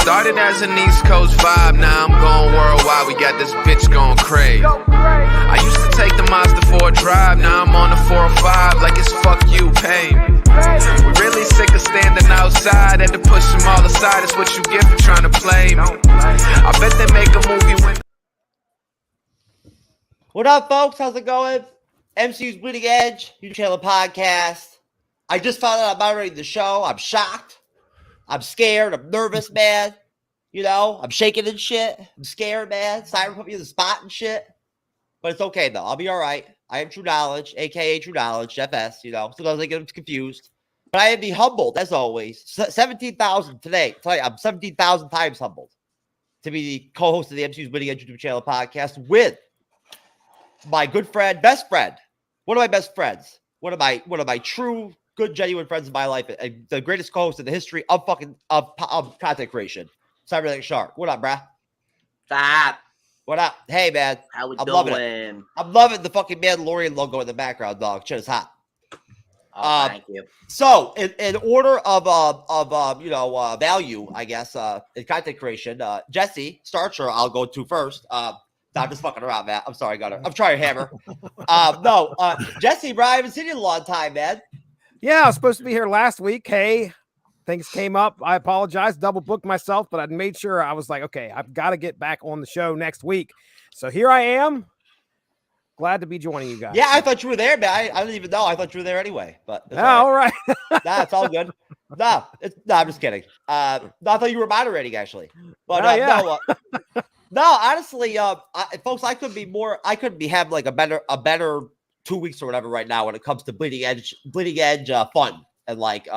Started as an East Coast vibe, now I'm going worldwide. We got this bitch going crazy. I used to take the Mazda for a drive, now I'm on the 405 like it's fuck you, pay me. We really sick of standing outside, had to push them all aside. It's what you get for trying to play me. I bet they make a movie when. What up, folks? How's it going? MCU'S Bleeding Edge, YouTube channel podcast. I just found out I'm moderating the show. I'm shocked. I'm scared. I'm nervous, man. You know, I'm shaking and shit. I'm scared, man. Cyber put me in the spot and shit. But it's okay, though. I'll be all right. I am TrueKnowledge, a.k.a. TrueKnowledge, FS, you know. Sometimes I get confused. But I am be humbled, as always. 17,000 today. I'll tell you, I'm 17,000 times humbled to be the co-host of the MCU'S Bleeding Edge YouTube channel podcast with my good friend, best friend. One of my best friends. One of my true, good, genuine friends in my life. The greatest co-host in the history of content creation. Cyberneticshark. What up, bruh? Stop. What up? Hey, man. How we I'm doing? loving it. I'm loving the fucking Mandalorian logo in the background, dog. Shit is hot. Oh, thank you. So, in order of value, I guess, in content creation, Jesse Starcher, I'll go to first. No, I'm just fucking around, man. I'm sorry, Gunnar. I'm trying to hammer. Jesse, bro, I haven't seen you in a long time, man. Yeah, I was supposed to be here last week. Hey, things came up. I apologize. Double booked myself, but I made sure I was like, okay, I've got to get back on the show next week. So here I am. Glad to be joining you guys. Yeah, I thought you were there, man. I didn't even know. I thought you were there anyway. But all right. Nah, it's all good. No, I'm just kidding. No, I thought you were moderating actually. But no, honestly, folks, I couldn't be having like a better 2 weeks or whatever right now when it comes to bleeding edge fun and like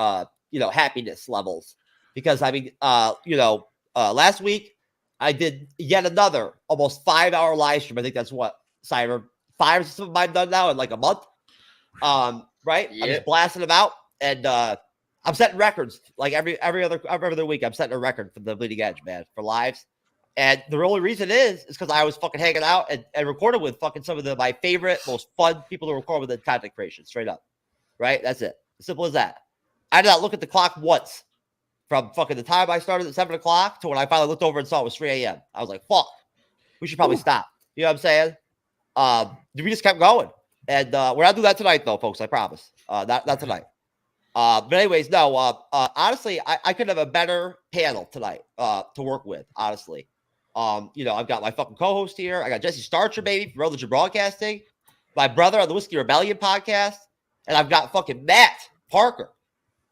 happiness levels. Because I mean, last week I did yet another almost 5-hour live stream. I think that's what Cyber 5 or 6 of mine done now in like a month. Right? Yep. I'm just blasting them out, and I'm setting records like every other week. I'm setting a record for the bleeding edge, man, for lives. And the only reason is because I was fucking hanging out and recording with fucking some of my favorite, most fun people to record with in content creation, straight up. Right? That's it. As simple as that. I did not look at the clock once from fucking the time I started at 7 o'clock to when I finally looked over and saw it was 3 a.m. I was like, fuck, we should probably stop. You know what I'm saying? We just kept going. And we're not doing that tonight, though, folks. I promise. Not tonight. But anyways, no, honestly, I could have a better panel tonight to work with, honestly. I've got my fucking co-host here. I got Jesse Starcher, baby, from Religion Broadcasting. My brother on the Whiskey Rebellion podcast. And I've got fucking Matt Parker.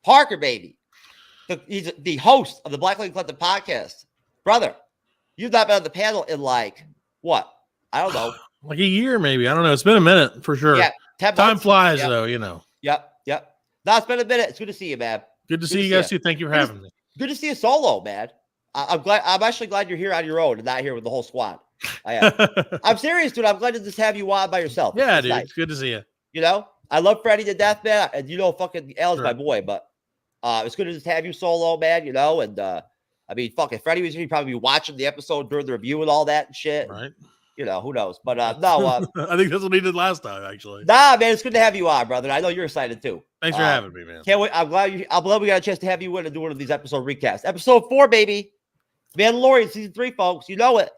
Parker, baby. He's the host of the Black Lady Collective podcast. Brother, you've not been on the panel in like, what? I don't know. Like a year, maybe. I don't know. It's been a minute for sure. Yeah. 10 months. Time flies, though, you know. Yep. No, it's been a minute. It's good to see you, man. Good to see you guys, too. Thank you for having me. Good to see you solo, man. I'm actually glad you're here on your own and not here with the whole squad. I am. I'm serious, dude. I'm glad to just have you on by yourself. Yeah, dude. Nice. It's good to see you. You know, I love Freddie to death, man. And fucking Al's my boy, but it's good to just have you solo, man, you know. And I mean, fucking Freddie was here. He'd probably be watching the episode during the review and all that and shit. Right. You know, who knows? But no. I think that's what he did last time, actually. Nah, man, it's good to have you on, brother. I know you're excited, too. Thanks for having me, man. Can't wait. I'm glad we got a chance to have you in and do one of these episode recasts. Episode 4, baby. Mandalorian season 3, folks. You know it.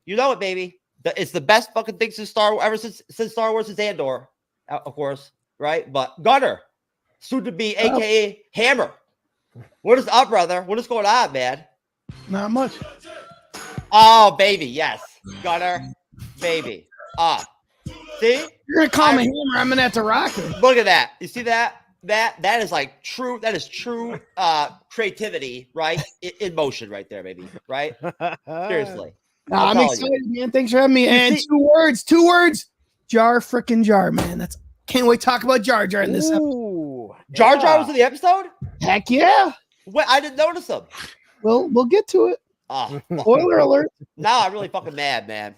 You know it, baby. It's the best fucking thing since Star Wars, since Andor, of course, right? But Gunnar, soon to be, aka Hammer. What is up, brother? What is going on, man? Not much. Oh, baby, yes, Gunnar, baby. See, You're gonna call me Hammer. I'm gonna have to rock it. Look at that. You see that? That is like true. That is true creativity, right? In motion, right there, baby. Right? Seriously. I'm excited, man. Thanks for having me. And two words. Jar frickin' jar, man. Can't wait to talk about Jar Jar in this episode. Jar Jar was in the episode? Heck yeah. What? I didn't notice him. Well, we'll get to it. Spoiler alert. Now I'm really fucking mad, man.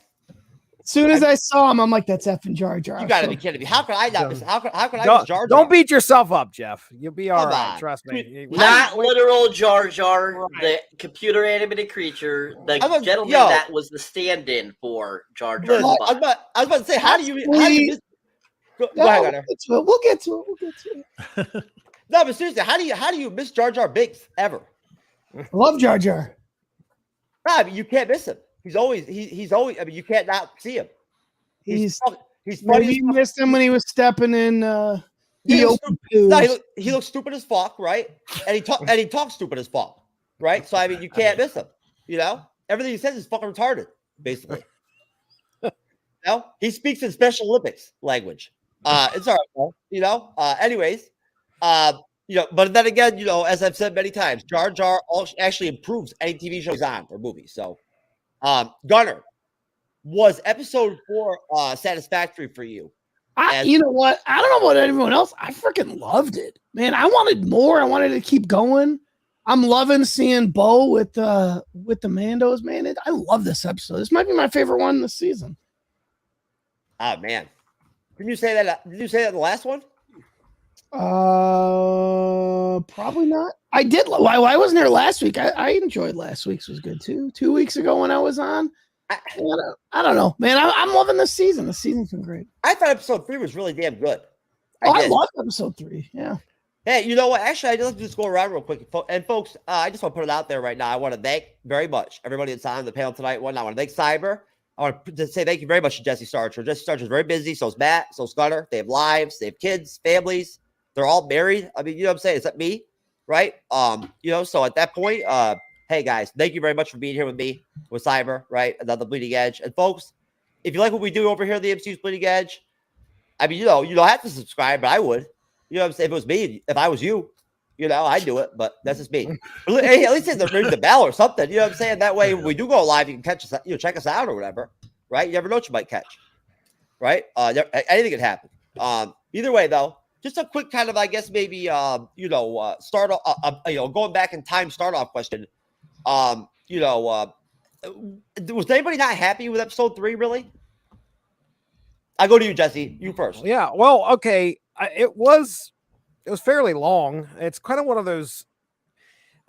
As soon as I saw him, I'm like, that's effing Jar Jar. You gotta be kidding me. How could I not miss? How could I miss Jar Jar? Don't beat yourself up, Jeff. You'll be all right. Trust me. Not literal Jar Jar, right. The computer animated creature, the gentleman that was the stand-in for Jar Jar. I was about to say, how do you miss? Go ahead, we'll get to it. No, but seriously, how do you miss Jar Jar Binks ever? I love Jar Jar. No, I mean, you can't miss him. He's always. I mean, you can't not see him. He's funny. Maybe you missed him when he was stepping in. He looks stupid as fuck, right? And he talks stupid as fuck, right? So I mean, you can't miss him. You know, everything he says is fucking retarded, basically. You know, he speaks in Special Olympics language. It's all right, you know. Anyways, you know, but then again, you know, as I've said many times, Jar Jar actually improves any TV show he's on or movie. So, Gunnar, was episode 4 satisfactory for you? You know what? I don't know about everyone else. I freaking loved it, man. I wanted more. I wanted to keep going. I'm loving seeing Bo with the Mandos, man. I love this episode. This might be my favorite one this season. Oh man, did you say that in the last one? Probably not. I did. I wasn't here last week. I enjoyed last week's. Was good too. 2 weeks ago when I was on. I don't know, man. I'm loving this season. The season's been great. I thought episode 3 was really damn good. I love episode 3. Yeah. Hey, you know what? Actually, I just go around real quick. And folks, I just want to put it out there right now. I want to thank very much everybody that's on the panel tonight. I want to thank Cyber. I want to say thank you very much to Jesse Starcher. Jesse Starcher is very busy. So is Matt. So is Gunnar. They have lives. They have kids, families. They're all married. I mean, you know what I'm saying? Is that me? Right? You know, so at that point, hey guys, thank you very much for being here with me, with Cyber, right? Another Bleeding Edge. And folks, if you like what we do over here at the MCU'S Bleeding Edge, I mean, you know, you don't have to subscribe, but I would. You know what I'm saying? If it was me, if I was you, you know, I'd do it, but that's just me. Hey, at least ring the bell or something. You know what I'm saying? That way, when we do go live, you can catch us, you know, check us out or whatever, right? You never know what you might catch, right? Anything can happen. Either way, though, just a quick kind of, I guess, maybe, you know, start off, you know, going back in time, start off question. You know, was anybody not happy with episode 3, really? I go to you, Jesse. You first. Yeah. Well, okay. It was fairly long. It's kind of one of those.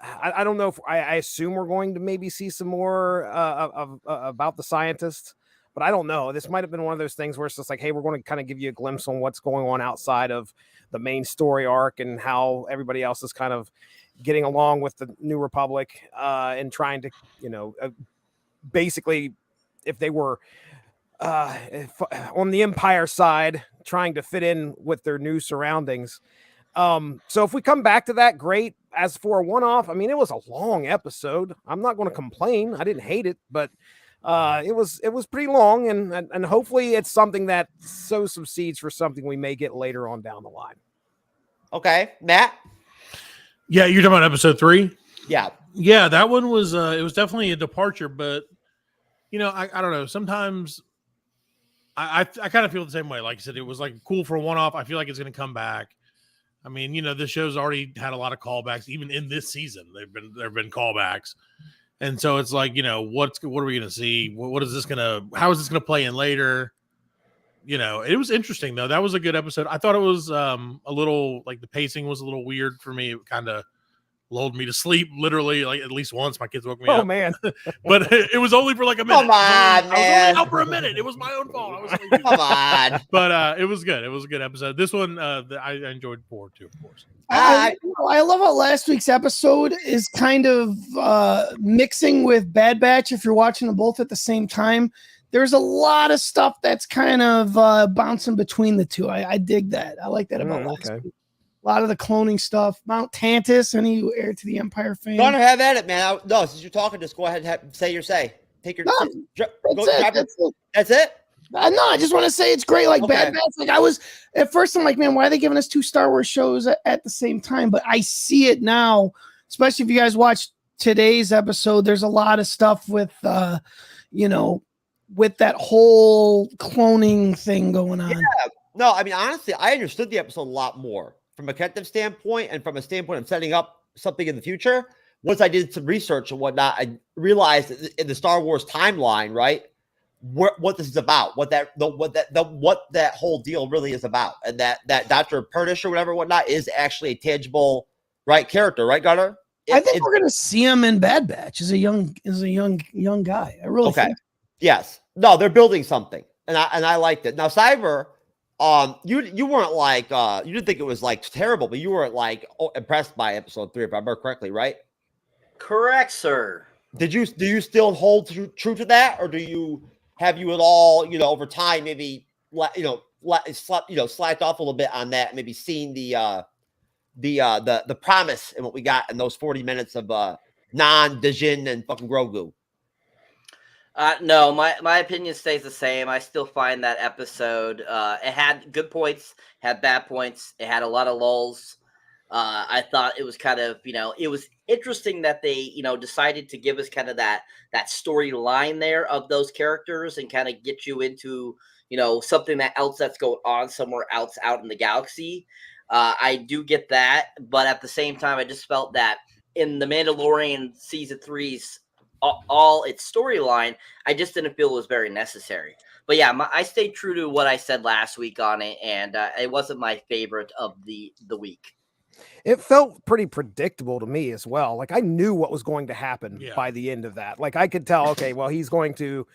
I don't know if I assume we're going to maybe see some more about the scientists, but I don't know. This might have been one of those things where it's just like, hey, we're going to kind of give you a glimpse on what's going on outside of the main story arc and how everybody else is kind of getting along with the New Republic and trying to, you know, basically, if they were on the Empire side, trying to fit in with their new surroundings. So if we come back to that, great. As for a one-off, I mean, it was a long episode. I'm not going to complain. I didn't hate it, but it was pretty long, and hopefully it's something that sows some seeds for something we may get later on down the line. Okay, Matt. Yeah, you're talking about episode 3. Yeah, that one was it was definitely a departure, but you know, I don't know. Sometimes I kind of feel the same way. Like I said, it was like cool for a one-off. I feel like it's going to come back. I mean, you know, this show's already had a lot of callbacks. Even in this season, there've been callbacks, and so it's like, you know, what are we going to see? How is this going to play in later? You know, it was interesting though. That was a good episode. I thought it was a little, like, the pacing was a little weird for me. It kind of lulled me to sleep, literally, like at least once. My kids woke me up. Oh man! But it was only for like a minute. Come on, I was man! only out for a minute. It was my own fault. I was sleeping. Come on! But it was good. It was a good episode. This one, I enjoyed 4 too, of course. I love how last week's episode is kind of mixing with Bad Batch. If you're watching them both at the same time, there's a lot of stuff that's kind of bouncing between the two. I dig that. I like that about last week. A lot of the cloning stuff. Mount Tantus, any heir to the Empire fan? Gunnar, have at it, man. No, since you're talking, just go ahead and say your say. Take your. That's it. No, I just want to say it's great. Like, okay. Bad Batch. Like, I was at first, I'm like, man, why are they giving us 2 Star Wars shows at the same time? But I see it now, especially if you guys watch today's episode. There's a lot of stuff with, you know, with that whole cloning thing going on. Yeah. No, I mean, honestly, I understood the episode a lot more from a detective standpoint and from a standpoint of setting up something in the future. Once I did some research and whatnot, I realized in the Star Wars timeline, right, what this is about, what that whole deal really is about, and that Dr. Perdish or whatever whatnot is actually a tangible, right, character, right, Gunnar? I think we're gonna see him in Bad Batch as a young guy. I really think. Yes. No, they're building something, and I liked it. Now, Cyber, you weren't like you didn't think it was like terrible, but you weren't like impressed by episode 3, if I remember correctly, right? Correct, sir. do you still hold true to that, or have you at all, over time maybe slacked off a little bit on that, maybe seeing the promise in what we got in those 40 minutes of Dijin and fucking Grogu? No, my opinion stays the same. I still find that episode, it had good points, had bad points. It had a lot of lulls. I thought it was kind of, it was interesting that they, decided to give us kind of that storyline there of those characters and kind of get you into, something else that's going on somewhere else out in the galaxy. I do get that. But at the same time, I just felt that in the Mandalorian season 3's all its storyline, I just didn't feel it was very necessary. But yeah, I stayed true to what I said last week on it, and it wasn't my favorite of the week. It felt pretty predictable to me as well. Like I knew what was going to happen by the end of that. Like I could tell, okay, well, he's going to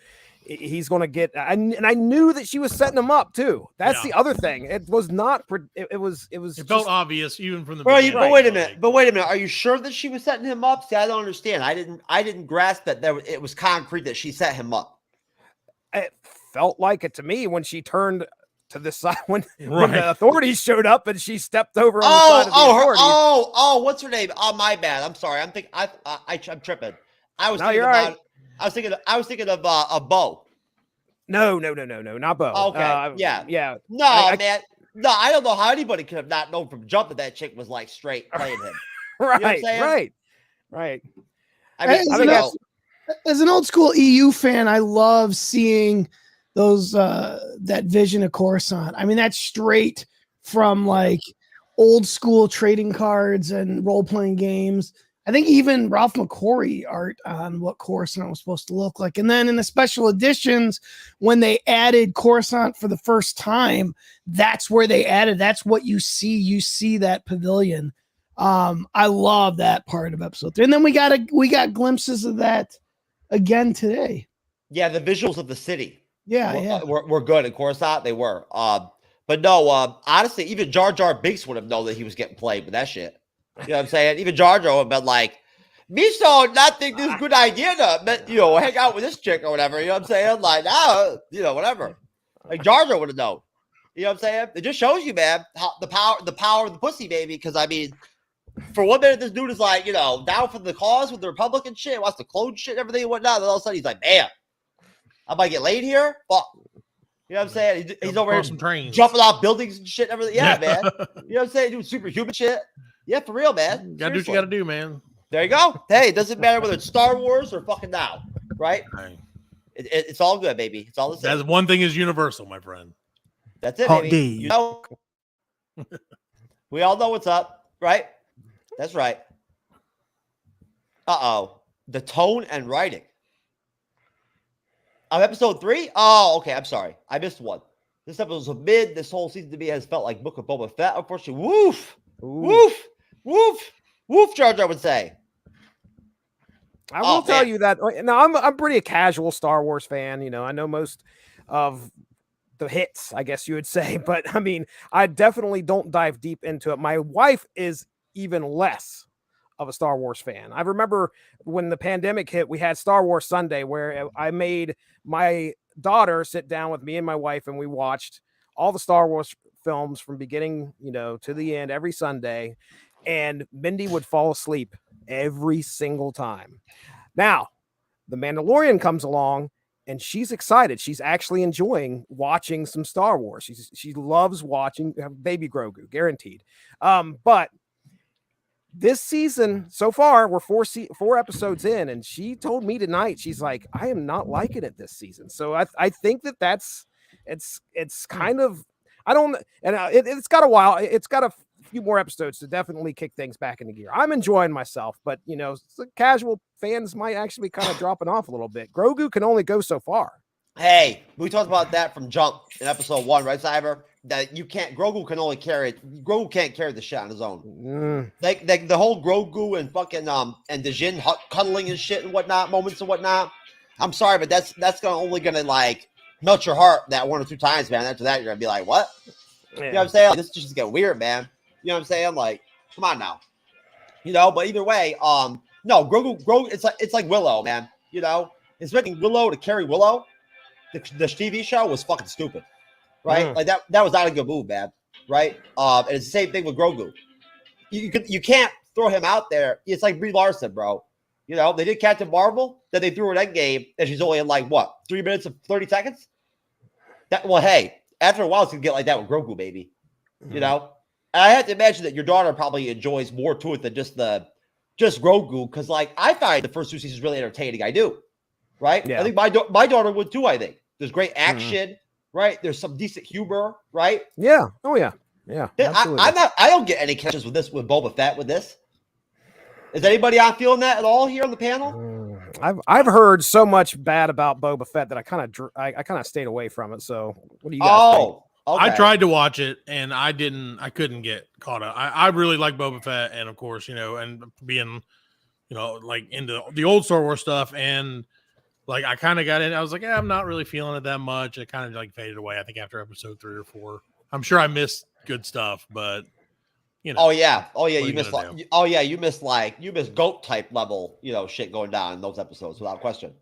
get, and I knew that she was setting him up too. That's the other thing. It was not, it felt obvious even from the beginning. But wait a minute. Are you sure that she was setting him up? See, I don't understand. I didn't grasp that it was concrete that she set him up. It felt like it to me when she turned to the side when the authorities showed up and she stepped over on the side of the authorities. What's her name? Oh, my bad. I'm sorry. I'm tripping. I was thinking of Bo. No, not Bo. Okay, yeah. No, man. No, I don't know how anybody could have not known from jump that that chick was like straight playing him. Right. I mean, as an old school EU fan, I love seeing those that vision of Coruscant. I mean, that's straight from like old school trading cards and role playing games. I think even Ralph McQuarrie art on what Coruscant was supposed to look like. And then in the special editions, when they added Coruscant for the first time, that's where they added. That's what you see. You see that pavilion. I love that part of episode 3. And then we got glimpses of that again today. Yeah, the visuals of the city. We're good. In Coruscant, they were. But no, honestly, even Jar Jar Binks would have known that he was getting played with that shit. You know what I'm saying? Even Jar Jar would have been like, Miso not think this is a good idea to, hang out with this chick or whatever. You know what I'm saying? Like, whatever. Like Jar Jar would have known. You know what I'm saying? It just shows you, man, how the power of the pussy, baby. Because I mean, for 1 minute, this dude is like, down for the cause with the Republican shit, wants to clone shit and everything and whatnot. Then all of a sudden, he's like, man, I might get laid here. Fuck. You know what I'm saying? He's over here jumping off buildings and shit and everything. Yeah, man. You know what I'm saying? Doing superhuman shit. Yeah, for real, man. Gotta do what you gotta do, man. There you go. Hey, it doesn't matter whether it's Star Wars or fucking now, right? It's all good, baby. It's all the same. That's one thing is universal, my friend. That's it, baby. We all know what's up, right? That's right. The tone and writing of episode 3. Oh, okay. I'm sorry. I missed one. This episode was mid. This whole season to me has felt like Book of Boba Fett. Unfortunately, woof, Jar Jar would say. I will tell you that. No, I'm pretty a casual Star Wars fan. I know most of the hits, I guess you would say, but I mean, I definitely don't dive deep into it. My wife is even less of a Star Wars fan. I remember when the pandemic hit, we had Star Wars Sunday where I made my daughter sit down with me and my wife, and we watched all the Star Wars films from beginning, to the end every Sunday, and Mindy would fall asleep every single time. Now, The Mandalorian comes along, and she's excited. She's actually enjoying watching some Star Wars. She loves watching Baby Grogu, guaranteed. But this season so far, we're four episodes in, and she told me tonight, she's like, I am not liking it this season. So I think it's kind of, I don't, and it's got a while. It's got a few more episodes to definitely kick things back into gear. I'm enjoying myself, but casual fans might actually be kind of dropping off a little bit. Grogu can only go so far. Hey, we talked about that from Jump in episode 1, right, Cyber? That Grogu can't carry the shit on his own. Like the whole Grogu and fucking and Dijin cuddling and shit and whatnot, moments and whatnot. I'm sorry, but that's only gonna like melt your heart that 1 or 2 times, man. After that, you're gonna be like, what? Yeah. You know what I'm saying? Like, this just get weird, man. You know what I'm saying? Like, come on now. But either way, No, Grogu. It's like Willow, man. You know, expecting Willow to carry Willow. The TV show was fucking stupid, right? Like that was not a good move, man. Right? And it's the same thing with Grogu. You can't throw him out there. It's like Brie Larson, bro. You know, they did Captain Marvel, then they threw her in Endgame, and she's only in like what 3 minutes and 30 seconds. Hey, after a while, it's gonna get like that with Grogu, baby. You know, and I have to imagine that your daughter probably enjoys more to it than just Grogu, because like I find the first 2 seasons really entertaining. I do, right? Yeah. I think my daughter would too. I think there's great action, right? There's some decent humor, right? Yeah. Oh yeah. Yeah. Absolutely. I don't get any catches with Boba Fett with this. Is anybody out feeling that at all here on the panel? I've heard so much bad about Boba Fett that I kind of stayed away from it. So what do you guys think? Okay. I tried to watch it and I couldn't get caught up. I really like Boba Fett, and of course, you know, and being, you know, like into the old Star Wars stuff, and like I kind of got in. I was like, I'm not really feeling it that much. It kind of like faded away. I think after episode 3 or 4. I'm sure I missed good stuff, but you know. Oh yeah. You missed GOAT type level, you know, shit going down in those episodes without question.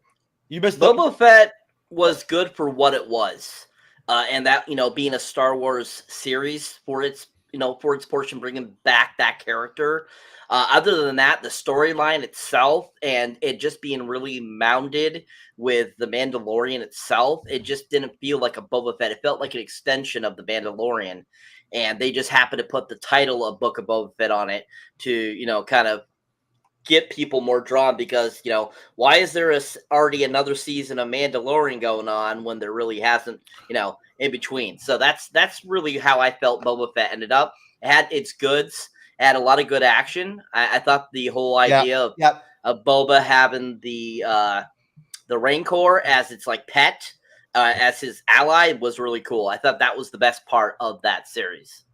You missed Boba Fett was good for what it was, and that, you know, being a Star Wars series for its portion, bringing back that character. Other than that, the storyline itself and it just being really mounded with the Mandalorian itself, it just didn't feel like a Boba Fett. It felt like an extension of the Mandalorian. And they just happened to put the title of Book of Boba Fett on it to, you know, kind of get people more drawn, because, you know, why is there already another season of Mandalorian going on when there really hasn't, you know, in between? So that's really how I felt Boba Fett ended up. It had its goods, it had a lot of good action. I thought the whole idea of Boba having the Rancor as its like pet, as his ally, was really cool. I thought that was the best part of that series.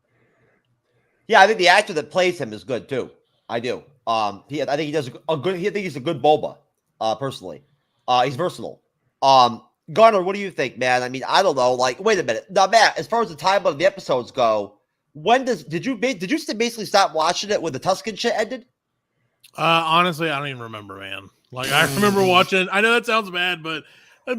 Yeah, I think the actor that plays him is good too. I do. I think he does a good. I think he's a good Boba. Personally, he's versatile. Gunnar, what do you think, man? I mean, I don't know. Like, wait a minute, now, Matt. As far as the time of the episodes go, did you basically stop watching it when the Tusken shit ended? Honestly, I don't even remember, man. Like, I remember watching. I know that sounds bad, but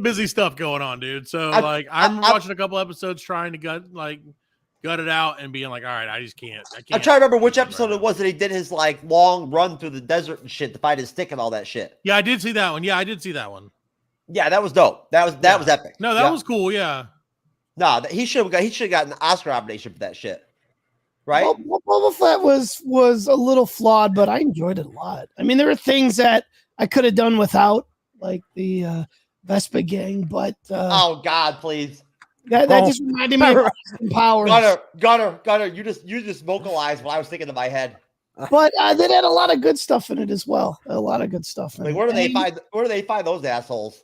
busy stuff going on, dude. So I'm watching a couple episodes, trying to gut it out and being like, all right, I can't. I'm trying to remember which episode it was that he did his like long run through the desert and shit to find his stick and all that shit. Yeah, I did see that one. Yeah, I did see that one. Yeah, that was dope. That was epic. No, that was cool. Yeah. No, he should have gotten an Oscar nomination for that shit. Right? Well, Boba Fett was a little flawed, but I enjoyed it a lot. I mean, there were things that I could have done without, like the Vespa gang, but oh God, please. That just reminded me of Austin Powers. Gunnar, you just vocalized what I was thinking in my head. But they had a lot of good stuff in it as well. A lot of good stuff. Like, where do they find those assholes?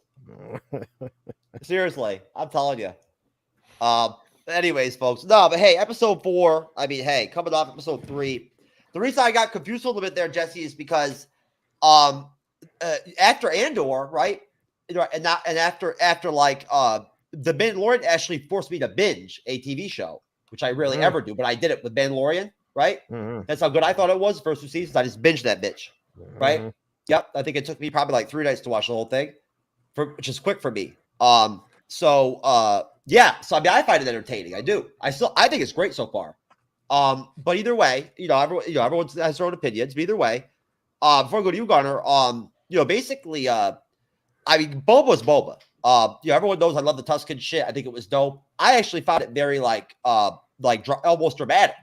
Seriously, I'm telling you. Anyways, folks. No, but hey, episode 4. I mean, hey, coming off episode 3. The reason I got confused a little bit there, Jesse, is because after Andor, right? And after like the Mandalorian actually forced me to binge a TV show, which I rarely ever do, but I did it with Mandalorian, right? Mm-hmm. That's how good I thought it was. The first 2 seasons, I just binged that bitch, right? Mm-hmm. Yep, I think it took me probably like 3 nights to watch the whole thing, which is quick for me. So I mean, I find it entertaining. I do. I think it's great so far. But either way, everyone has their own opinions. But either way, before I go to you, Gunnar, basically, I mean, Boba was Boba. Everyone knows I love the Tusken shit. I think it was dope. I actually found it very almost dramatic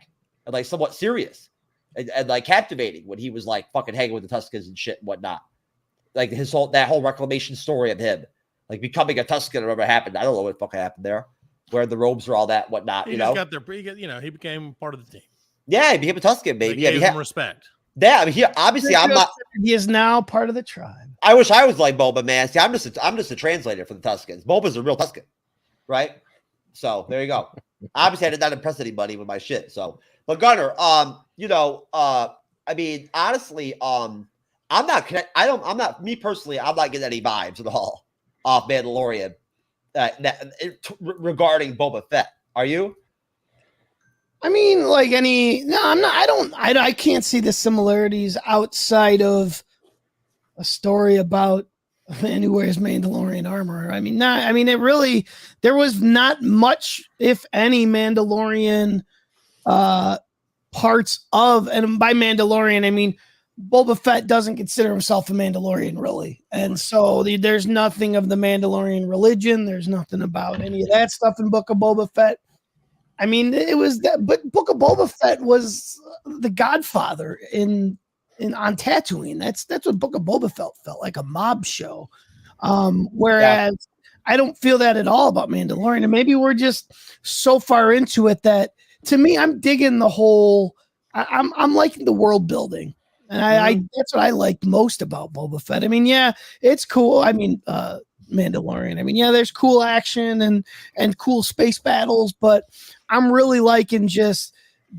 and like somewhat serious and like captivating when he was like fucking hanging with the Tuskens and shit and whatnot. Like that whole reclamation story of him, like becoming a Tusken or whatever happened. I don't know what fucking happened there, where the robes or all that whatnot. He became part of the team. Yeah, he became a Tusken, baby. They gave him respect. Yeah, I mean, I'm not. He is now part of the tribe. I wish I was like Boba, man. See, I'm just a translator for the Tuskens. Boba's a real Tusken, right? So there you go. Obviously, I did not impress anybody with my shit. So, but Gunnar, I mean, honestly, I'm not me personally. I'm not getting any vibes at all off Mandalorian regarding Boba Fett. Are you? I mean, I'm not. I can't see the similarities outside of a story about a man who wears Mandalorian armor. I mean, it really, there was not much, if any, Mandalorian parts of, and by Mandalorian, I mean, Boba Fett doesn't consider himself a Mandalorian, really. And so there's nothing of the Mandalorian religion. There's nothing about any of that stuff in Book of Boba Fett. I mean, it was that, but Book of Boba Fett was the Godfather on Tatooine. That's what Book of Boba Fett felt like, a mob show. Whereas I don't feel that at all about Mandalorian. And maybe we're just so far into it that, to me, I'm digging the whole. I'm liking the world building. And I that's what I liked most about Boba Fett. I mean, yeah, it's cool. I mean, Mandalorian. I mean, yeah, there's cool action and cool space battles, but I'm really liking just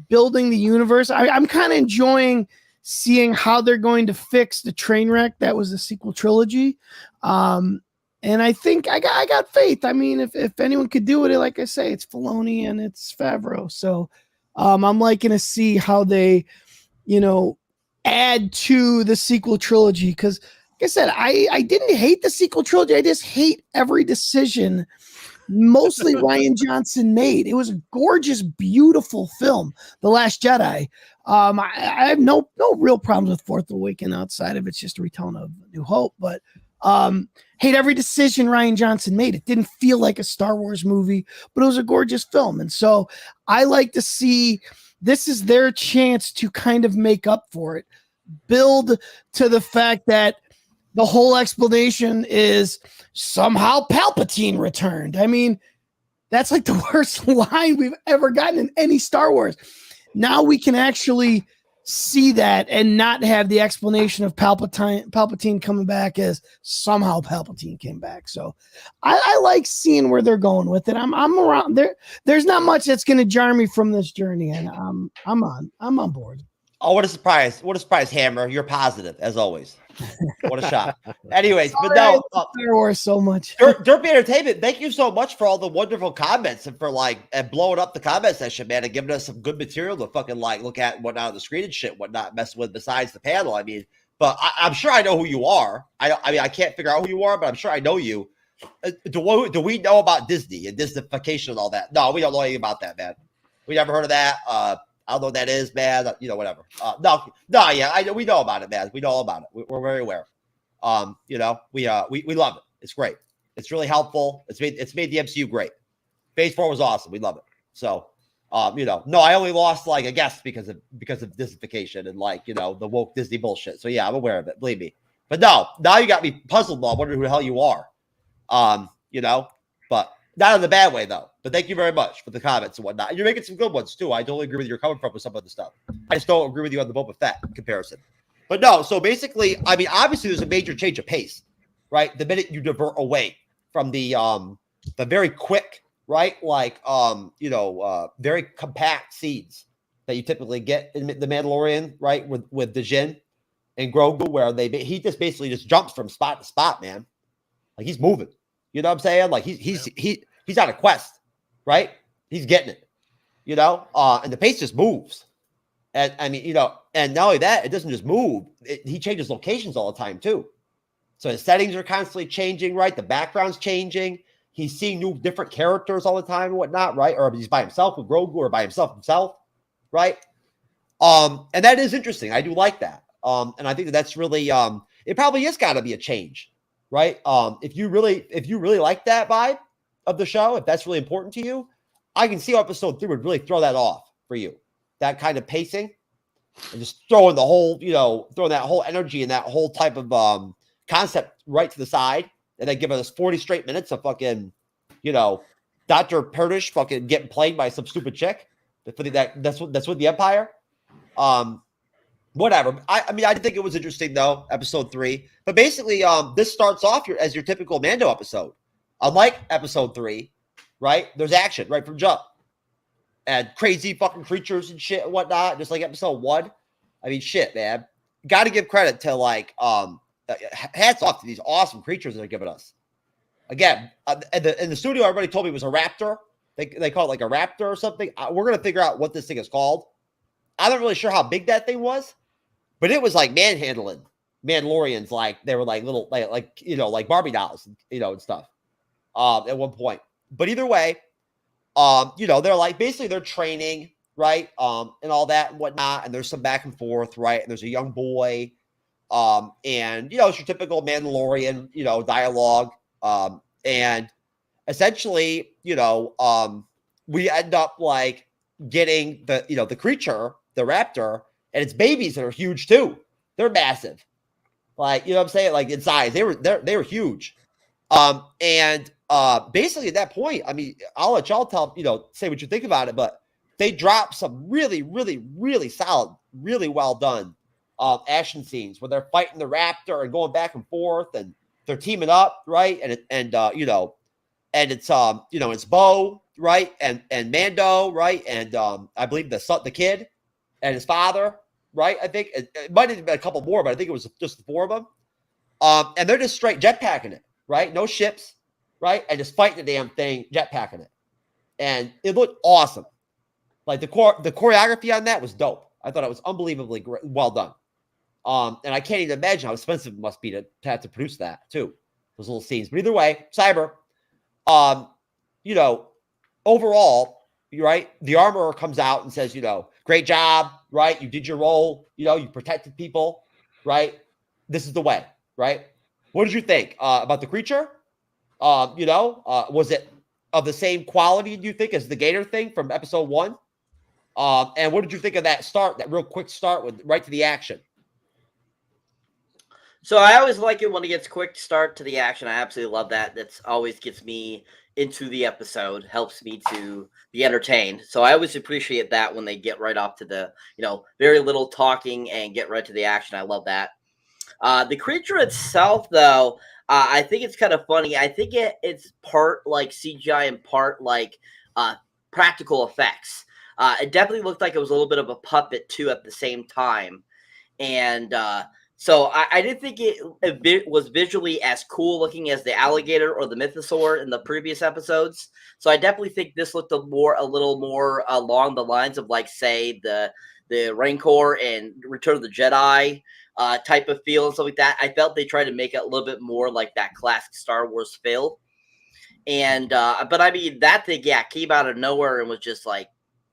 building the universe. I'm kind of enjoying seeing how they're going to fix the train wreck that was the sequel trilogy. And I think I got faith. I mean, if anyone could do it, like I say, it's Filoni and it's Favreau. So I'm liking to see how they, add to the sequel trilogy, because like I said, I didn't hate the sequel trilogy. I just hate every decision mostly Rian Johnson made. It was a gorgeous, beautiful film, The Last Jedi. I have no real problems with Force Awakens outside of it's just a retelling of New Hope, but hate every decision Rian Johnson made. It didn't feel like a Star Wars movie, but it was a gorgeous film. And so I like to see this is their chance to kind of make up for it. Build to the fact that the whole explanation is somehow Palpatine returned. I mean, that's like the worst line we've ever gotten in any Star Wars. Now we can actually see that and not have the explanation of Palpatine coming back as somehow Palpatine came back. So I like seeing where they're going with it. I'm around there. There's not much that's going to jar me from this journey, and I'm on board. Oh, what a surprise. What a surprise, Hammer. You're positive, as always. What a shot. Anyways, but no. Star Wars so much. Derpy Entertainment, thank you so much for all the wonderful comments and for and blowing up the comment section, man, and giving us some good material to fucking look at and whatnot on the screen and shit, whatnot, mess with besides the panel. I mean, but I'm sure I know who you are. I mean, I can't figure out who you are, but I'm sure I know you. Do we know about Disney and Disneyfication and all that? No, we don't know anything about that, man. We never heard of that. I don't know what that is, man. Whatever. Yeah, we know about it, man. We know all about it. We're very aware. We love it. It's great. It's really helpful. It's made the MCU great. Phase 4 was awesome. We love it. So, no, I only lost a guest because of Disneyfication and the woke Disney bullshit. So yeah, I'm aware of it. Believe me. But no, now you got me puzzled. I wonder who the hell you are. But not in the bad way though. But thank you very much for the comments and whatnot. And you're making some good ones too. I totally agree with you. You're coming from with some of the stuff. I just don't agree with you on the Boba Fett comparison. But no, so basically, I mean, obviously there's a major change of pace, right? The minute you divert away from the very quick, right? Very compact scenes that you typically get in The Mandalorian, right? With the Jin and Grogu, where he just basically just jumps from spot to spot, man. Like he's moving. You know what I'm saying? Like he's on a quest, right? He's getting it, and the pace just moves. And I mean, and not only that, it doesn't just move. He changes locations all the time too. So his settings are constantly changing, right? The background's changing. He's seeing new different characters all the time and whatnot, right? Or he's by himself with Grogu or by himself, right? And that is interesting. I do like that. And I think that's really it probably is gotta be a change, right? If you really like that vibe of the show, if that's really important to you, I can see how episode 3 would really throw that off for you. That kind of pacing and just throwing the whole, throwing that whole energy and that whole type of concept right to the side, and then giving us 40 straight minutes of fucking, Dr. Perdish fucking getting played by some stupid chick. That's what the Empire. Whatever. I mean, I think it was interesting though, episode 3. But basically, this starts off as your typical Mando episode. Unlike episode 3, right? There's action right from jump. And crazy fucking creatures and shit and whatnot, just like episode 1. I mean, shit, man. Got to give credit to hats off to these awesome creatures that they're giving us. Again, in the studio, everybody told me it was a raptor. They call it like a raptor or something. We're gonna figure out what this thing is called. I'm not really sure how big that thing was, but it was like manhandling Mandalorians like they were like little like you know like Barbie dolls, you know, and stuff. At one point, but either way, you know, they're like basically they're training, right, and all that and whatnot, and there's some back and forth, right, and there's a young boy, and you know, it's your typical Mandalorian, you know, dialogue, and essentially, you know, we end up like getting the you know the creature, the raptor, and its babies that are huge too. They're massive. Like, you know what I'm saying? Like in size, they were huge. And basically at that point, I mean, I'll let y'all tell, you know, say what you think about it, but they dropped some really, really, really solid, really well done action scenes where they're fighting the raptor and going back and forth and they're teaming up, right? And you know, and it's you know, it's Bo, right? And Mando, right? And I believe the kid and his father, right? I think it might have been a couple more, but I think it was just the four of them. And they're just straight jetpacking it, right? No ships, right? And just fighting the damn thing, jetpacking it. And it looked awesome. Like the choreography on that was dope. I thought it was unbelievably well done. And I can't even imagine how expensive it must be to have to produce that too. Those little scenes. But either way, Cyber, you know, overall, you're right. The armorer comes out and says, you know, great job, right? You did your role, you know, you protected people, right? This is the way, right? What did you think about the creature? You know, was it of the same quality, do you think, as the Gator thing from episode 1? And what did you think of that start, that real quick start with right to the action? So I always like it when it gets quick start to the action. I absolutely love that. That's always gets me into the episode, helps me to be entertained. So I always appreciate that when they get right off to the, you know, very little talking and get right to the action. I love that. The creature itself, though, I think it's kind of funny. I think it's part like CGI and part like practical effects. It definitely looked like it was a little bit of a puppet too at the same time. And so I didn't think it was visually as cool looking as the alligator or the mythosaur in the previous episodes. So I definitely think this looked a little more along the lines of like, say, the Rancor and Return of the Jedi type of feel and stuff like that. I felt they tried to make it a little bit more like that classic Star Wars feel. And but I mean, that thing, yeah, came out of nowhere and was just like,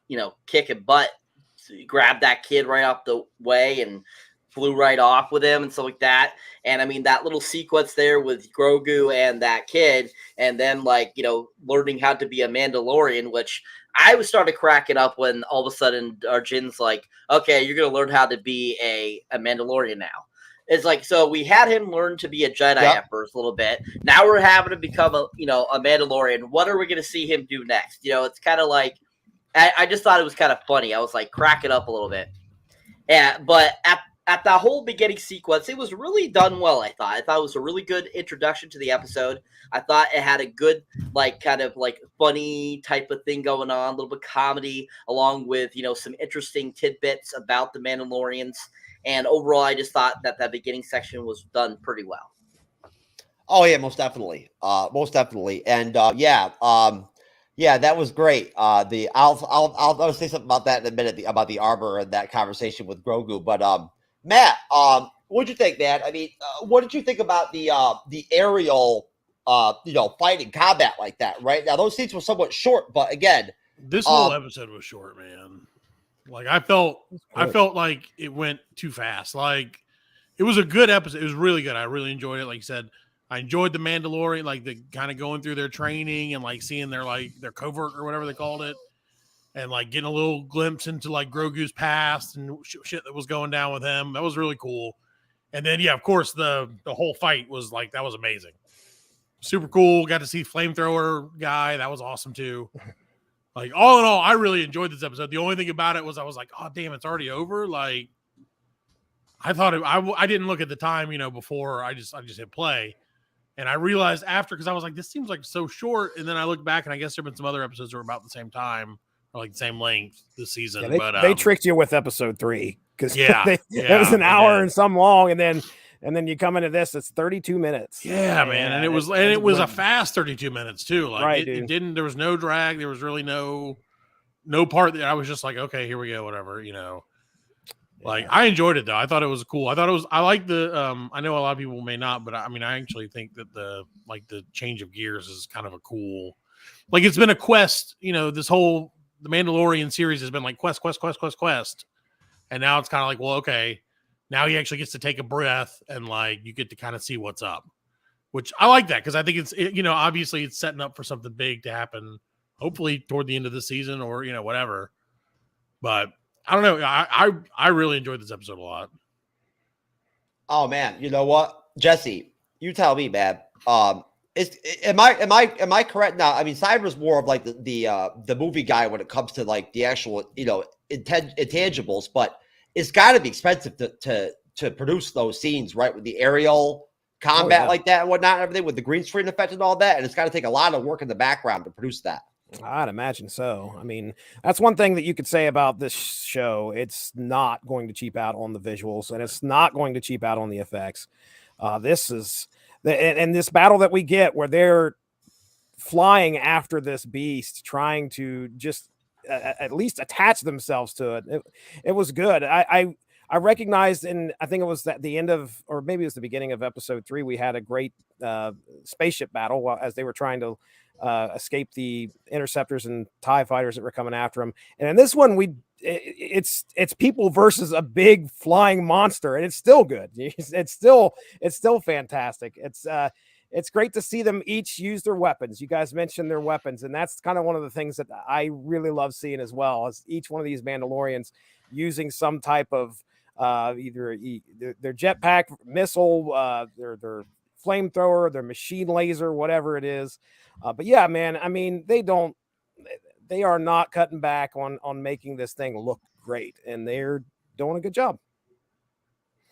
you know, kicking butt. So you grabbed that kid right off the way and flew right off with him and stuff like that. And I mean, that little sequence there with Grogu and that kid, and then like, you know, learning how to be a Mandalorian, which I was starting to crack it up when all of a sudden Jin's like, okay, you're going to learn how to be a Mandalorian now. It's like, so we had him learn to be a Jedi at first a little bit. Now we're having to become a Mandalorian. What are we going to see him do next? You know, it's kind of like, I just thought it was kind of funny. I was like, crack it up a little bit. Yeah, but at the whole beginning sequence, it was really done well, I thought. I thought it was a really good introduction to the episode. I thought it had a good, like, kind of, like, funny type of thing going on, a little bit of comedy, along with, you know, some interesting tidbits about the Mandalorians. And overall, I just thought that beginning section was done pretty well. Oh, yeah, most definitely. Most definitely. And, yeah, that was great. I'll say something about that in a minute, about the armor and that conversation with Grogu. But, Matt, what'd you think, man? I mean, what did you think about the aerial, fighting combat like that? Right now, those scenes were somewhat short, but again, this whole episode was short, man. Like I felt like it went too fast. Like it was a good episode. It was really good. I really enjoyed it. Like you said, I enjoyed the Mandalorian, like the kind of going through their training and like seeing their covert or whatever they called it. And like getting a little glimpse into like Grogu's past and shit that was going down with him. That was really cool. And then, yeah, of course, the whole fight was like, that was amazing. Super cool. Got to see flamethrower guy. That was awesome too. Like all in all, I really enjoyed this episode. The only thing about it was I was like, oh, damn, it's already over. Like I thought I didn't look at the time, before I just hit play. And I realized after, because I was like, this seems like so short. And then I looked back and I guess there have been some other episodes that were about the same time. Like the same length this season. Yeah, but they tricked you with episode 3 because it was an hour and some long, and then you come into this, it's 32 minutes. Yeah, man, and it was a fast 32 minutes too. Like right, it didn't. There was no drag. There was really no part that I was just like, okay, here we go, whatever, Like I enjoyed it though. I thought it was cool. I like the I know a lot of people may not, but I mean I actually think that the change of gears is kind of a cool, like it's been a quest, this whole the Mandalorian series has been like quest. And now it's kind of like, well, okay, now he actually gets to take a breath and like you get to kind of see what's up. Which I like that because I think obviously it's setting up for something big to happen, hopefully toward the end of the season or whatever. But I don't know. I really enjoyed this episode a lot. Oh man, you know what, Jesse? You tell me, man. Am I correct now? I mean, Cyber's more of like the movie guy when it comes to like the actual intangibles, but it's got to be expensive to produce those scenes, right? With the aerial combat like that and whatnot, and everything with the green screen effect and all that, and it's got to take a lot of work in the background to produce that. I'd imagine so. I mean, that's one thing that you could say about this show. It's not going to cheap out on the visuals, and it's not going to cheap out on the effects. This is and this battle that we get where they're flying after this beast, trying to just at least attach themselves to it. It was good. I recognized, and I think it was at the end of, or maybe it was the beginning of episode 3, we had a great spaceship battle as they were trying to escape the interceptors and TIE fighters that were coming after them. And in this one, it's people versus a big flying monster, and it's still good. It's still fantastic. It's great to see them each use their weapons. You guys mentioned their weapons, and that's kind of one of the things that I really love seeing as well, as each one of these Mandalorians using some type of either their jetpack missile, their flamethrower, their machine laser, whatever it is. But yeah, man, I mean, they are not cutting back on making this thing look great, and they're doing a good job.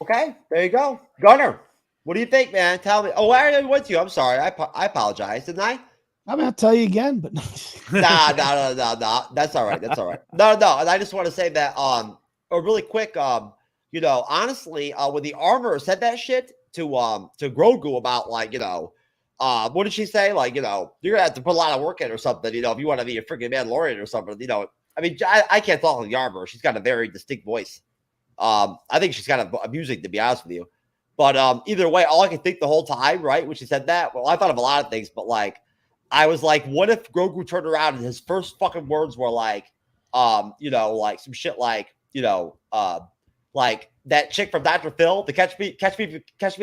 Okay, there you go. Gunnar, what do you think, man? Tell me. Oh, I already went to you. I'm sorry. I apologize, didn't I? I'm going to tell you again, but Nah. That's all right. That's all right. No. And I just want to say that, really quick, honestly, when the armor said that shit to Grogu about like, what did she say? Like, you're gonna have to put a lot of work in or something, if you want to be a freaking Mandalorian or something, I mean, I can't talk to the armor. She's got a very distinct voice. I think she's kind of amusing, to be honest with you. But either way, all I could think the whole time, right, when she said that, well, I thought of a lot of things, but like, I was like, what if Grogu turned around and his first fucking words were like, like some shit like, like that chick from Dr. Phil, the catch me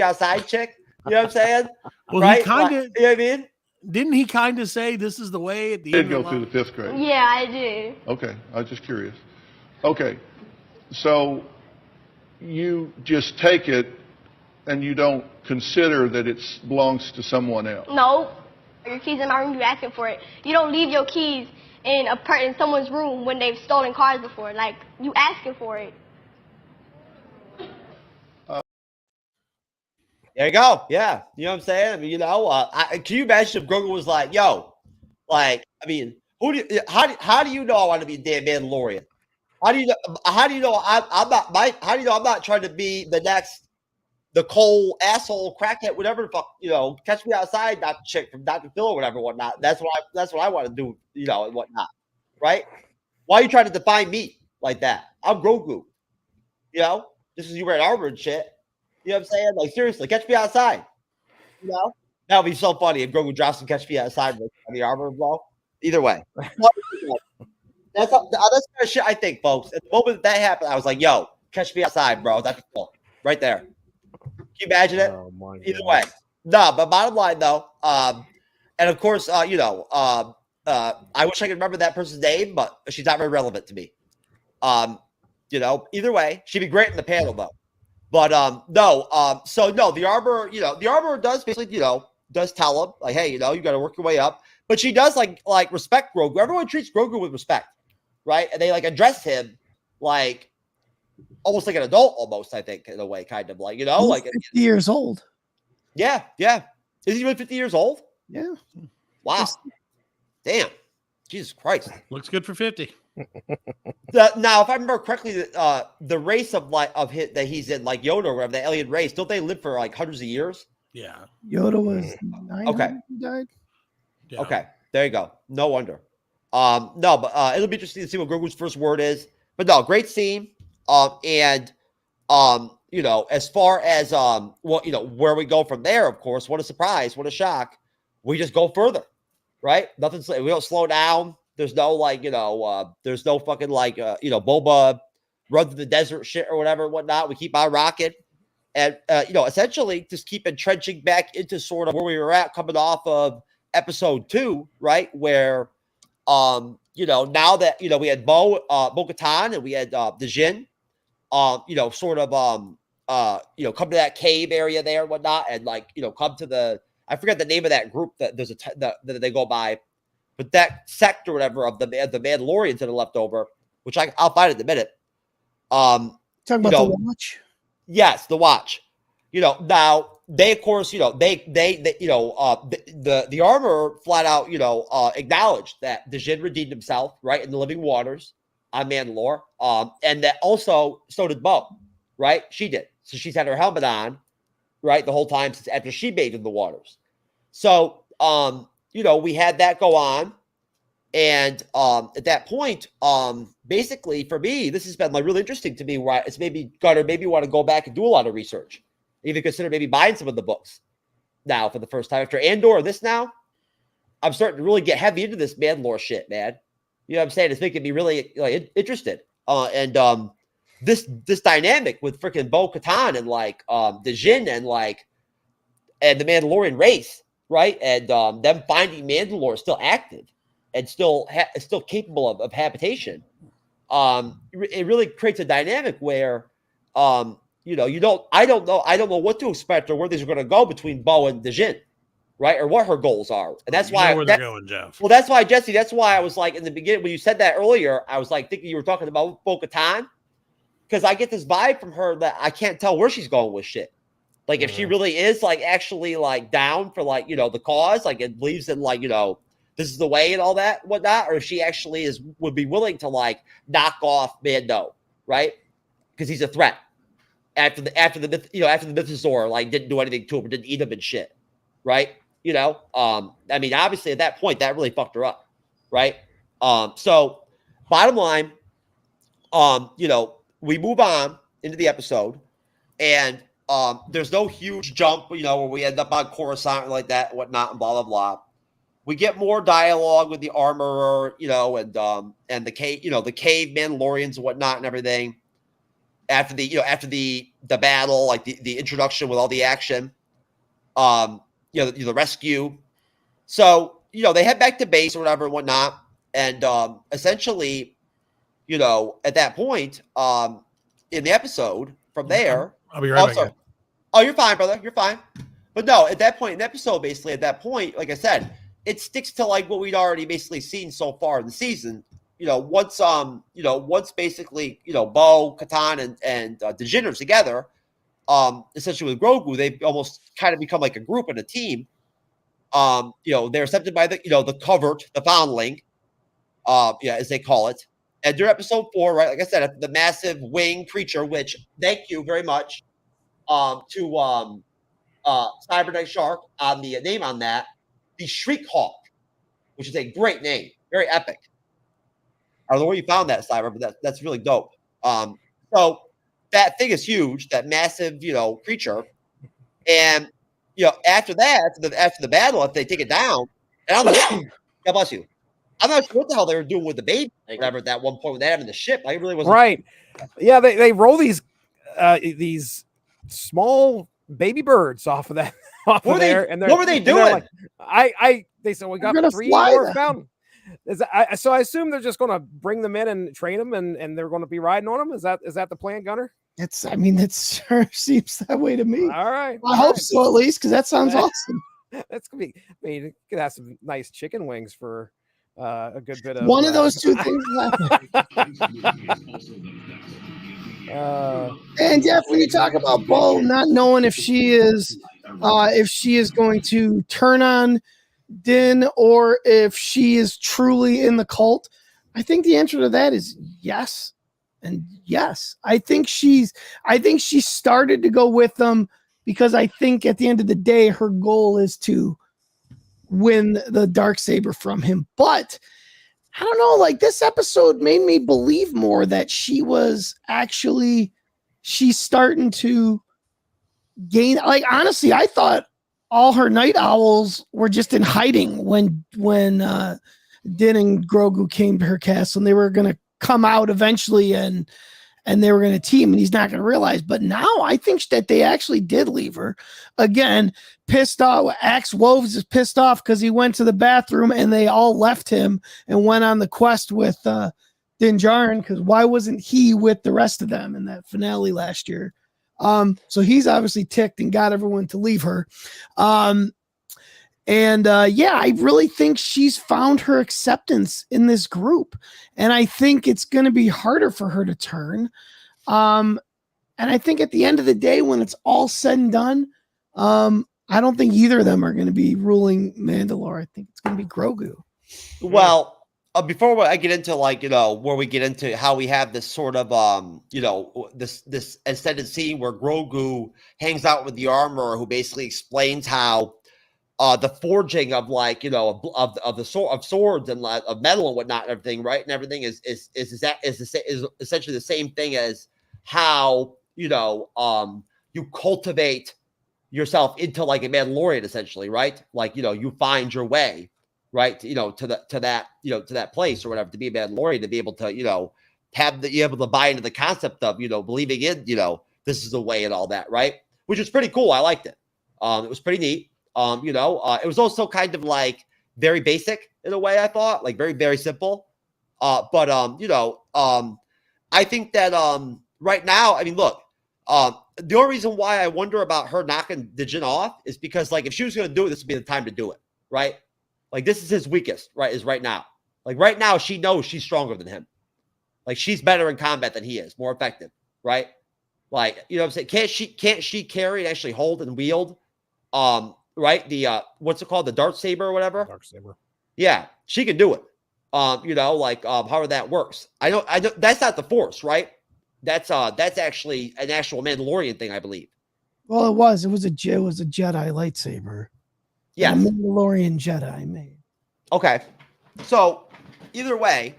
outside chick. You know what I'm saying? Well, right? He kind of, you know what I mean? Didn't he kind of say this is the way at the Did end? go through the 5th grade. Yeah, I did. Okay, I was just curious. Okay, so you just take it and you don't consider that it belongs to someone else. No, your keys in my room. You asking for it. You don't leave your keys in someone's room when they've stolen cars before. Like, you asking for it. There you go. Yeah. You know what I'm saying? I mean, can you imagine if Grogu was like, yo, like, I mean, how do you know I want to be a damn Mandalorian? How do you know I'm not trying to be the next, the Cole asshole crackhead, whatever the fuck, catch me outside, not the chick from Dr. Phil or whatever, whatnot. That's what I want to do, and whatnot. Right? Why are you trying to define me like that? I'm Grogu. This is you wearing armor and shit. You know what I'm saying? Like, seriously, catch me outside. That would be so funny if Grogu drops and catch me outside with the armor blow. Either way. That's the kind of shit I think, folks. At the moment that happened, I was like, yo, catch me outside, bro. That's cool. Right there. Can you imagine it? Oh, my Either God. way. No, but bottom line, though, and of course, I wish I could remember that person's name, but she's not very relevant to me. Either way, she'd be great in the panel, though. But the armor does basically, does tell him like, hey, you got to work your way up. But she does like respect Grogu. Everyone treats Grogu with respect, right? And they like address him like almost like an adult, almost, I think, in a way, kind of like, he's like 50 years old. Yeah. Is he really 50 years old? Yeah. Wow. Damn. Jesus Christ. Looks good for 50. Now, if I remember correctly, the race of hit that he's in, like Yoda or whatever, the alien race, don't they live for like hundreds of years? Yeah. Yoda was 900 Okay. when he died. Yeah. Okay, there you go. No wonder. It'll be interesting to see what Grogu's first word is. But no, great scene. And as far as where we go from there, of course, what a surprise, what a shock. We just go further, right? We don't slow down. There's no there's no fucking Boba run through the desert shit or whatever and whatnot. We keep on rocking. And, essentially just keep entrenching back into sort of where we were at coming off of episode 2, right? Where, now that, we had Bo-Katan and we had the Jin, come to that cave area there and whatnot. And come to I forget the name of that group that that they go by, but that sect or whatever of the Mandalorians that are left over, which I'll find in a minute. Talking about the Watch? Yes, the Watch. Now they, of course, the armor flat out, acknowledged that the Jin redeemed himself, right, in the living waters on Mandalore. And that also, so did Bo, right? She did. So she's had her helmet on, right, the whole time since after she bathed in the waters. So, we had that go on. And at that point, basically for me, this has been really interesting to me. Where it's maybe Gunnar, maybe want to go back and do a lot of research, even consider maybe buying some of the books now for the first time after Andor. And this now, I'm starting to really get heavy into this Mandalore shit, man. You know what I'm saying? It's making me really interested. This dynamic with freaking Bo-Katan and the Jin and the Mandalorian race, right? And them finding Mandalore still active and still capable of habitation. It really creates a dynamic where, I don't know what to expect or where these are going to go between Bo and the Jin, right? Or what her goals are. And that's why where they're going, Jeff. Well, that's why, Jesse, that's why I was in the beginning, when you said that earlier, I was thinking you were talking about Bo-Katan, because I get this vibe from her that I can't tell where she's going with shit. If she really is actually down for the cause, and believes in this is the way and all that, whatnot, or if she actually would be willing to knock off Mando, right? Because he's a threat. After the Mythosaur didn't do anything to him, or didn't eat him and shit, right? Obviously at that point that really fucked her up, right? So bottom line, we move on into the episode, and there's no huge jump, where we end up on Coruscant like that, and whatnot, and blah blah blah. We get more dialogue with the armorer, and the cave, the cave Mandalorians and whatnot and everything. After the battle, the introduction with all the action, the rescue. So, they head back to base or whatever and whatnot. And essentially, at that point, in the episode from there. I'll be right back. Oh, you're fine, brother. You're fine. But no, at that point in the episode, basically, at that point, like I said, it sticks to what we'd already basically seen so far in the season. Once basically, Bo, Katan, and the Jin are together, essentially with Grogu, they almost kind of become like a group and a team. They're accepted by the covert, the foundling, as they call it. And during episode 4, right, like I said, the massive wing creature, which thank you very much to Cyberneticshark on the name on that, the Shriek Hawk, which is a great name, very epic. I don't know where you found that, Cyber, but that's really dope. So that thing is huge, that massive, creature. And, after that, after the battle, if they take it down, and I don't know, God bless you. I'm not sure what the hell they were doing with the baby, whatever, at that one point when they had in the ship. I really wasn't. Right. Yeah, they roll these small baby birds off of that. What were they doing? They said we got 3 more fountain. So I assume they're just going to bring them in and train them, and they're going to be riding on them. Is that the plan, Gunnar? It sure seems that way to me. All right. I hope so, at least, because that sounds awesome. That's gonna be. You could have some nice chicken wings for a good bit of one of those two things. And Jeff, when you talk about Bo not knowing if she is going to turn on Din or if she is truly in the cult, I think the answer to that is yes and yes. I think she started to go with them because I think at the end of the day her goal is to win the Darksaber from him. But I don't know, like this episode made me believe more that she's starting to gain. Like, honestly, I thought all her night owls were just in hiding when Din and Grogu came to her castle, and they were going to come out eventually and they were going to team, and he's not going to realize. But now I think that they actually did leave her. Again, pissed off. Axe Woves is pissed off because he went to the bathroom and they all left him and went on the quest with Din Djarin, because why wasn't he with the rest of them in that finale last year? So he's obviously ticked and got everyone to leave her. Yeah, I really think she's found her acceptance in this group. And I think it's going to be harder for her to turn. And I think at the end of the day, when it's all said and done, I don't think either of them are going to be ruling Mandalore. I think it's going to be Grogu. Well, before I get into where we get into how we have this sort of this extended scene where Grogu hangs out with the armorer, who basically explains how the forging of of swords and of metal and whatnot and everything, right? And everything is essentially the same thing as how you cultivate yourself into like a Mandalorian, essentially, right? Like you find your way, right? To that place or whatever, to be a Mandalorian, to be able to be able to buy into the concept of believing in this is the way and all that, right? Which was pretty cool. I liked it. It was pretty neat. It was also kind of like very basic in a way, I thought, like very, very simple. I think that right now, I mean, look, the only reason why I wonder about her knocking Din off is because, like, if she was going to do it, this would be the time to do it, right? Like, this is his weakest, right? Is right now. Like, right now, she knows she's stronger than him. Like, she's better in combat than he is, more effective, right? Like, what I'm saying? Can't she carry and actually hold and wield right? The what's it called? The dark saber or whatever? Dark saber. Yeah, she can do it. However that works. I know that's not the Force, right? That's actually an actual Mandalorian thing, I believe. Well, it was a Jedi lightsaber. Yeah. A Mandalorian Jedi made. Okay. So either way,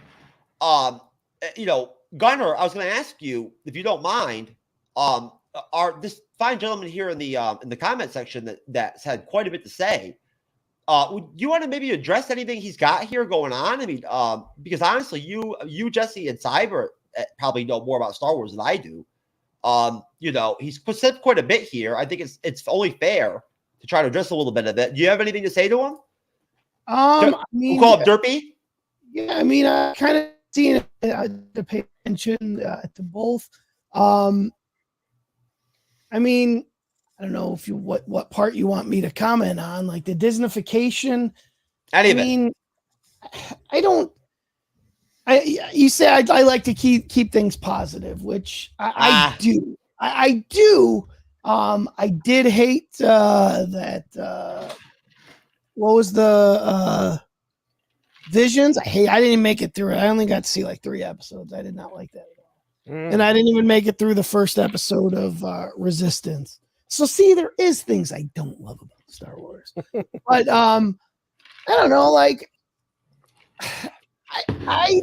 Gunnar, I was going to ask you, if you don't mind, are this fine gentleman here in the comment section that's had quite a bit to say. Would you want to maybe address anything he's got here going on? I mean, because honestly, you, Jesse, and Cyber probably know more about Star Wars than I do. He's said quite a bit here. I think it's only fair to try to address a little bit of it. Do you have anything to say to him? We'll call him Derpy. Yeah, I mean, I kind of seen it to pay attention to both. I mean, I don't know if what part you want me to comment on, like the Disneyfication. You say I like to keep things positive, which I do. I do. I did hate that. What was the Visions? I didn't even make it through it. I only got to see like 3 episodes. I did not like that at all. And I didn't even make it through the first episode of Resistance. So see, there is things I don't love about Star Wars. But I don't know, like I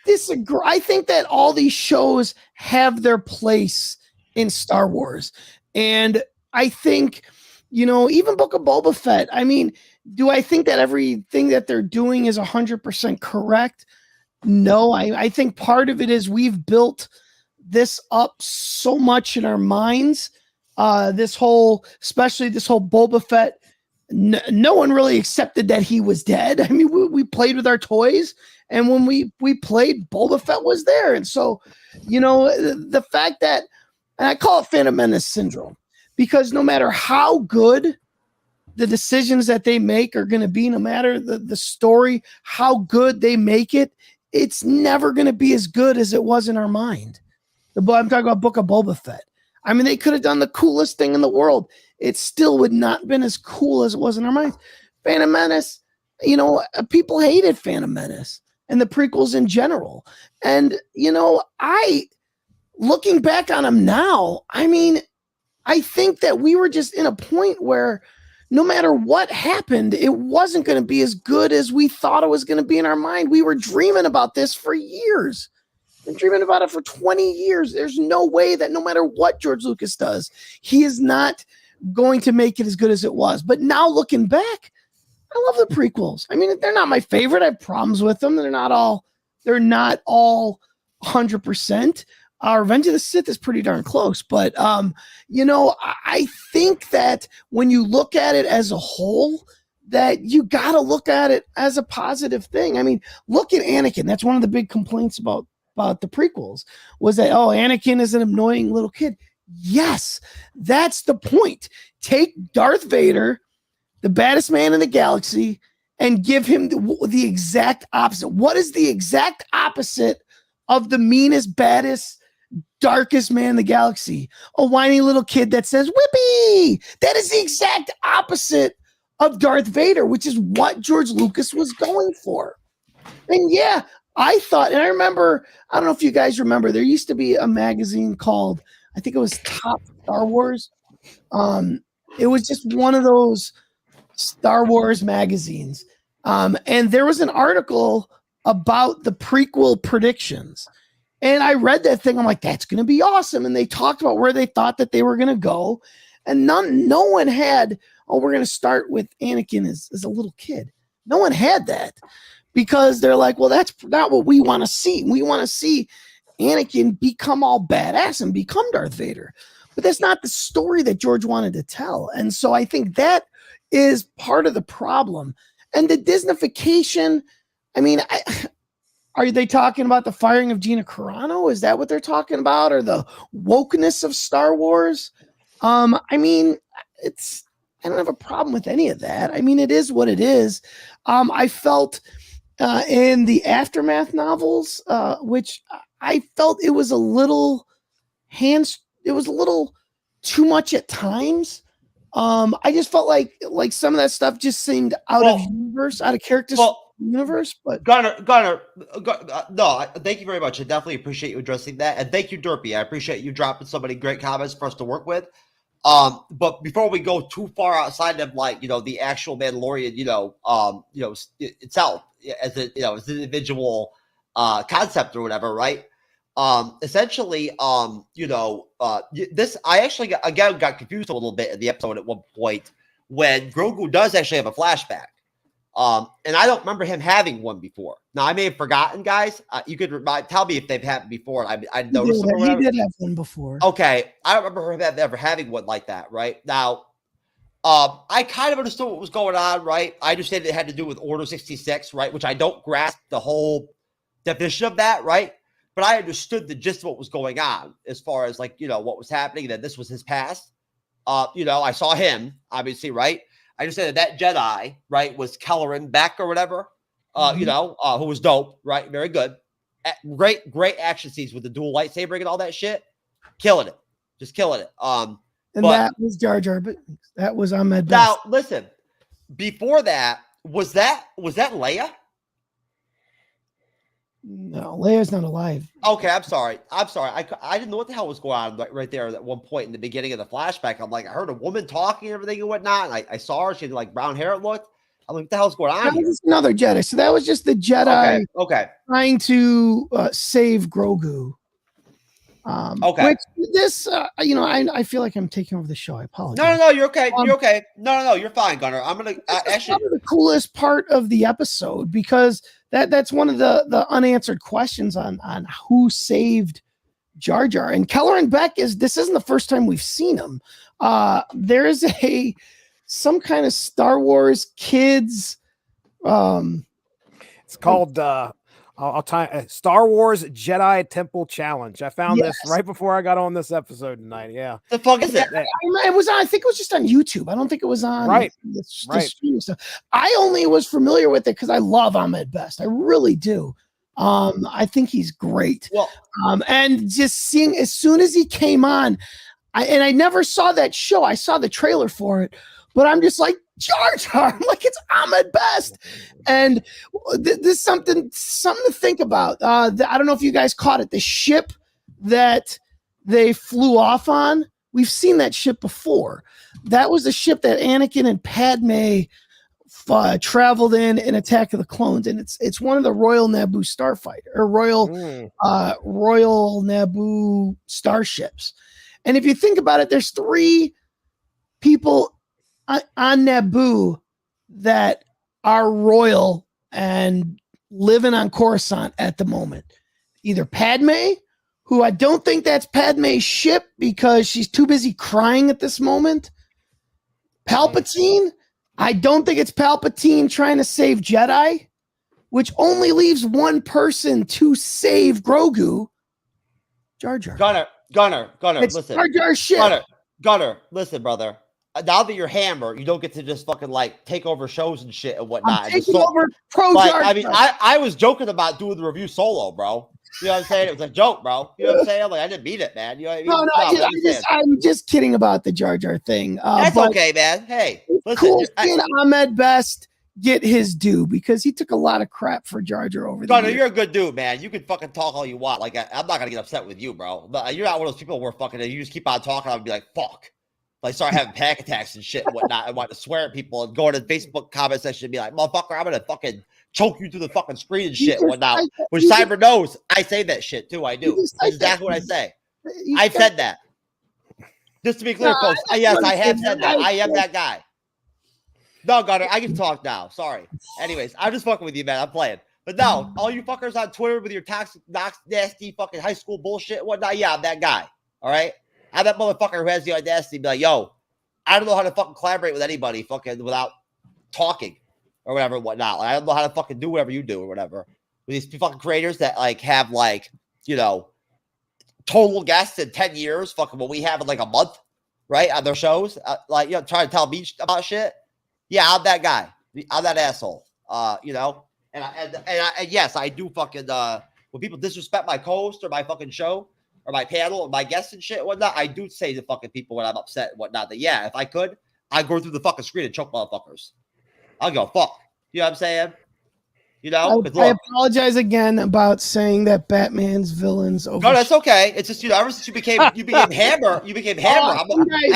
disagree. I think that all these shows have their place in Star Wars. And I think, even Book of Boba Fett, I mean, do I think that everything that they're doing is 100% correct? No, I think part of it is we've built this up so much in our minds. Especially this whole Boba Fett, no one really accepted that he was dead. I mean, we played with our toys, and when we played, Boba Fett was there. And so, the fact that, and I call it Phantom Menace syndrome, because no matter how good the decisions that they make are going to be, no matter the story, how good they make it, it's never going to be as good as it was in our mind. I'm talking about Book of Boba Fett. I mean, they could have done the coolest thing in the world. It still would not have been as cool as it was in our minds. Phantom Menace, people hated Phantom Menace and the prequels in general. And, looking back on them now, I mean, I think that we were just in a point where no matter what happened, it wasn't going to be as good as we thought it was going to be in our mind. We were dreaming about this for years. Been dreaming about it for 20 years. There's no way that no matter what George Lucas does, he is not going to make it as good as it was. But now looking back, I love the prequels. I mean, they're not my favorite. I have problems with them. They're not all 100%. Revenge of the Sith is pretty darn close. But, I think that when you look at it as a whole, that you got to look at it as a positive thing. I mean, look at Anakin. That's one of the big complaints about the prequels was that, Anakin is an annoying little kid. Yes, that's the point. Take Darth Vader, the baddest man in the galaxy, and give him the exact opposite. What is the exact opposite of the meanest, baddest, darkest man in the galaxy? A whiny little kid that says, "Whippy!" That is the exact opposite of Darth Vader, which is what George Lucas was going for. And yeah, I thought, and I remember, I don't know if you guys remember, there used to be a magazine called, I think it was Top Star Wars. It was just one of those Star Wars magazines. And there was an article about the prequel predictions. And I read that thing. I'm like, that's going to be awesome. And they talked about where they thought that they were going to go. And no one had, we're going to start with Anakin as a little kid. No one had that. Because they're like, well, that's not what we want to see. We want to see Anakin become all badass and become Darth Vader. But that's not the story that George wanted to tell. And so I think that is part of the problem. And the Disneyfication, I mean, are they talking about the firing of Gina Carano? Is that what they're talking about? Or the wokeness of Star Wars? I mean, I don't have a problem with any of that. I mean, it is what it is. I felt in the Aftermath novels, which I felt it was a little too much at times. I just felt like some of that stuff just seemed out of universe, out of character universe. But Gunnar, no, thank you very much. I definitely appreciate you addressing that, and thank you, Derpy. I appreciate you dropping so many great comments for us to work with. But before we go too far outside of the actual Mandalorian, itself as an individual concept or whatever, right? Essentially, this I actually got confused a little bit in the episode at one point when Grogu does actually have a flashback. And I don't remember him having one before. Now, I may have forgotten, guys. You could tell me if they've happened before. I noticed them or whatever. He did have one before. Okay. I don't remember him ever having one like that, right? Now, I kind of understood what was going on, right? I understand it had to do with Order 66, right? Which I don't grasp the whole definition of that, right? But I understood the gist of what was going on as far as what was happening, that this was his past. I saw him, obviously, right? I just said that Jedi, right, was Kelleran Beck or whatever, who was dope, right? Very good. Great action scenes with the dual lightsaber and all that shit. Killing it. Just killing it. And that was Jar Jar, but that was Ahmed Best. Now, listen, before that, was that Leia? No, Leia's not alive. Okay, I'm sorry. I didn't know what the hell was going on right there at one point in the beginning of the flashback. I'm like, I heard a woman talking and everything and whatnot. And I saw her. She had brown hair, it looked. I'm like, what the hell's going on? That was another Jedi. So that was just the Jedi trying to save Grogu. Which this, I feel like I'm taking over the show. I apologize. No, you're okay. You're okay. No, you're fine, Gunnar. I'm gonna actually the coolest part of the episode because that's one of the unanswered questions on who saved Jar Jar. And Kelleran Beck this isn't the first time we've seen him. There is some kind of Star Wars kids. It's called I'll Star Wars Jedi Temple Challenge. I found this right before I got on this episode tonight. Yeah. The fuck is it? It was on, I think it was just on YouTube. I don't think it was on the streaming stuff. I only was familiar with it because I love Ahmed Best. I really do. I think he's great. Well, and just seeing as soon as he came on, I never saw that show. I saw the trailer for it, but I'm just like, Jar Jar, like it's Ahmed Best. And this is something to think about. I don't know if you guys caught it. The ship that they flew off on We've seen that ship before. That was the ship that Anakin and Padme traveled in Attack of the Clones, and it's one of the Royal Naboo starfighter or Royal Naboo starships. And if you think about it, there's 3 people on Naboo that are royal and living on Coruscant at the moment. Either Padme, who I don't think that's Padme's ship because she's too busy crying at this moment. Palpatine, I don't think it's Palpatine trying to save Jedi, which only leaves one person to save Grogu. Jar Jar. Gunnar, It's listen. Jar Jar's ship. Gunnar, listen, brother. Now that you're Hammer, you don't get to just fucking like take over shows and shit and whatnot. I'm taking over pro like, Jar Jar. I mean, I was joking about doing the review solo, bro. You know what I'm saying? It was a joke, bro. You know what I'm saying? Like, I didn't mean it, man. You know what I mean? I'm just kidding about the Jar Jar thing. That's okay, man. Hey, listen. Cool seeing Ahmed Best get his due because he took a lot of crap for Jar Jar over the Gunnar, years. you're a good dude, man. You can fucking talk all you want. Like, I'm not gonna get upset with you, bro. But you're not one of those people where fucking you just keep on talking. I'll be like, fuck. Like, start having panic attacks and shit and whatnot. I want to swear at people and go to the Facebook comment section and be like, motherfucker, I'm gonna fucking choke you through the fucking screen and shit and whatnot. Which Cyber knows. I say that shit too. I do. That's exactly what I say. I've said that. Just to be clear, folks. Yes, I have said that. I am that guy. No, Gunnar, I can talk now. Sorry. Anyways, I'm just fucking with you, man. I'm playing. But no, all you fuckers on Twitter with your toxic, nasty fucking high school bullshit and whatnot, yeah, I'm that guy. All right? I'm that motherfucker who has the audacity to be like, yo, I don't know how to fucking collaborate with anybody fucking without talking or whatever and whatnot. Like, I don't know how to fucking do whatever you do or whatever. With these fucking creators that like have like, you know, total guests in 10 years, fucking what we have in like a month, right? On their shows. Like, you know, trying to tell me about shit. Yeah, I'm that guy. I'm that asshole. You know, and yes, I do fucking when people disrespect my co-host or my fucking show or my panel or my guests and shit and whatnot, I do say to fucking people when I'm upset and whatnot that yeah, if I could, I'd go through the fucking screen and choke motherfuckers. I'll go fuck. You know what I'm saying? You know, I apologize again about saying that Batman's villains over. No, that's okay. It's just, you know, ever since you became Hammer,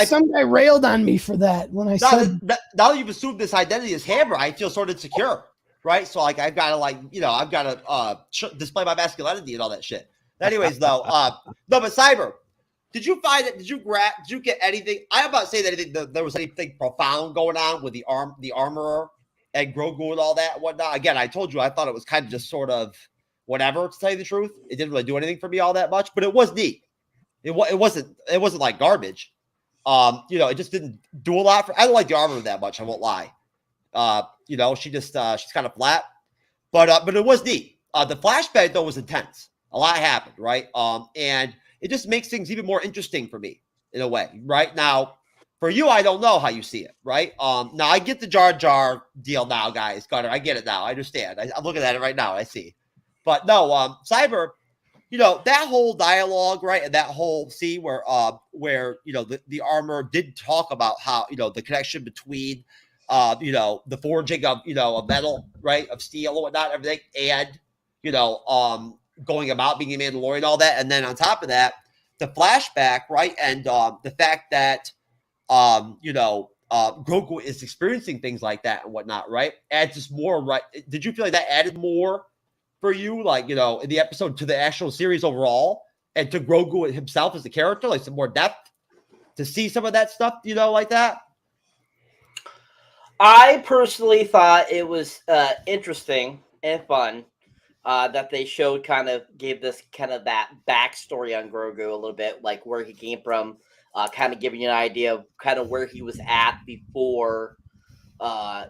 Some guy railed on me for that when I said. Now that you've assumed this identity as Hammer, I feel sort of insecure, right? So like I've got to like, you know, I've got to display my masculinity and all that shit. Anyways, though, no, but Cyber, did you find it? Did you get anything? I'm about to say that there was anything profound going on with the armorer and Grogu and all that and whatnot. Again, I told you I thought it was kind of just sort of whatever, to tell you the truth. It didn't really do anything for me all that much, but it was neat. It wasn't like garbage. You know, it just didn't do a lot I don't like the armor that much, I won't lie. You know, she's kind of flat. But it was neat. The flashback though was intense. A lot happened, right? And it just makes things even more interesting for me in a way, right? Now, for you, I don't know how you see it, right? Now I get the Jar Jar deal now, guys. Gunnar, I get it now. I understand. I'm looking at it right now. I see. But no, Cyber, you know, that whole dialogue, right? And that whole scene where you know, the armor did talk about how, you know, the connection between, you know, the forging of, you know, a metal, right? Of steel and whatnot, everything. And, you know, going about being a Mandalorian, all that. And then on top of that, the flashback, right? And the fact that, you know, Grogu is experiencing things like that and whatnot, right? Adds just more, right? Did you feel like that added more for you, like, you know, in the episode to the actual series overall and to Grogu himself as a character, like some more depth to see some of that stuff, you know, like that? I personally thought it was interesting and fun that they gave this kind of that backstory on Grogu a little bit, like where he came from. Kind of giving you an idea of kind of where he was at before,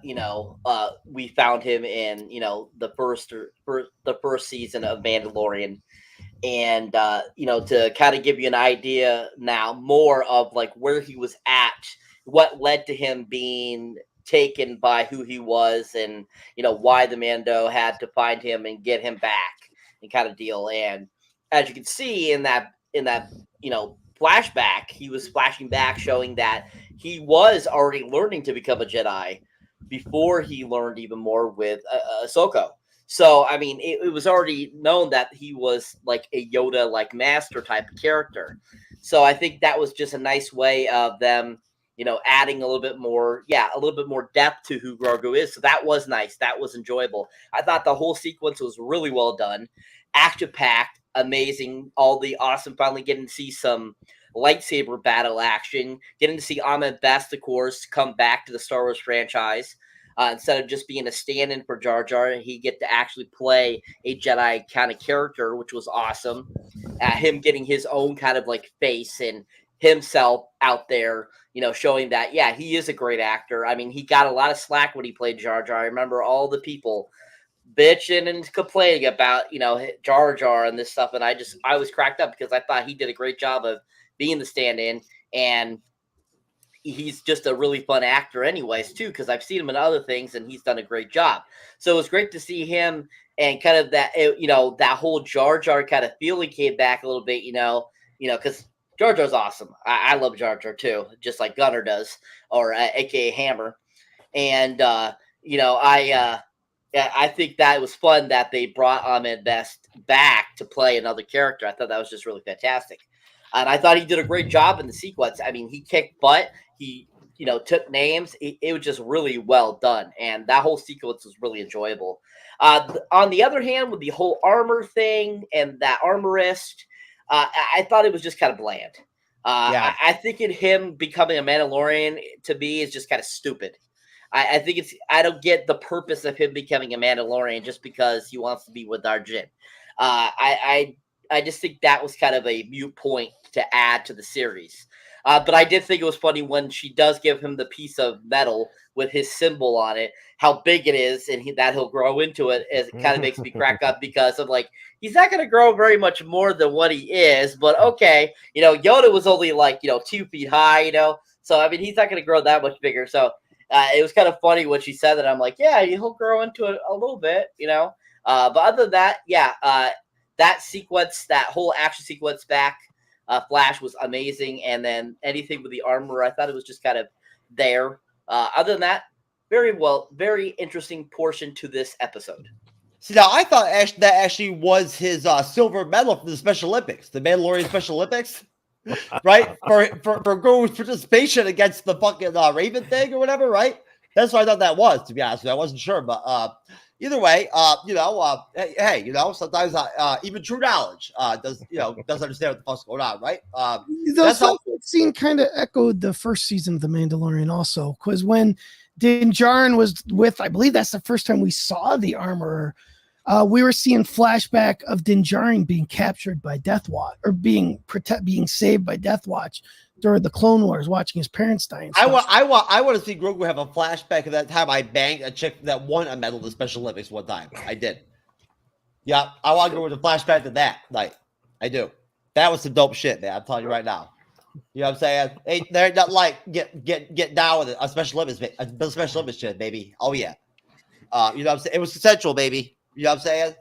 you know, we found him in, you know, the first season of Mandalorian, and you know, to kind of give you an idea now more of like where he was at, what led to him being taken by who he was, and you know why the Mando had to find him and get him back and kind of deal. And as you can see in that you know, flashback, he was flashing back showing that he was already learning to become a Jedi before he learned even more with Ahsoka. So, I mean, it was already known that he was like a Yoda, like master type of character. So I think that was just a nice way of them, adding a little bit more depth to who Grogu is. So that was nice. That was enjoyable. I thought the whole sequence was really well done, action packed, amazing. All the awesome, finally getting to see some lightsaber battle action, getting to see Ahmed Best, of course, come back to the Star Wars franchise. Instead of just being a stand-in for Jar Jar, he get to actually play a Jedi kind of character, which was awesome. Him getting his own kind of like face and himself out there, showing that, yeah, he is a great actor. I mean, he got a lot of slack when he played Jar Jar. I remember all the people bitching and complaining about, Jar Jar and this stuff. And I was cracked up because I thought he did a great job of being the stand-in, and he's just a really fun actor anyways too, because I've seen him in other things and he's done a great job. So it was great to see him, and kind of that, that whole Jar Jar kind of feeling came back a little bit, because Jar Jar's awesome. I love Jar Jar too, just like Gunnar does, or AKA Hammer. And, I think that it was fun that they brought Ahmed Best back to play another character. I thought that was just really fantastic. And I thought he did a great job in the sequence. I mean, he kicked butt. He, took names. It was just really well done. And that whole sequence was really enjoyable. On the other hand, with the whole armor thing and that armorist, I thought it was just kind of bland. I think him becoming a Mandalorian, to me, is just kind of stupid. I think I don't get the purpose of him becoming a Mandalorian just because he wants to be with Arjun. I just think that was kind of a mute point to add to the series. But I did think it was funny when she does give him the piece of metal with his symbol on it, how big it is, and that he'll grow into it. It kind of makes me crack up because of like, he's not going to grow very much more than what he is, but okay. Yoda was only like, 2 feet high, so I mean, he's not going to grow that much bigger. So it was kind of funny when she said that. I'm like, yeah, he'll grow into it a little bit, but other than that, yeah, that sequence, that whole action sequence back, Flash was amazing. And then anything with the armor, I thought it was just kind of there. Other than that, very interesting portion to this episode. See, now I thought that actually was his silver medal from the Special Olympics, the Mandalorian Special Olympics, right? For Grogu's participation against the fucking Raven thing or whatever, right? That's what I thought that was, to be honest with you. I wasn't sure, but either way, hey, sometimes even true knowledge doesn't understand what the fuck's going on, right? That scene kind of echoed the first season of The Mandalorian also, because when Din Djarin was with, I believe that's the first time we saw the armorer, we were seeing flashback of Din Djarin being captured by Death Watch, or being saved by Death Watch during the Clone Wars, watching his parents die. And stuff. I want to see Grogu have a flashback of that time I banged a chick that won a medal at the Special Olympics one time. I did. Yeah, I want to go with a flashback to that night. I do. That was some dope shit, man. I'm telling you right now. You know what I'm saying? Hey, they're not like get down with it. A Special Olympics, a Special Olympics shit, baby. Oh yeah. You know what I'm saying? It was consensual, baby. You know what I'm saying?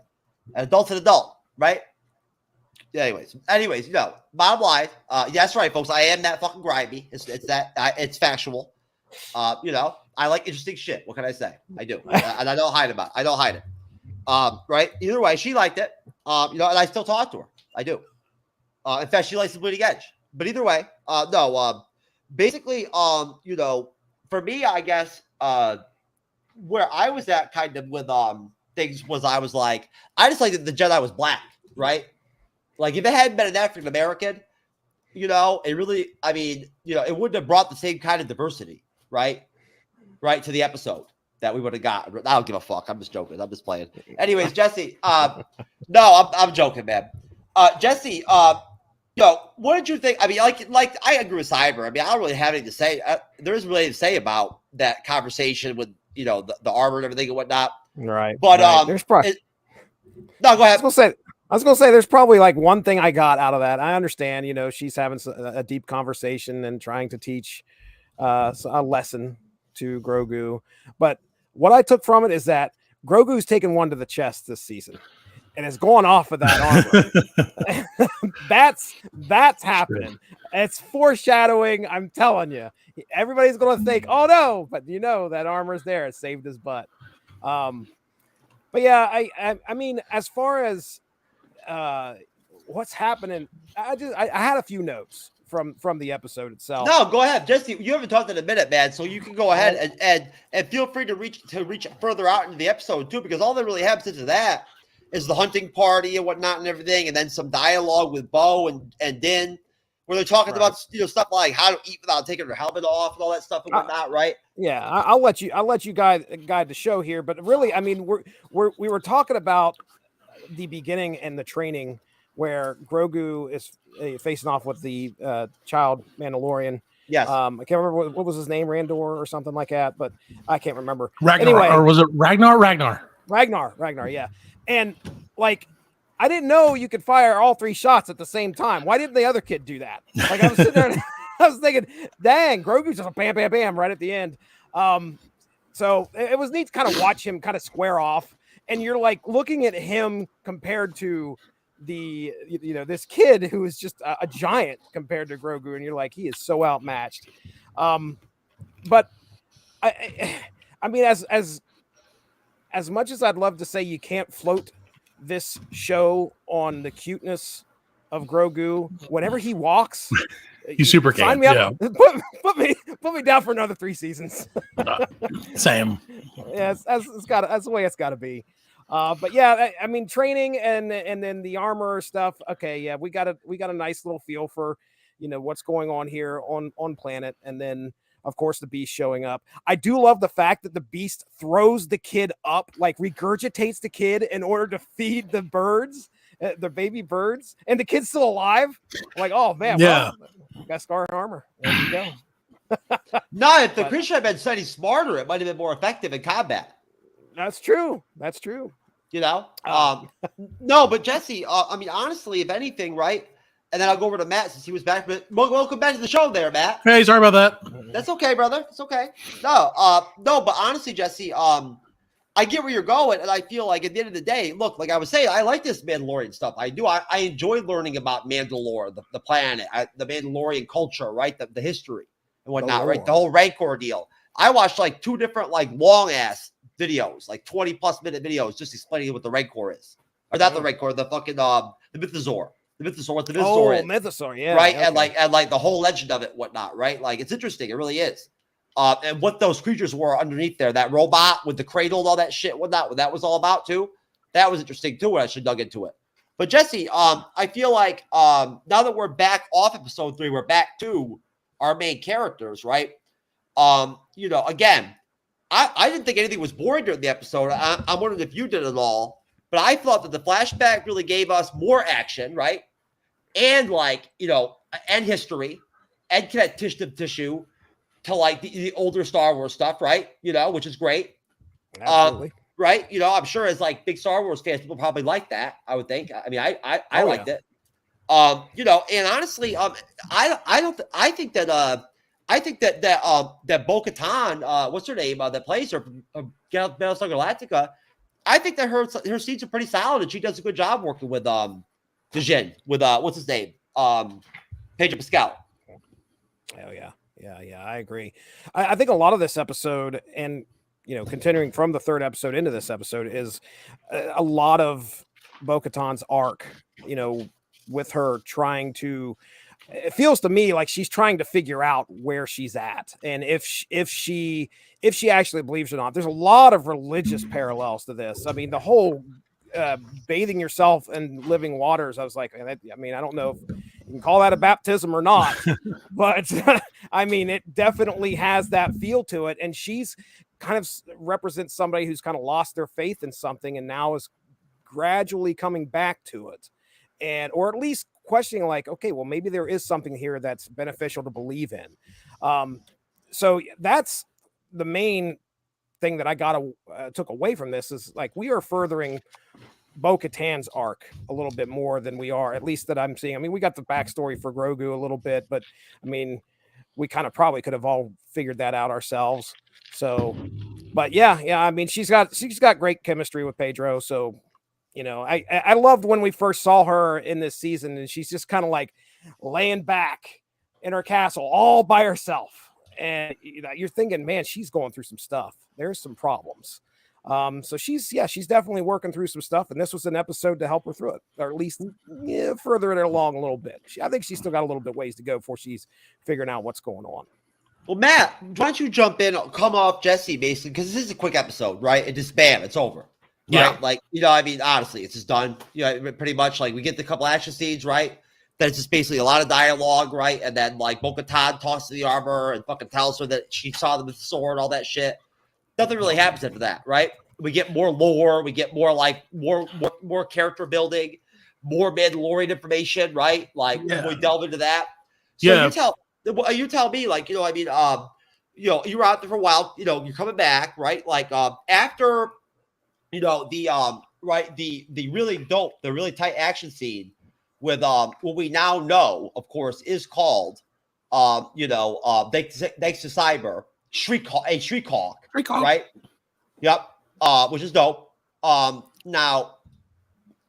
An adult and adult, right? Anyways, bottom line, that's right, folks. I am that fucking grimy. It's factual. I like interesting shit. What can I say? I do, and I don't hide about it. I don't hide it. Right? Either way, she liked it. And I still talk to her. I do. In fact, she likes the Bleeding Edge. But either way, basically, for me, I guess, where I was at kind of with things was I was like, I just like that the Jedi was black, right? Like, if it hadn't been an African American, it really, I mean, it wouldn't have brought the same kind of diversity, right? Right, to the episode that we would have got. I don't give a fuck. I'm just joking. I'm just playing. Anyways, Jesse, no, I'm joking, man. Jesse, what did you think? I mean, like I agree with Cyber. I mean, I don't really have anything to say. There isn't really anything to say about that conversation with, the armor and everything and whatnot. Right. But there's probably no, go ahead. I was gonna say there's probably like one thing I got out of that. I understand, she's having a deep conversation and trying to teach a lesson to Grogu. But what I took from it is that Grogu's taken one to the chest this season and is going off of that armor. That's happening. It's foreshadowing. I'm telling you, everybody's going to think, oh no, but that armor's there. It saved his butt. But yeah, I mean, as far as what's happening, I had a few notes from the episode itself. No, go ahead, Jesse. You haven't talked in a minute, man. So you can go ahead and feel free to reach further out into the episode too, because all that really happens into that is the hunting party and whatnot and everything, and then some dialogue with Bo and Din, where they're talking about stuff like how to eat without taking their helmet off and all that stuff and whatnot, right? Yeah, I'll let you guide the show here, but really, I mean, we were talking about the beginning and the training where Grogu is facing off with the child Mandalorian. Yes. I can't remember what was his name, Randor or something like that, but I can't remember. Ragnar, anyway, or was it Ragnar? Ragnar, yeah. And like, I didn't know you could fire all 3 shots at the same time. Why didn't the other kid do that? Like, I was sitting there and I was thinking, dang, Grogu's just a bam, bam, bam right at the end. So it was neat to kind of watch him kind of square off. And you're like looking at him compared to this kid who is just a giant compared to Grogu. And you're like, he is so outmatched. But I mean, as much as I'd love to say you can't float this show on the cuteness of Grogu, whenever he walks, you super sign can. me up. Yeah. Put me down for another 3 seasons. Same. Yeah, that's the way it's got to be. But yeah, I mean, training and then the armor stuff. Okay, yeah, we got a nice little feel for what's going on here on planet, and then of course the beast showing up. I do love the fact that the beast throws the kid up, like regurgitates the kid in order to feed the birds, the baby birds, and the kid's still alive. Like, oh man, yeah, well, got scar armor. There you go. No, if the creature had been slightly smarter, it might have been more effective in combat. That's true. No, but Jesse, I mean, honestly, if anything, right? And then I'll go over to Matt since he was back. But welcome back to the show there, Matt. Hey, sorry about that. That's okay, brother. It's okay. No, but honestly, Jesse, I get where you're going, and I feel like at the end of the day, look, like I was saying, I like this Mandalorian stuff. I do. I enjoy learning about Mandalore, the planet, the Mandalorian culture, right? The history and whatnot, right? The whole Rancor deal. I watched like 2 different like long ass videos, like 20+ minute videos, just explaining what the Rancor is, or not the Rancor, the fucking the Mythosaur. The Mythosaur, what the Mythosaur is. Mythosaur, yeah. Right. Okay. And like the whole legend of it, whatnot, right? Like it's interesting. It really is. And what those creatures were underneath there, that robot with the cradle and all that shit, whatnot, what that was all about too. That was interesting too, when I should dug into it. But Jesse, I feel like now that we're back off episode 3, we're back to our main characters, right? Again, I didn't think anything was boring during the episode. I'm wondering if you did it all. But I thought that the flashback really gave us more action, right? And and history and connective tissue to like the older Star Wars stuff, right? Which is great. Absolutely. Right? I'm sure as like big Star Wars fans, people probably like that. I would think. I mean, I liked it. And honestly, I think that Bo-Katan, what's her name, that plays her, Battlestar Galactica. I think that her scenes are pretty solid, and she does a good job working with Djinn, with what's his name, Pedro Pascal. Oh yeah, I agree. I think a lot of this episode, and continuing from the 3rd episode into this episode, is a lot of Bo-Katan's arc. With her trying to. It feels to me like she's trying to figure out where she's at, and if she actually believes or not. There's a lot of religious parallels to this. I mean, the whole bathing yourself in living waters. I was like, I don't know if you can call that a baptism or not, but I mean, it definitely has that feel to it. And she's kind of represents somebody who's kind of lost their faith in something and now is gradually coming back to it, or at least questioning like, okay, well, maybe there is something here that's beneficial to believe in. So that's the main thing that I took away from this, is like, we are furthering Bo-Katan's arc a little bit more than we are, at least that I'm seeing. I mean, we got the backstory for Grogu a little bit, but I mean, we kind of probably could have all figured that out ourselves. So, but yeah. I mean, she's got great chemistry with Pedro. So, I loved when we first saw her in this season, and she's just kind of like laying back in her castle all by herself. And you're thinking, man, she's going through some stuff. There's some problems. So she's definitely working through some stuff, and this was an episode to help her through it, or at least further it along a little bit. I think she's still got a little bit ways to go before she's figuring out what's going on. Well, Matt, why don't you jump in, come off Jesse, basically, because this is a quick episode, right? It just bam, it's over. Yeah. Right? Like, I mean, honestly, it's just done. Pretty much like we get the couple action scenes, right? Then it's just basically a lot of dialogue, right? And then like Bo-Katan talks to the armor and fucking tells her that she saw them with the sword, all that shit. Nothing really happens after that, right? We get more lore, we get more like more character building, more Mandalorian information, right? Like we delve into that. So you tell me, like, you were out there for a while, you're coming back, right? Like after the really dope, the really tight action scene with what we now know, of course, is called thanks to Cyber Shriek-Hawk, right? Yep. Which is dope. Now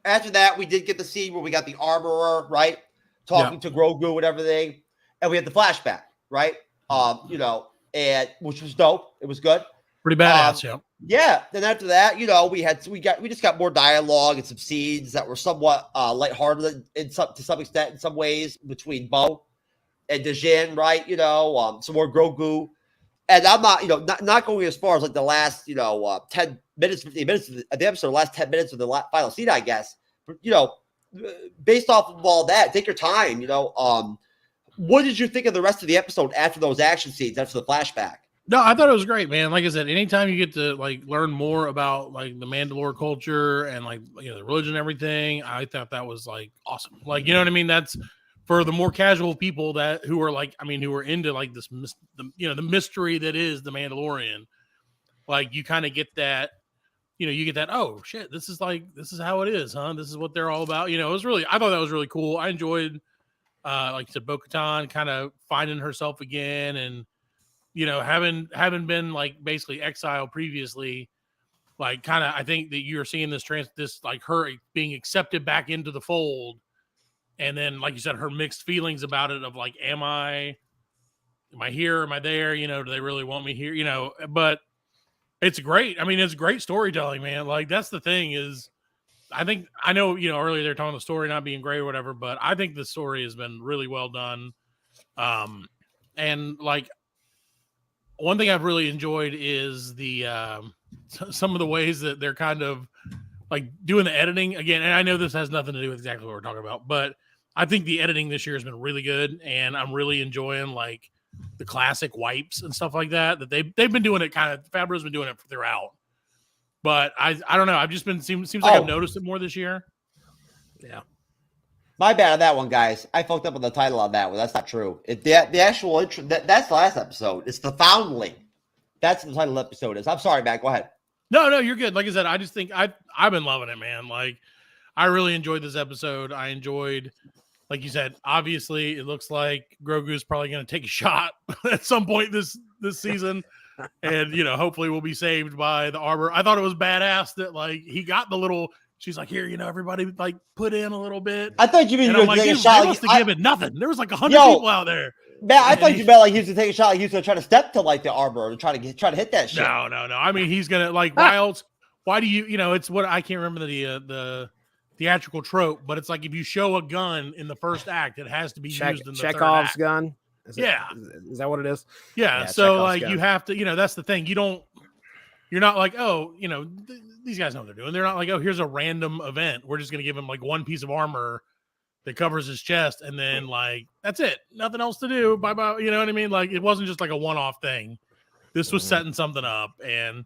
after that, we did get the scene where we got the armorer, right, talking to Grogu and everything, and we had the flashback, right? And which was dope. It was good. Pretty badass, Yeah. Then after that, we just got more dialogue and some scenes that were somewhat lighthearted to some extent in some ways between Bo and Dejin, right? Some more Grogu. And I'm not going as far as like the last 10 minutes, 15 minutes of the episode, the last 10 minutes of the final scene, I guess. But, based off of all that, take your time. What did you think of the rest of the episode after those action scenes, after the flashback? No, I thought it was great, man. Like I said, anytime you get to like learn more about like the Mandalore culture and like the religion and everything, I thought that was like awesome. Like, you know what I mean? That's for the more casual people who are into like this, the mystery that is the Mandalorian. Like you kind of get that, you get that, oh shit, this is how it is, huh? This is what they're all about. I thought that was really cool. I enjoyed, like you said, Bo-Katan kind of finding herself again and, having been like basically exiled previously, like kind of, I think that you're seeing this like her being accepted back into the fold. And then, like you said, her mixed feelings about it of like, am I here? Am I there? Do they really want me here? But it's great. I mean, it's great storytelling, man. Like that's the thing is, I know, earlier they're talking the story not being great or whatever, but I think the story has been really well done. And like one thing I've really enjoyed is the some of the ways that they're kind of like doing the editing again. And I know this has nothing to do with exactly what we're talking about, but I think the editing this year has been really good, and I'm really enjoying like the classic wipes and stuff like that they've been doing it kind of. Favreau's been doing it throughout, but I don't know. I've just been seems like I've noticed it more this year. Yeah, my bad on that one, guys. I fucked up on the title on that one. That's not true. The actual intro that's the last episode. It's the Foundling. That's what the title of the episode is. I'm sorry, Matt. Go ahead. No, you're good. Like I said, I just think I've been loving it, man. Like I really enjoyed this episode. I enjoyed, like you said, obviously it looks like Grogu's probably going to take a shot at some point this season. And, hopefully we'll be saved by the armor. I thought it was badass that like he got the little, she's like, here, everybody like put in a little bit. I thought you mean you were like, taking a shot. They must have given nothing. There was like 100 people out there. Man, I thought you meant like he was to take a shot. Like he was going to try to step to like the armor and try to hit that shit. No. I mean, he's going to like, why else? Why do you, it's what I can't remember the theatrical trope, but it's like if you show a gun in the first act, it has to be used in the Chekhov's third act. gun. Is that what it is? Yeah. So like gun. You have to, that's the thing. You're not like, oh, these guys know what they're doing. They're not like, oh, here's a random event. We're just going to give him like one piece of armor that covers his chest. And then like, that's it. Nothing else to do. Bye-bye. You know what I mean? Like it wasn't just like a one-off thing. This was setting something up. And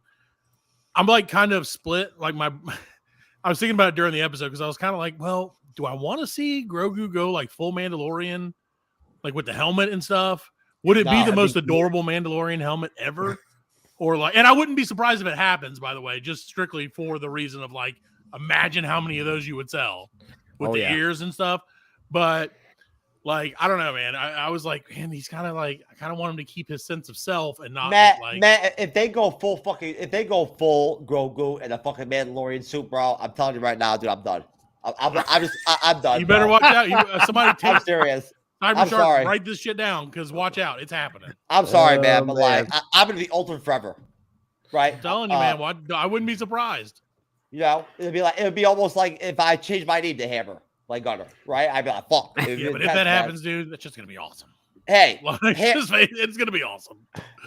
I'm like kind of split. Like I was thinking about it during the episode because I was kind of like, well, do I want to see Grogu go like full Mandalorian, like with the helmet and stuff? Would it be the most adorable Mandalorian helmet ever? Or like, and I wouldn't be surprised if it happens, by the way, just strictly for the reason of like, imagine how many of those you would sell with ears and stuff. But like, I don't know, man. I was like, man, he's kind of like, I kind of want him to keep his sense of self and not Matt, if they go full Grogu in a fucking Mandalorian suit, bro, I'm telling you right now, dude, I'm done. I'm done. You better watch out. Somebody take. I'm serious. I'm sorry. Write this shit down because watch out, it's happening. I'm sorry, man, but like, I'm gonna be altered forever. right? I'm telling you, man. What? I wouldn't be surprised. You know, it would be almost like if I changed my name to Hammer, like Gunnar, right? I'd be like, fuck. Yeah, but if that happens, dude, that's just gonna be awesome. Hey, Like, it's gonna be awesome.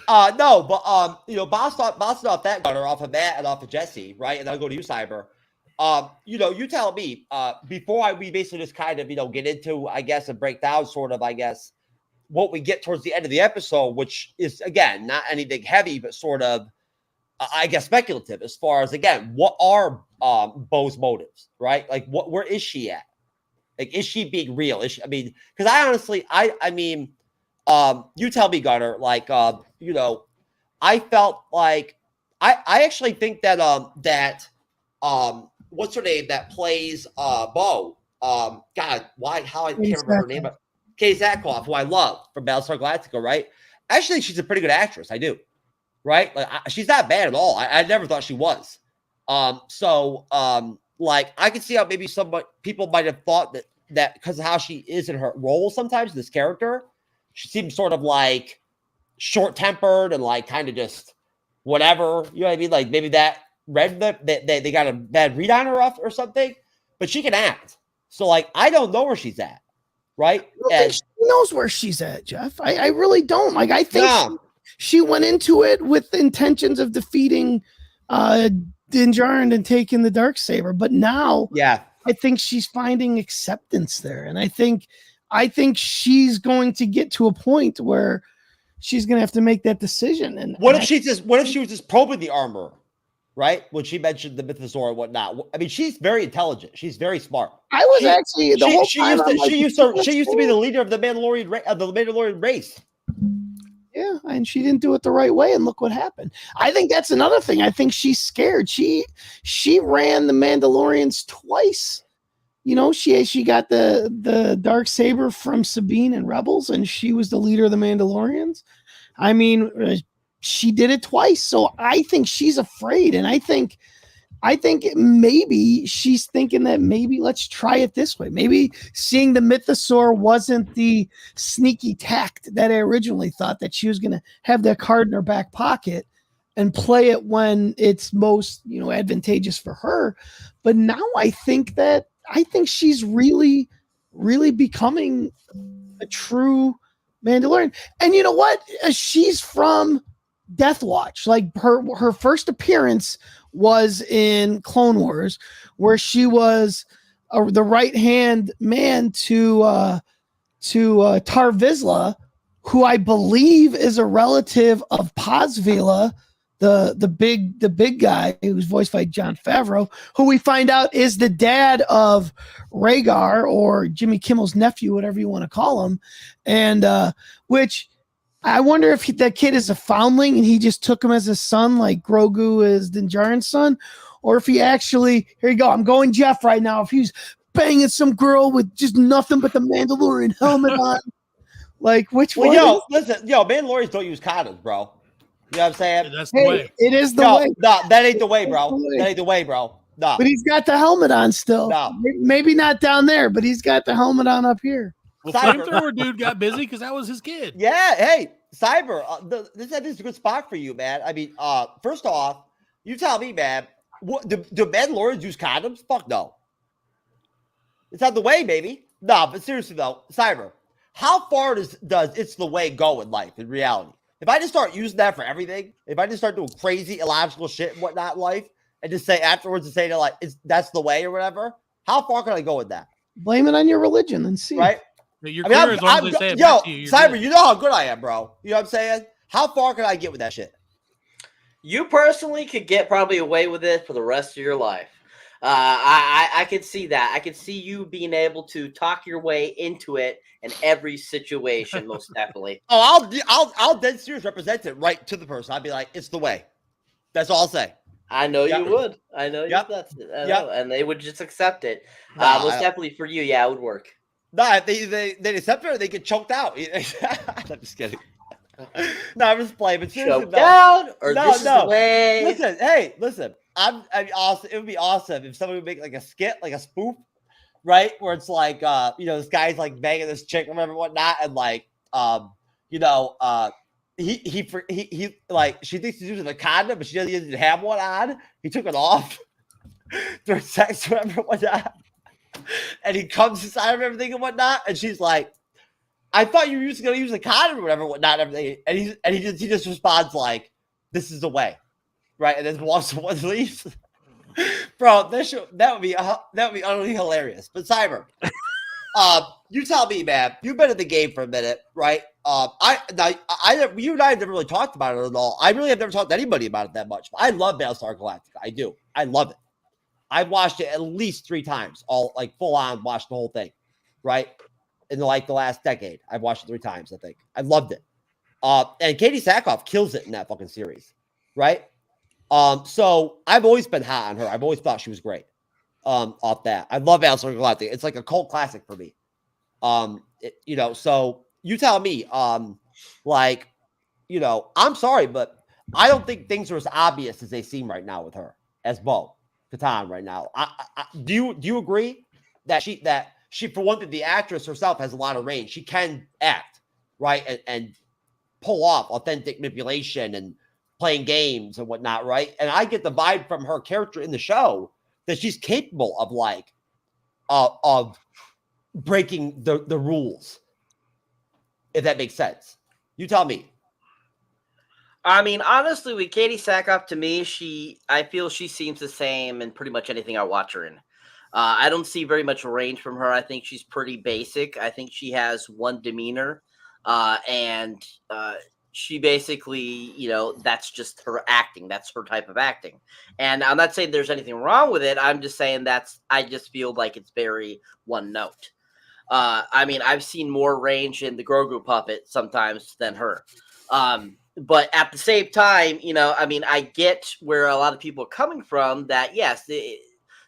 No, but you know, bouncing off that Gunnar, off of Matt and off of Jesse, right? And I'll go to you, Cyber. You know, you tell me, before we basically just kind of, you know, get into, I guess, and break down sort of, I guess, what we get towards the end of the episode, which is, again, not anything heavy, but sort of, I guess, speculative as far as, again, what are Bo's motives, right? Like, where is she at? Like, is she being real? Is she, I mean, because I honestly, I mean, you tell me, Gunnar, like, you know, I felt like, I actually think that, what's her name that plays Bo? God, why? How I can't remember her name, but Kay Zatkoff, who I love from Battlestar Galactica, right? Actually, she's a pretty good actress. I do, right? Like, she's not bad at all. I never thought she was. Like, I could see how maybe people might have thought that because of how she is in her role sometimes, this character, she seems sort of like short-tempered and like kind of just whatever. You know what I mean? Like maybe that they got a bad read on her or something, but she can act. So like, I don't know where she's at, right? I don't think she knows where she's at, Jeff. I really don't. Like, I think she went into it with intentions of defeating Din Djarin and taking the Darksaber, but now, I think she's finding acceptance there, and I think she's going to get to a point where she's going to have to make that decision. And what if she was just probing the armor? Right? When she mentioned the mythosaur and whatnot. I mean, she's very intelligent. She's very smart. I was actually the whole time. She used to be the leader of the Mandalorian race. Yeah, and she didn't do it the right way, and look what happened. I think that's another thing. I think she's scared. She ran the Mandalorians twice. You know, she got the Darksaber from Sabine and Rebels, and she was the leader of the Mandalorians. I mean, she did it twice, so I think she's afraid, and I think maybe she's thinking that maybe let's try it this way. Maybe seeing the mythosaur wasn't the sneaky tact that I originally thought, that she was going to have that card in her back pocket and play it when it's most, you know, advantageous for her. But now I think she's really, really becoming a true Mandalorian. And you know what? She's from Death Watch. Like her first appearance was in Clone Wars, where she was the right hand man to Tar Vizsla, who I believe is a relative of Paz Vila, the big guy who was voiced by Jon Favreau, who we find out is the dad of Rhaegar, or Jimmy Kimmel's nephew, whatever you want to call him, and which. I wonder if that kid is a foundling and he just took him as his son, like Grogu is Din Djarin's son, or if he actually, here you go, I'm going Jeff right now, if he's banging some girl with just nothing but the Mandalorian helmet on, like which one? Listen, Mandalorians don't use condoms, bro. You know what I'm saying? That's the way. It is the way. No, that ain't the way, bro. That ain't the way, bro. No. But he's got the helmet on still. No. Maybe not down there, but he's got the helmet on up here. Well, Flamethrower dude got busy because that was his kid. Yeah, hey, Cyber, this is a good spot for you, man. I mean, first off, you tell me, man, do Mandalorians use condoms? Fuck no. It's not the way, baby. No, but seriously though, Cyber, how far does it's the way go in life, in reality? If I just start using that for everything, if I just start doing crazy, illogical shit and whatnot in life, and just say afterwards and say to like, that's the way or whatever, how far can I go with that? Blame it on your religion and see. Right? You're clear as long as they say it back to you. Cyber, good. You know how good I am, bro. You know what I'm saying? How far can I get with that shit? You personally could get probably away with it for the rest of your life. I could see that. I could see you being able to talk your way into it in every situation, most definitely. Oh, I'll dead serious represent it right to the person. I'd be like, it's the way. That's all I'll say. I know you would. I know you would. And they would just accept it. Most definitely for you, yeah, it would work. No, if they accept it, they get choked out. I'm just kidding. No, I'm just playing. But seriously, choked out, or this is the way. Listen. Awesome. It would be awesome if somebody would make like a skit, like a spoof, right? Where it's like, this guy's like banging this chick or whatever, whatnot, and like, he like she thinks he's using a condom, but she doesn't even have one on. He took it off during sex, whatever, whatnot. And he comes inside of everything and whatnot, and she's like, "I thought you were going to use a condom or whatever, whatnot, everything." And he just responds like, "This is the way," right? And then walks and leaves. Bro, that would be utterly hilarious. But Cyber, you tell me, man. You've been in the game for a minute, right? You and I have never really talked about it at all. I really have never talked to anybody about it that much. I love Battlestar Galactica. I do. I love it. I've watched it at least 3 times, all like full on, watched the whole thing, right? In the last decade, I've watched it 3 times. I think I loved it. And Katie Sackhoff kills it in that fucking series, right? So I've always been hot on her. I've always thought she was great. Off that, I love Battlestar Galactica. It's like a cult classic for me. So you tell me, I'm sorry, but I don't think things are as obvious as they seem right now with her as Bo Katan right now. Do you agree that she, for one thing, the actress herself has a lot of range. She can act, right, and pull off authentic manipulation and playing games and whatnot, right? And I get the vibe from her character in the show that she's capable of breaking the rules, if that makes sense. You tell me. I mean, honestly, with Katie Sackhoff, to me, I feel she seems the same in pretty much anything I watch her in. I don't see very much range from her. I think she's pretty basic. I think she has one demeanor, and she basically, that's just her acting. That's her type of acting. And I'm not saying there's anything wrong with it. I'm just saying I just feel like it's very one note. I mean, I've seen more range in the Grogu puppet sometimes than her. But at the same time, I get where a lot of people are coming from that, yes,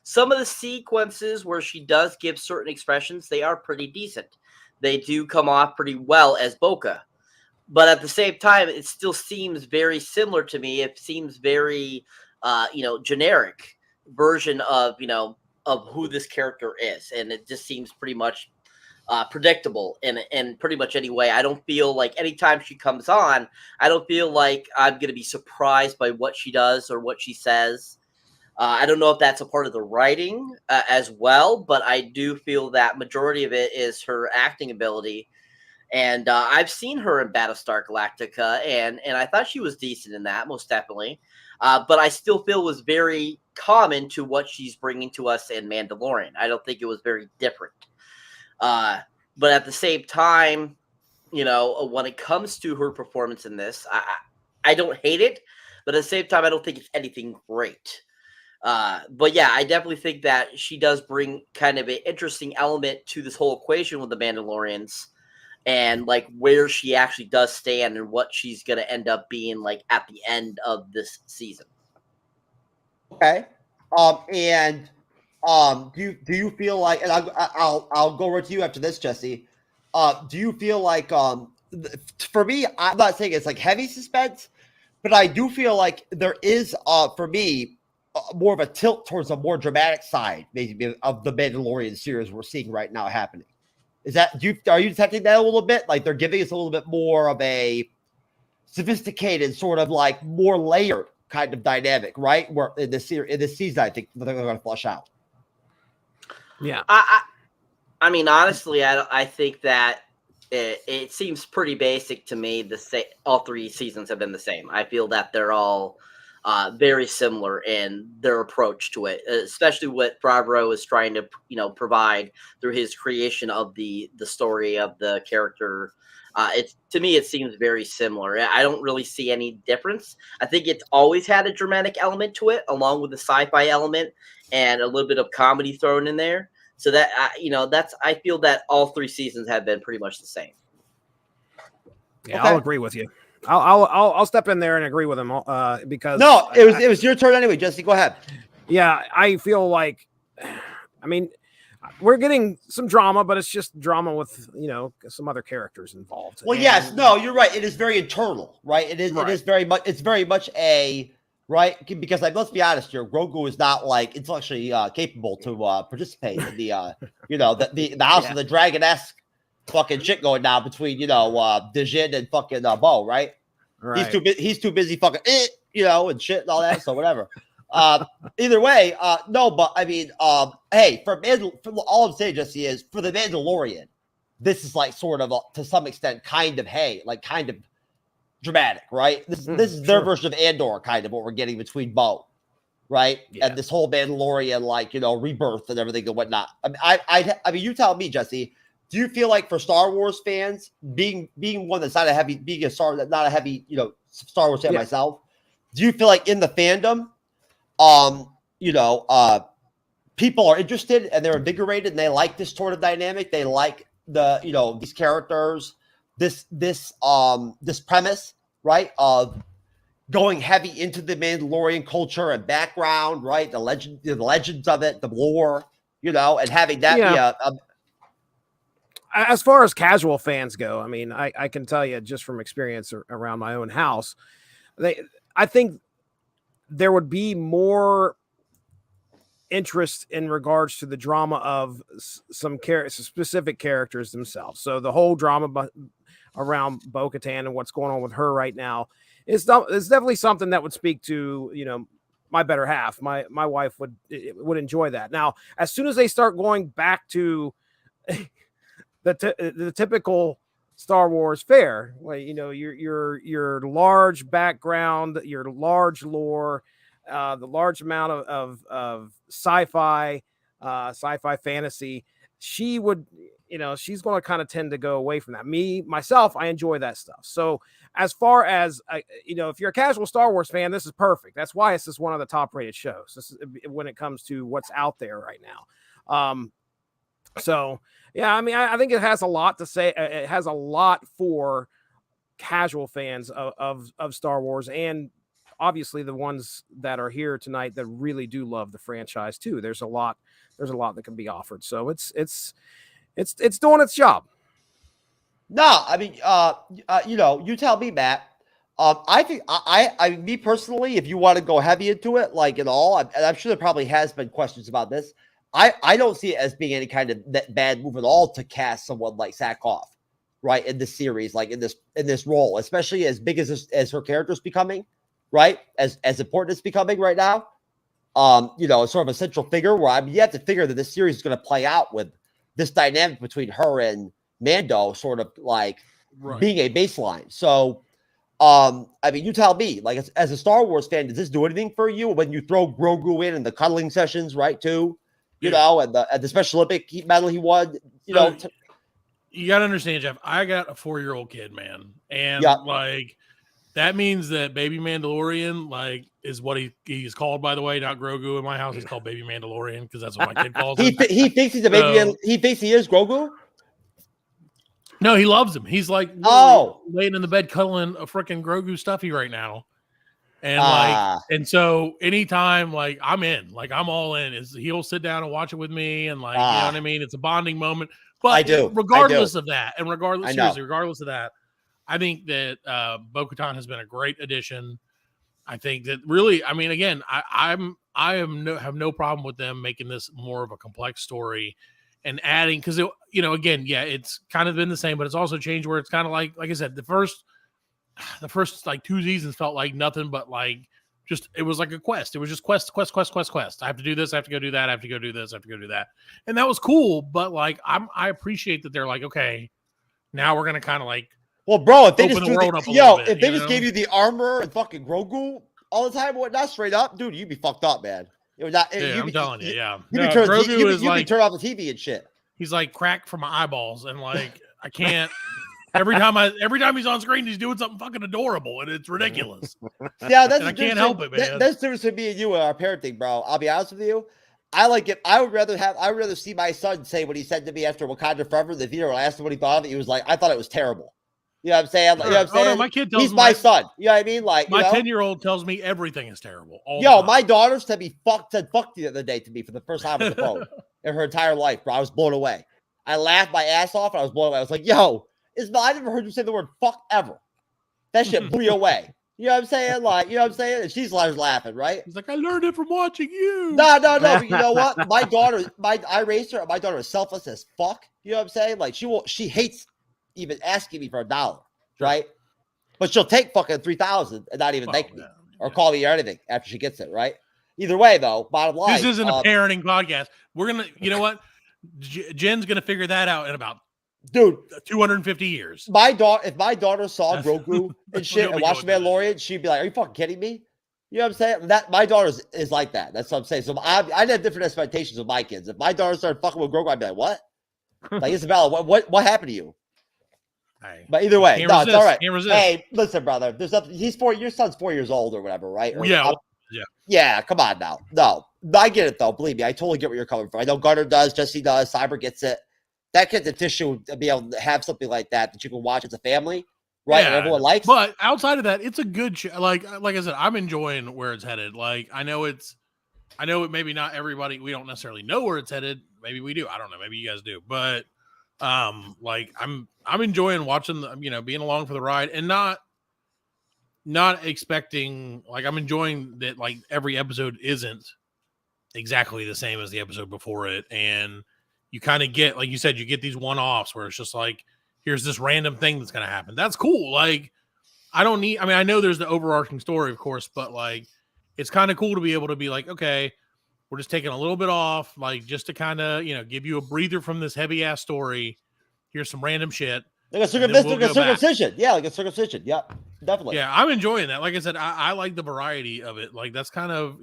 some of the sequences where she does give certain expressions, they are pretty decent. They do come off pretty well as Boca. But at the same time, it still seems very similar to me. It seems very, generic version of who this character is. And it just seems pretty much predictable in pretty much any way. I don't feel like anytime she comes on, I don't feel like I'm going to be surprised by what she does or what she says. I don't know if that's a part of the writing as well, but I do feel that majority of it is her acting ability. And I've seen her in Battlestar Galactica, and I thought she was decent in that, most definitely. But I still feel it was very common to what she's bringing to us in Mandalorian. I don't think it was very different. But at the same time, when it comes to her performance in this, I don't hate it, but at the same time, I don't think it's anything great. But yeah, I definitely think that she does bring kind of an interesting element to this whole equation with the Mandalorians. And like where she actually does stand and what she's going to end up being like at the end of this season. Okay. Do you feel like, and I'll go right to you after this, Jesse. Do you feel like, for me, I'm not saying it's like heavy suspense, but I do feel like there is, for me, more of a tilt towards a more dramatic side, maybe, of the Mandalorian series we're seeing right now happening. Are you detecting that a little bit? Like they're giving us a little bit more of a sophisticated, sort of like more layered kind of dynamic, right? Where in this season, I think they're going to flush out. Yeah. I mean, honestly, I think that it seems pretty basic to me. All 3 seasons have been the same. I feel that they're all very similar in their approach to it, especially what Favreau is trying to, provide through his creation of the story of the character. To me, it seems very similar. I don't really see any difference. I think it's always had a dramatic element to it, along with the sci-fi element and a little bit of comedy thrown in there. So that, I feel that all 3 seasons have been pretty much the same. Yeah, Okay. I'll agree with you. I'll step in there and agree with him because no, it was your turn anyway, Jesse. Go ahead. Yeah, I feel like, I mean, we're getting some drama, but it's just drama with some other characters involved. Well, yes, no, you're right. It is very internal, right? It is. Right. It is very much. It's very much a right because let's be honest here. Grogu is not like intellectually capable to participate in the the House of the Dragon-esque fucking shit going down between Dijin and fucking Bo, right? Right. He's too busy fucking, and shit and all that. So whatever. Either way, no, but I mean, hey, for all I'm saying, Jesse, is for the Mandalorian, this is like sort of to some extent kind of dramatic, right? This is their version of Andor, kind of what we're getting between Bo, right? Yeah. And this whole Mandalorian, rebirth and everything and whatnot. I mean, you tell me, Jesse. Do you feel like for Star Wars fans, being one that's not a heavy, not a heavy, Star Wars fan myself, do you feel like in the fandom, people are interested and they're invigorated and they like this sort of dynamic? They like these characters, this premise, right, of going heavy into the Mandalorian culture and background, right, the legends of it, the lore, and having that as far as casual fans go, I mean, I can tell you just from experience around my own house, I think there would be more interest in regards to the drama of some specific characters themselves. So the whole drama around Bo-Katan and what's going on with her right now is definitely something that would speak to, my better half. My wife would enjoy that. Now, as soon as they start going back to the typical Star Wars fare, like, your large background, your large lore, the large amount of sci-fi fantasy, she would, she's going to kind of tend to go away from that. Myself, I enjoy that stuff. So as far as, if you're a casual Star Wars fan, this is perfect. That's why this is one of the top rated shows. This is, when it comes to what's out there right now. So yeah, I mean, I think it has a lot to say. It has a lot for casual fans of Star Wars, and obviously the ones that are here tonight that really do love the franchise too. There's a lot that can be offered. So it's doing its job. No, I mean, you tell me, Matt. I think me personally, if you want to go heavy into it, like at all, and I'm sure there probably has been questions about this. I don't see it as being any kind of bad move at all to cast someone like Sackhoff, right, in this series, like in this role, especially as big as her character's becoming, right, as important as becoming right now. Sort of a central figure where you have to figure that this series is going to play out with this dynamic between her and Mando, sort of like being a baseline. So, I mean, you tell me, like as a Star Wars fan, does this do anything for you when you throw Grogu in and the cuddling sessions, right, too? And the Special Olympic medal he won, you got to understand, Jeff, I got a 4-year-old kid, man. And like, that means that baby Mandalorian, like, is what he's called, by the way, not Grogu in my house. He's called baby Mandalorian because that's what my kid calls him. He thinks he's a baby. He thinks he is Grogu. No, he loves him. He's like laying in the bed cuddling a freaking Grogu stuffy right now. And and so anytime, like, I'm in, like, I'm all in, he'll sit down and watch it with me. And like, you know what I mean? It's a bonding moment, but regardless of that, and regardless of that, I think that Bo-Katan has been a great addition. I think that really, I mean, again, I have no problem with them making this more of a complex story and adding, because again, it's kind of been the same, but it's also changed where it's kind of like I said, the first like 2 seasons felt like nothing but like it was like a quest. It was just quest. I have to do this. I have to go do that. I have to go do this. I have to go do that. And that was cool. But like, I appreciate that they're like, okay, now we're going to kind of like, well, bro, if they just just gave you the armor and fucking Grogu all the time and whatnot, straight up, dude, you'd be fucked up, man. I'm telling you, yeah. Grogu is like, turn off the TV and shit. He's like cracked from my eyeballs, and like I can't. Every time he's on screen, he's doing something fucking adorable, and it's ridiculous. Yeah, I can't help it, man. That's the difference between me and you and our parenting, bro. I'll be honest with you. I like it. I would rather see my son say what he said to me after Wakanda Forever. The video, I asked him what he thought of it. He was like, "I thought it was terrible." You know what I'm saying? Sure. You know what I'm saying? No, my kid tells he's my son. You know what I mean? Like, my 10-year-old tells me everything is terrible. My daughter said fuck the other day to me for the first time on the phone in her entire life, bro. I was blown away. I laughed my ass off, and I was blown away. I was like, "Yo, Ismail, I never heard you say the word fuck ever." That shit blew you away. You know what I'm saying? Like, you know what I'm saying? And she's laughing, right? He's like, I learned it from watching you. No. But you know what? I raised her. My daughter is selfless as fuck. You know what I'm saying? Like, she hates even asking me for $1, right? But she'll take fucking 3,000 and not even thank me yeah, or call me or anything after she gets it, right? Either way, though, bottom line. This isn't a parenting podcast. We're gonna, you know what? Jen's gonna figure that out in about 250 years. My daughter, if my daughter saw Grogu and shit and watched Mandalorian, she'd be like, "Are you fucking kidding me?" You know what I'm saying? That my daughter is like that. That's what I'm saying. So I have different expectations of my kids. If my daughter started fucking with Grogu, I'd be like, "What? Like Isabella, what happened to you?" But either way, no, it's all right. Hey, listen, brother. There's nothing. He's 4. Your son's 4 years old or whatever, right? Or, yeah. Come on now. No, I get it though. Believe me, I totally get where you're coming from. I know Gunnar does. Jesse does. Cyber gets it. That kid's a tissue to be able to have something like that you can watch as a family, right? Yeah, and everyone likes. But outside of that, it's a good show. Like I said, I'm enjoying where it's headed. Like I know it maybe not everybody. We don't necessarily know where it's headed. Maybe we do. I don't know. Maybe you guys do. But like I'm enjoying watching being along for the ride and not expecting, like, I'm enjoying that, like, every episode isn't exactly the same as the episode before it. And you kind of get, like you said, you get these one-offs where it's just like, here's this random thing that's going to happen. That's cool. Like, I know there's the overarching story, of course, but like, it's kind of cool to be able to be like, okay, we're just taking a little bit off, like, just to kind of, give you a breather from this heavy ass story. Here's some random shit. Like a circumcision. Yeah, like a circumcision. Yeah, definitely. Yeah, I'm enjoying that. Like I said, I like the variety of it. Like, that's kind of,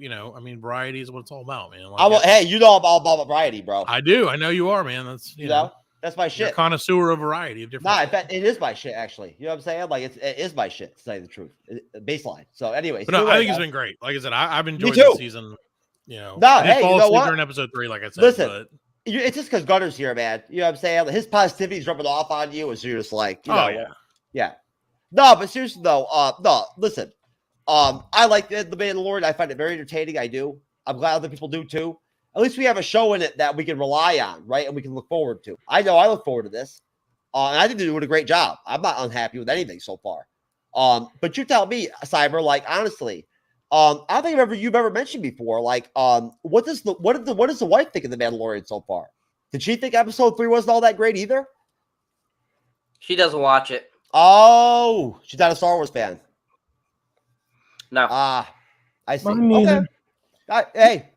variety is what it's all about, man. Like, hey, I'm all about variety, bro. I do. I know you are, man. That's, you know, that's my shit. You're a connoisseur of variety of different. Nah, in fact, it is my shit, actually. You know what I'm saying? Like, it is my shit, to tell you the truth. Baseline. So, anyways. But no, I think it's been great. Like I said, I've enjoyed this season. No, hey, you know what? During episode 3, like I said. Listen. It's just because Gunnar's here, man. You know what I'm saying? His positivity is rubbing off on you, and so you're just like, yeah. No, but seriously though, no, listen. I like the Mandalorian. I find it very entertaining. I do. I'm glad other people do too. At least we have a show in it that we can rely on, right? And we can look forward to. I know I look forward to this. And I think they're doing a great job. I'm not unhappy with anything so far. But you tell me, Cyber, like, honestly, I don't think you've ever mentioned before, like, what does the wife think of the Mandalorian so far? Did she think episode 3 wasn't all that great either? She doesn't watch it. Oh, she's not a Star Wars fan. No. I see. Okay. Hey,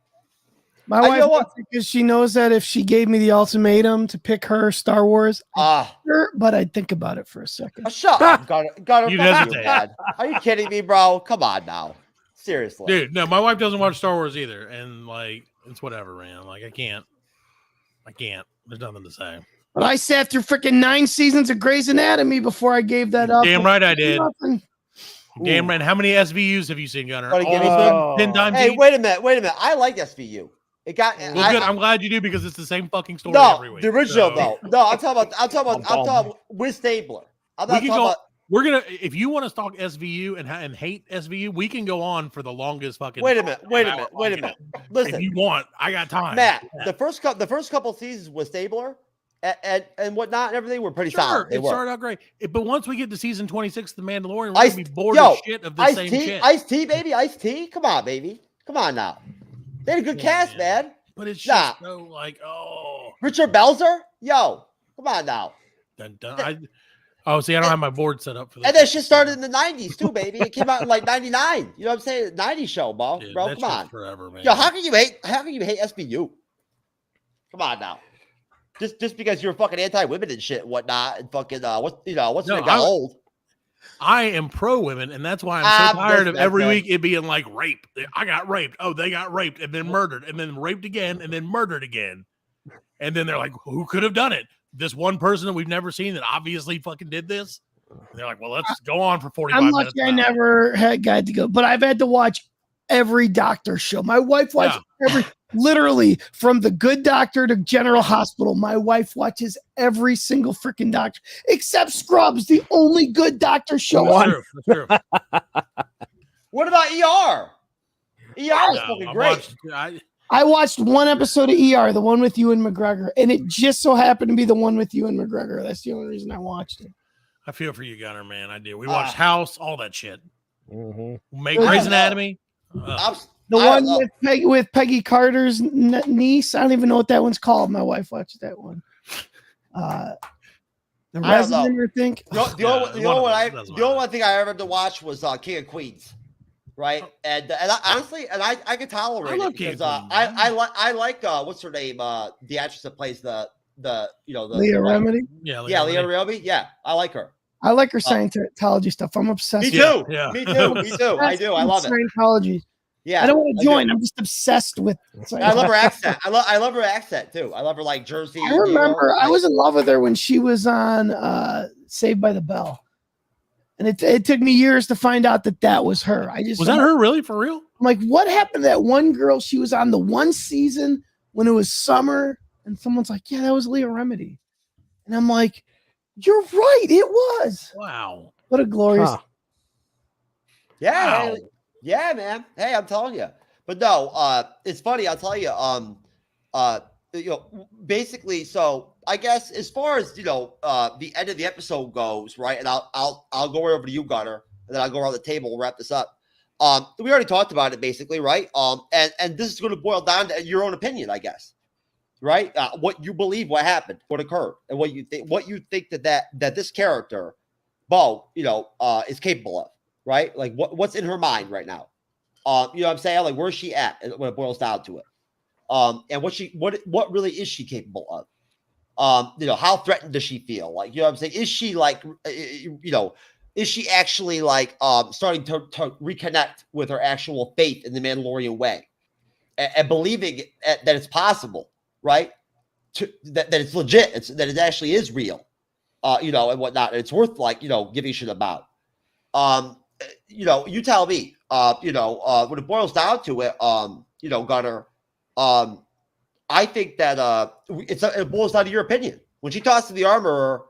my wife wants it because she knows that if she gave me the ultimatum to pick her Star Wars, sure, but I'd think about it for a second. Shut up, Gunnar. You hesitate. Are you kidding me, bro? Come on now. Seriously. Dude, no, my wife doesn't watch Star Wars either. And, like, it's whatever, man. Like, I can't. There's nothing to say. But I sat through freaking 9 seasons of Grey's Anatomy before I gave that up. Damn right I did. Damn right. How many SVUs have you seen, Gunnar? 10 times. Hey, wait a minute. I like SVU. It got. Well, good. I'm glad you do because it's the same fucking story every week. The original though. No, I'm talking about with Stabler. I'm not talking about. We're gonna, if you want to talk SVU and hate SVU, we can go on for the longest fucking. Wait a minute. Listen, if you want, I got time. Matt, the first couple seasons with Stabler and whatnot and everything were pretty solid. It started out great, but once we get to season 26, The Mandalorian, we're gonna be bored of shit of the same shit. Ice-T, baby, Ice-T. Come on, baby. Come on now. They had a good cast, man. But it's just so like, Richard Belzer, yo, come on now. See, I don't have my board set up for this. And that shit started in the 90s too, baby. It came out in like 99. You know what I'm saying? 90s show, bro. Dude, come on. Forever, man. Yo, how can you hate SBU? Come on now. Just because you're fucking anti-women and shit and whatnot and fucking once it got old. I am pro women, and that's why I'm so tired of every week it being like rape. I got raped. Oh, they got raped and then murdered and then raped again and then murdered again. And then they're like, who could have done it? This one person that we've never seen that obviously fucking did this. And they're like, well, let's go on for 45 minutes. I'm lucky I never got to go, but I've had to watch every doctor show. My wife watches literally from The Good Doctor to General Hospital. My wife watches every single freaking doctor except Scrubs, the only good doctor show. That's true. What about ER? ER is fucking great. I watched one episode of ER, the one with Ewan McGregor, and it just so happened to be the one with Ewan McGregor. That's the only reason I watched it. I feel for you, Gunnar, man. I do. We watched House, all that shit. Mm-hmm. Make Grey's Anatomy. The one with Peggy Carter's niece. I don't even know what that one's called. My wife watched that one. The I don't know. Resident, I think. The only one thing I ever had to watch was King of Queens, right? And honestly, I can tolerate it because I like what's her name, the actress that plays the Leah Remedy. Yeah, Leah Remedy. Yeah, I like her. I like her Scientology stuff. I'm obsessed. Me with too. it. Yeah. Me too. Me too. I do. I love it. Scientology. Yeah. I don't want to join. I'm just obsessed with. I love her accent. I love her accent too. I love her like Jersey. I remember I was in love with her when she was on Saved by the Bell, and it took me years to find out that was her. Was that her really for real? I'm like, what happened to that one girl? She was on the one season when it was summer, and someone's like, yeah, that was Leah Remedy, and I'm like, you're right, it was. Wow, what a glorious. Yeah. Wow. Yeah, man. Hey, I'm telling you. But no, it's funny. I'll tell you. Basically, so I guess as far as the end of the episode goes, right? And I'll go right over to you, Gunnar, and then I'll go around the table. We'll wrap this up. We already talked about it, basically, right? And this is going to boil down to your own opinion, I guess, right? What you believe, what happened, what occurred, and what you think that this character, Bo, is capable of. Right? Like what's in her mind right now? You know what I'm saying? Like where's she at when it boils down to it? And what really is she capable of? How threatened does she feel? Like, you know what I'm saying? Is she like, is she actually like starting to reconnect with her actual faith in the Mandalorian way and believing that it's possible, right? That it's legit, that it actually is real, and whatnot. And it's worth giving a shit about. You tell me, when it boils down to it, Gunnar, I think that it boils down to your opinion. When she talks to the armorer,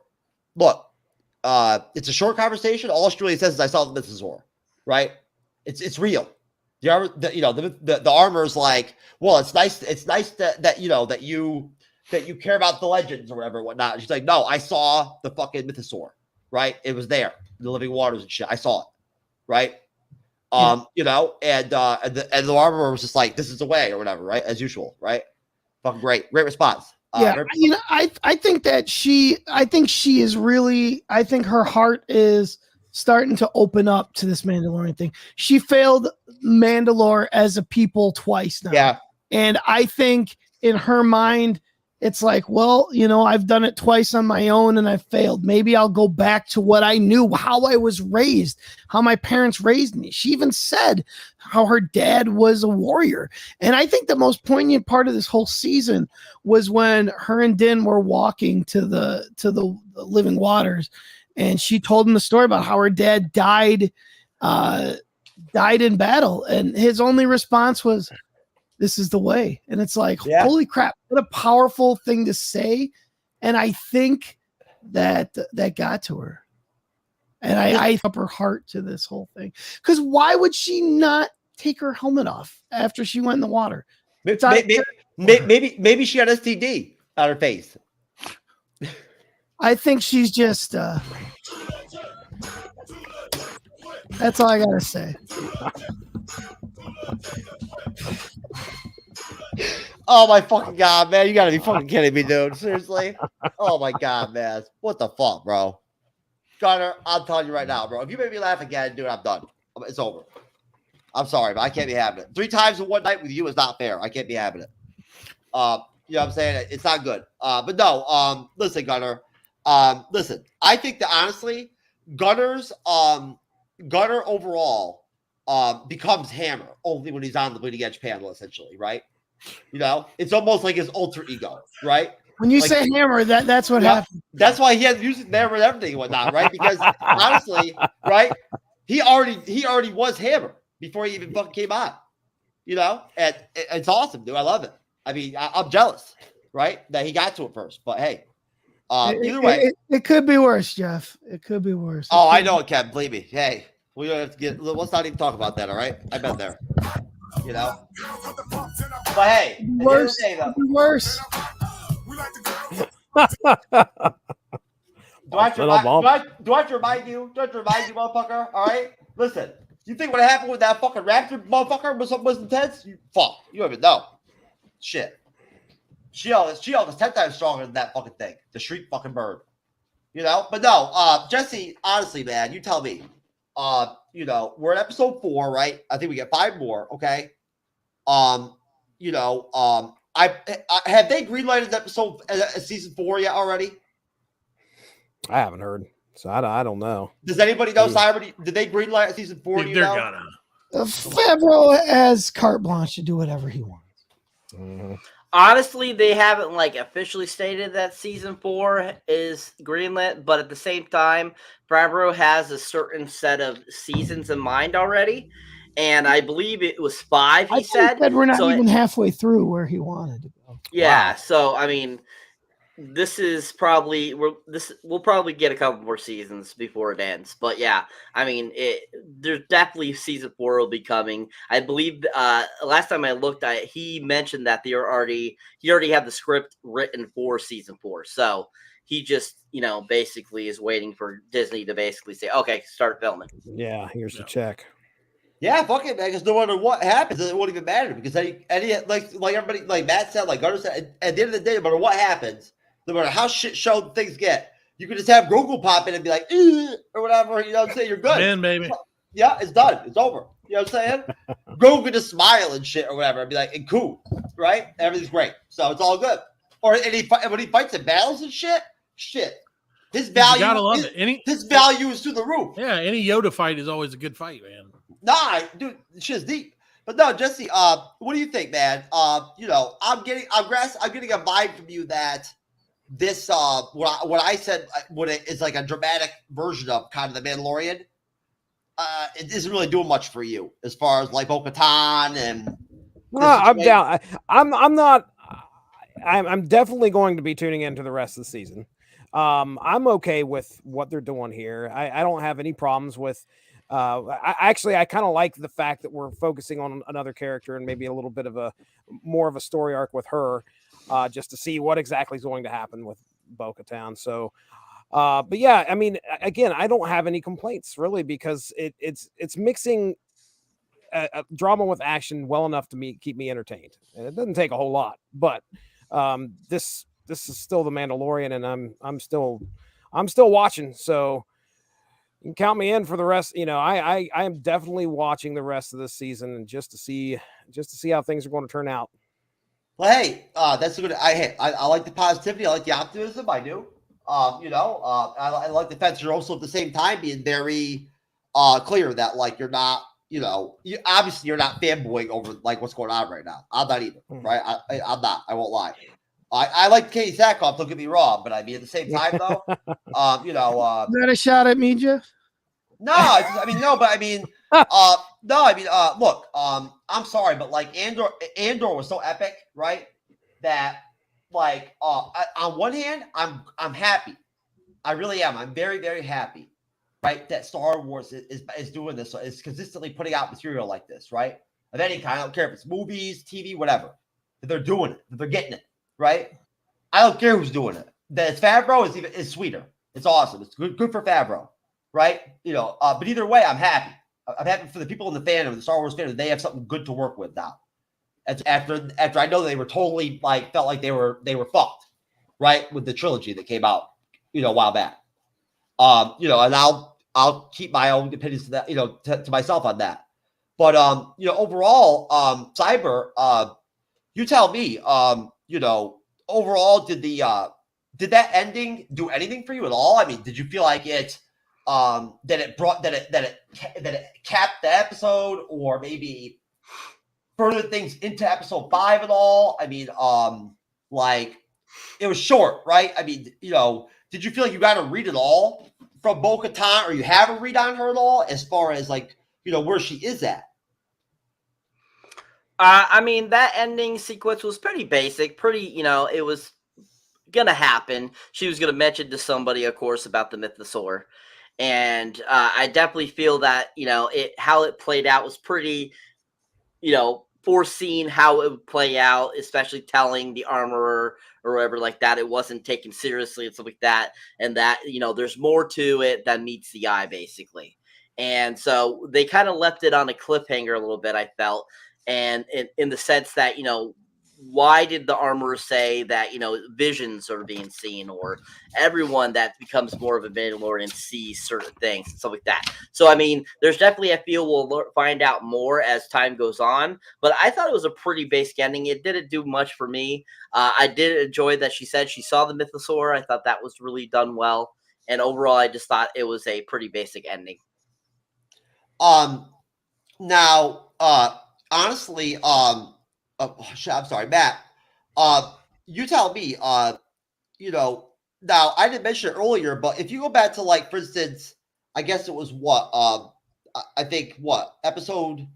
look, it's a short conversation. All she really says is, "I saw the mythosaur," right? It's real. The armor, the armorer's like, well, it's nice that you care about the legends or whatever, whatnot. And she's like, no, I saw the fucking mythosaur, right? It was there, the living waters and shit. I saw it. Right. And the armorer was just like, this is the way or whatever, right? As usual, right? Fucking great response. I think that she is really, I think her heart is starting to open up to this Mandalorian thing. She failed Mandalore as a people twice now. Yeah. And I think in her mind, it's like, well, I've done it twice on my own and I failed. Maybe I'll go back to what I knew, how I was raised, how my parents raised me. She even said how her dad was a warrior. And I think the most poignant part of this whole season was when her and Din were walking to the living waters, and she told him the story about how her dad died in battle, and his only response was, this is the way. And it's like, holy crap, what a powerful thing to say. And I think that got to her. And I up her heart to this whole thing. Because why would she not take her helmet off after she went in the water? Maybe she had STD on her face. I think she's just that's all I gotta say. Oh my fucking god, man! You gotta be fucking kidding me, dude. Seriously? Oh my god, man! What the fuck, bro? Gunnar, I'm telling you right now, bro. If you make me laugh again, dude, I'm done. It's over. I'm sorry, but I can't be having it. 3 times in one night with you is not fair. I can't be having it. You know what I'm saying? It's not good. But no. Listen, Gunnar. Listen. I think that honestly, Gunnar overall becomes Hammer only when he's on the bleeding edge panel, essentially, right? It's almost like his alter ego, right? When you say Hammer, that's what happened. That's why he has music there and everything and whatnot, right? Because honestly, right, he already was Hammer before he even fucking came on. And it's awesome, dude. I love it. I mean, I'm jealous, right, that he got to it first. But hey, either way, it could be worse, Jeff. It could be worse. Oh, I know it can. Believe me. Hey, we don't have to get. Let's not even talk about that. All right, I've been there. But hey, worse. Worse. Do I have to remind you, motherfucker? All right, listen. You think what happened with that fucking raptor motherfucker was intense? You don't even know. Shit. She-Hulk is 10 times stronger than that fucking thing. The Shriek fucking bird. But no, Jesse, honestly, man, you tell me. We're at episode 4, right? I think we get 5 more. Okay. I have they greenlighted episode season 4 yet already? I haven't heard, so I don't know. Does anybody know, Cyber? Did they greenlight season 4? They're gonna. Favreau has carte blanche to do whatever he wants. Mm-hmm. Honestly, they haven't officially stated that season 4 is greenlit, but at the same time, Favreau has a certain set of seasons in mind already, and I believe it was 5. He said we're not even halfway through where he wanted to go. Yeah, wow. So I mean, this is probably we'll probably get a couple more seasons before it ends, but yeah, I mean, there's definitely season 4 will be coming. I believe last time I looked, he mentioned that he already had the script written for season 4, so he just basically is waiting for Disney to basically say, okay, start filming. Yeah, here's the check. Yeah, fuck it, man. Because no matter what happens, it won't even matter. Because like everybody, like Matt said, like Gunnar said, at the end of the day, no matter what happens, no matter how shit show things get, you can just have Google pop in and be like, or whatever. You know what I'm saying? You're good. Man, baby. Yeah, it's done. It's over. You know what I'm saying? Google can just smile and shit or whatever and be like, and cool, right? Everything's great. So it's all good. Or when he fights in battles and shit. His value, you gotta love it. His value is through the roof. Yeah, any Yoda fight is always a good fight, man. Nah, dude, shit's deep. But no, Jesse, what do you think, man? I'm getting a vibe from you that this what I said is like a dramatic version of kind of the Mandalorian. It isn't really doing much for you as far as like Bo-Katan and. No, I'm down. I'm not. I'm definitely going to be tuning into the rest of the season. I'm okay with what they're doing here. I don't have any problems with. I kind of like the fact that we're focusing on another character and maybe a little bit of more of a story arc with her, just to see what exactly is going to happen with Bo-Katan. So, but yeah, I mean, again, I don't have any complaints really because it's mixing drama with action well enough to keep me entertained. And it doesn't take a whole lot, but this is still the Mandalorian, and I'm still watching. So. You can count me in for the rest. I am definitely watching the rest of this season and just to see how things are going to turn out. Well, hey, that's a good. I like the positivity. I like the optimism. I do. I like the fact that you're also at the same time being very clear that like you're not. Obviously you're not fanboying over like what's going on right now. I'm not either. Right? I'm not. I won't lie. I like Katie Sackhoff, don't get me wrong, but I mean at the same time though, is that a shot at me, Jeff? No, look, I'm sorry, but like Andor was so epic, right? That like on one hand, I'm happy. I really am. I'm very, very happy, right? That Star Wars is doing this, so it's consistently putting out material like this, right? Of any kind. I don't care if it's movies, TV, whatever. That they're doing it, that they're getting it. Right? I don't care who's doing it. That it's Favreau is sweeter. It's awesome. It's good for Favreau. Right? But either way, I'm happy. I'm happy for the people in the fandom, the Star Wars fandom, they have something good to work with now. After I know they were totally felt like they were fucked, right? With the trilogy that came out, a while back. And I'll keep my own opinions to that, to myself on that. But overall, Cyber, you tell me, overall, did that ending do anything for you at all? I mean, did you feel like it that it capped the episode or maybe further things into episode 5 at all? I mean, it was short, right? I mean, did you feel like you got to read it all from Bo-Katan, or you have a read on her at all as far as where she is at? I mean, that ending sequence was pretty basic, it was going to happen. She was going to mention to somebody, of course, about the mythosaur. And I definitely feel that, how it played out was pretty, foreseeing how it would play out, especially telling the armorer or whatever like that. It wasn't taken seriously and stuff like that. And that, there's more to it than meets the eye, basically. And so they kind of left it on a cliffhanger a little bit, I felt. And in the sense that, why did the armorer say that, you know, visions are being seen, or everyone that becomes more of a Mandalorian sees certain things and stuff like that. So, I mean, there's definitely, I feel we'll find out more as time goes on, but I thought it was a pretty basic ending. It didn't do much for me. I did enjoy that she said she saw the mythosaur. I thought that was really done well. And overall, I just thought it was a pretty basic ending. Now, honestly, I'm sorry, Matt. You tell me. You know, now I didn't mention it earlier, but if you go back to, like, for instance, I guess it was what I think episode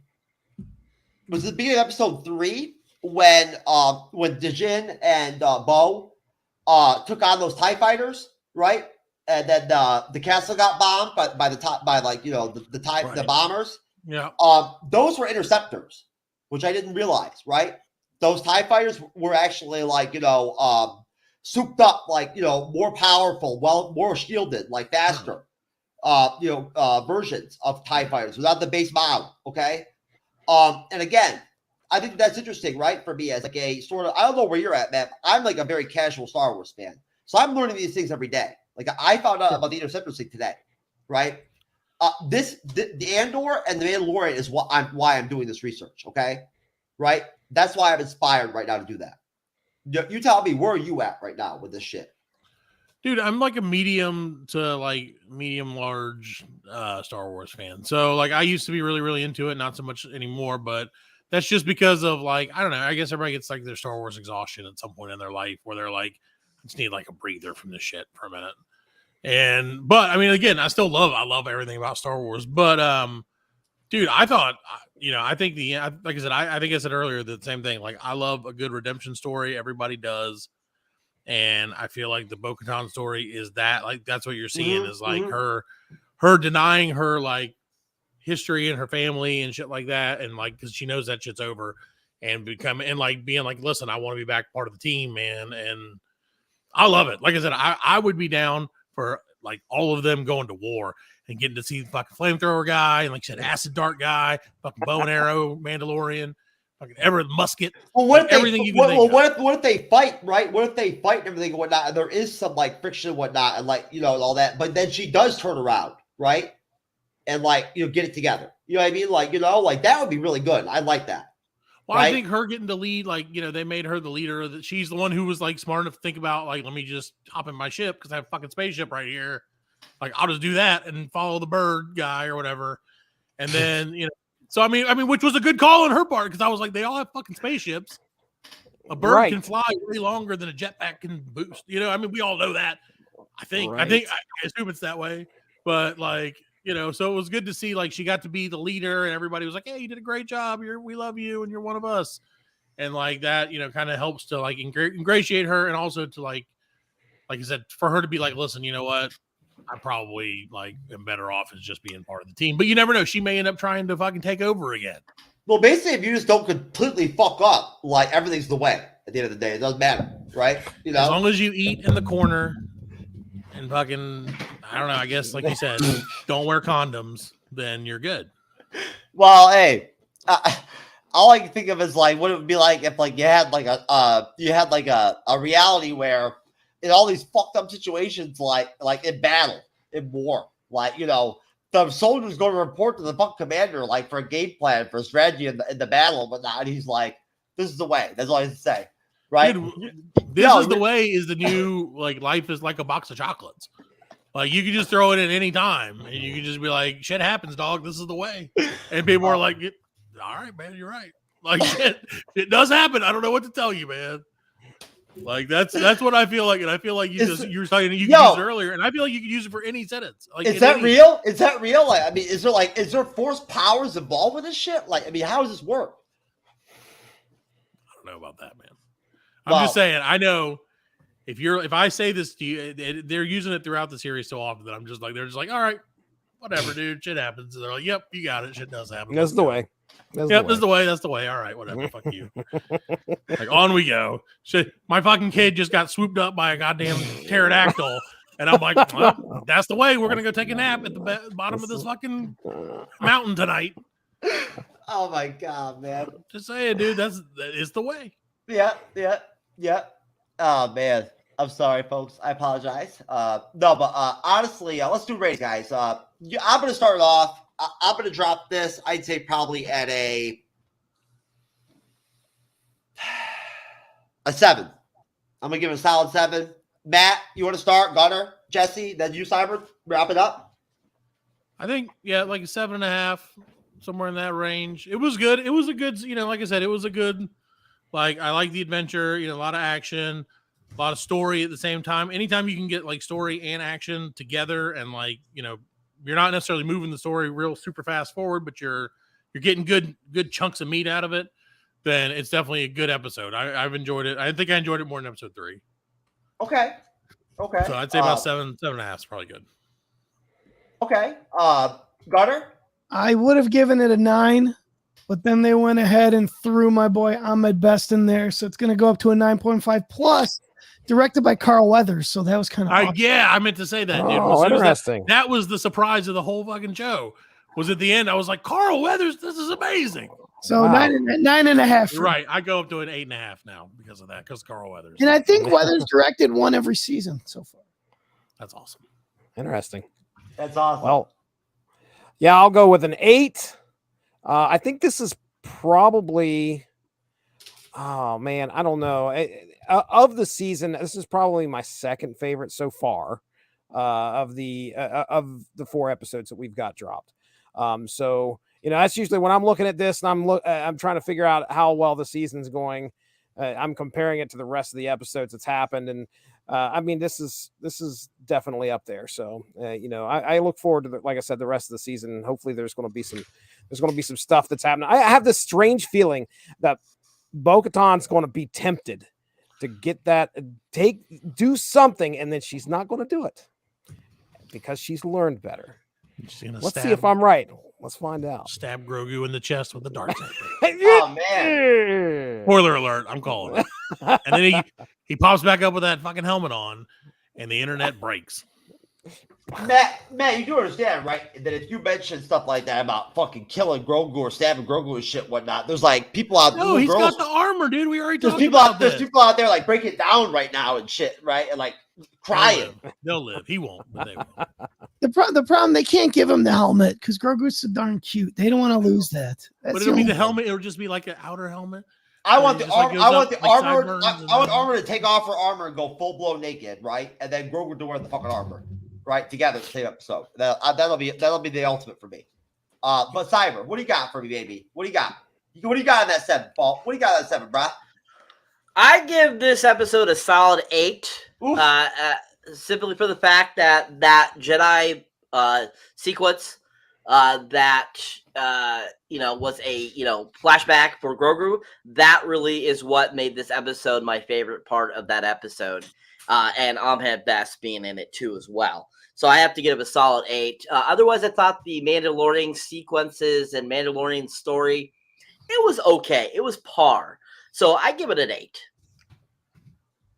was the beginning of episode 3 when Dijin and Bo took on those TIE fighters, right? And then the castle got bombed by the bombers. Yeah. Those were interceptors, which I didn't realize, right? Those TIE fighters were actually, like, souped up, like, more powerful, more shielded, like faster, versions of TIE fighters without the base model. Okay. And again, I think that's interesting, right? For me as like a sort of, I don't know where you're at, man. I'm like a very casual Star Wars fan. So I'm learning these things every day. Like I found out about the interceptor thing today, right? The Andor and the Mandalorian is why I'm doing this research. Okay. Right. That's why I'm inspired right now to do that. You tell me, where are you at right now with this shit? Dude, I'm like a medium to like medium large Star Wars fan. So like I used to be really, really into it, not so much anymore, but that's just because of like, I don't know, I guess everybody gets like their Star Wars exhaustion at some point in their life where they're like, I just need like a breather from this shit for a minute. But I mean, again, I love everything about Star Wars, but dude, I thought, I think like I said, I think I said earlier the same thing. Like I love a good redemption story. Everybody does. And I feel like the Bo-Katan story is that, like, that's what you're seeing is like her denying her like history and her family and shit like that. And like, cause she knows that shit's over and being like, listen, I want to be back part of the team, man. And I love it. Like I said, I would be down for like all of them going to war and getting to see the fucking flamethrower guy and like you said, acid dart guy, fucking bow and arrow, Mandalorian. Ever musket. Well, what if everything they, you can what if they fight, right? What if they fight and everything and whatnot, and there is some like friction and whatnot, and like and all that, but then she does turn around, right? And like get it together. You know what I mean? Like like that would be really good. I like that. Well, right? I think her getting to lead, like they made her the leader. That she's the one who was like smart enough to think about like, let me just hop in my ship because I have a fucking spaceship right here. Like I'll just do that and follow the bird guy or whatever, and then So I mean, which was a good call on her part because I was like, they all have fucking spaceships. A bird can fly way longer than a jetpack can boost. I mean, we all know that. I assume it's that way. But like, so it was good to see like she got to be the leader, and everybody was like, "Hey, you did a great job. We love you, and you're one of us." And like that, kind of helps to like ingratiate her, and also to like I said, for her to be like, "Listen, you know what? I probably like am better off as just being part of the team," but you never know. She may end up trying to fucking take over again. Well, basically, if you just don't completely fuck up, like everything's the way at the end of the day, it doesn't matter, right? As long as you eat in the corner and fucking, I don't know, I guess like you said, don't wear condoms, then you're good. Well, hey, all I can think of is like what it would be like if like you had like a reality where in all these fucked up situations, like in battle, in war, like the soldier's going to report to the fucking commander, like for a game plan, for a strategy in the battle and whatnot. And he's like, "This is the way." That's all I have to say, right? Dude, this is the way. Is the new like life is like a box of chocolates. Like you can just throw it in any time, and you can just be like, "Shit happens, dog. This is the way." And people are like, "All right, man, you're right." Like it does happen. I don't know what to tell you, man. Like that's what I feel like, and I feel like you were saying you could use it earlier, and I feel like you could use it for any sentence. Like, is that real? Is that real? Like, I mean, is there force powers involved with this shit? Like, I mean, how does this work? I don't know about that, man. I'm just saying. I know if I say this to you, they're using it throughout the series so often that I'm just like, they're just like, all right, whatever, dude, shit happens. And they're like, yep, you got it. Shit does happen. That's the way. This is the way. That's the way. All right, whatever. Fuck you. Like on we go. Shit, my fucking kid just got swooped up by a goddamn pterodactyl, and I'm like, well, that's the way. We're gonna go take a nap at the bottom of this fucking mountain tonight. Oh my god, man! Just saying, dude. That is the way. Yeah. Oh man, I'm sorry, folks. I apologize. No, but honestly, let's do ratings, guys. I'm gonna start it off. I'm gonna drop this. I'd say probably at a 7. I'm gonna give it a solid 7. Matt, you want to start? Gunnar, Jesse, then you, Cyber, wrap it up. I think, yeah, like a 7.5, somewhere in that range. It was good. It was a good, like I said, it was a good. Like, I like the adventure. A lot of action, a lot of story at the same time. Anytime you can get like story and action together, and like you're not necessarily moving the story real super fast forward, but you're getting good chunks of meat out of it, then it's definitely a good episode. I've enjoyed it. I think I enjoyed it more than episode 3. Okay. So I'd say about 7.5 is probably good. Okay. Gunnar? I would have given it a 9, but then they went ahead and threw my boy Ahmed Best in there, so it's going to go up to a 9.5 plus. Directed by Carl Weathers, so that was kind of awesome. Yeah, I meant to say that, dude. Oh, interesting. That was the surprise of the whole fucking show. Was at the end, I was like, Carl Weathers, this is amazing. So wow. 9.5. Right, I go up to an 8.5 now because of that, because Carl Weathers. And I think Weathers directed one every season so far. That's awesome. Interesting. That's awesome. Well, yeah, I'll go with an 8. I think this is probably, oh man, I don't know. Of the season, this is probably my second favorite so far of the 4 episodes that we've got dropped. So that's usually when I'm looking at this and I'm trying to figure out how well the season's going. I'm comparing it to the rest of the episodes that's happened, and I mean this is definitely up there. So I look forward to like I said, the rest of the season. Hopefully there's going to be some stuff that's happening. I have this strange feeling that Bo-Katan's going to be tempted to get that, do something, and then she's not going to do it because she's learned better. Let's see if I'm right. Let's find out. Stab Grogu in the chest with a dark saber. Oh man! Spoiler alert! I'm calling it. And then he pops back up with that fucking helmet on, and the internet breaks. Matt, you do understand, right? That if you mention stuff like that about fucking killing Grogu or stabbing Grogu and shit, whatnot, there's like people out there. No, he's got the armor, dude. We already talked about this. There's people out there like breaking it down right now and shit, right? And like crying. They'll live. He won't, but they will. The problem, they can't give him the helmet because Grogu's so darn cute. They don't want to lose that. But it'll be the helmet. It'll just be like an outer helmet. I want the armor. I want the armor. I want armor to take off her armor and go full blown naked, right? And then Grogu to wear the fucking armor, right? Together, the same episode. That'll be the ultimate for me. But Cyber, what do you got for me, baby? What do you got? What do you got on that 7, Paul? What do you got on that 7, bruh? I give this episode a solid 8. Simply for the fact that Jedi sequence that was a flashback for Grogu. That really is what made this episode my favorite part of that episode, and Ahmed Best being in it too as well. So I have to give it a solid 8. Otherwise, I thought the Mandalorian sequences and Mandalorian story, it was okay. It was par. So I give it an 8.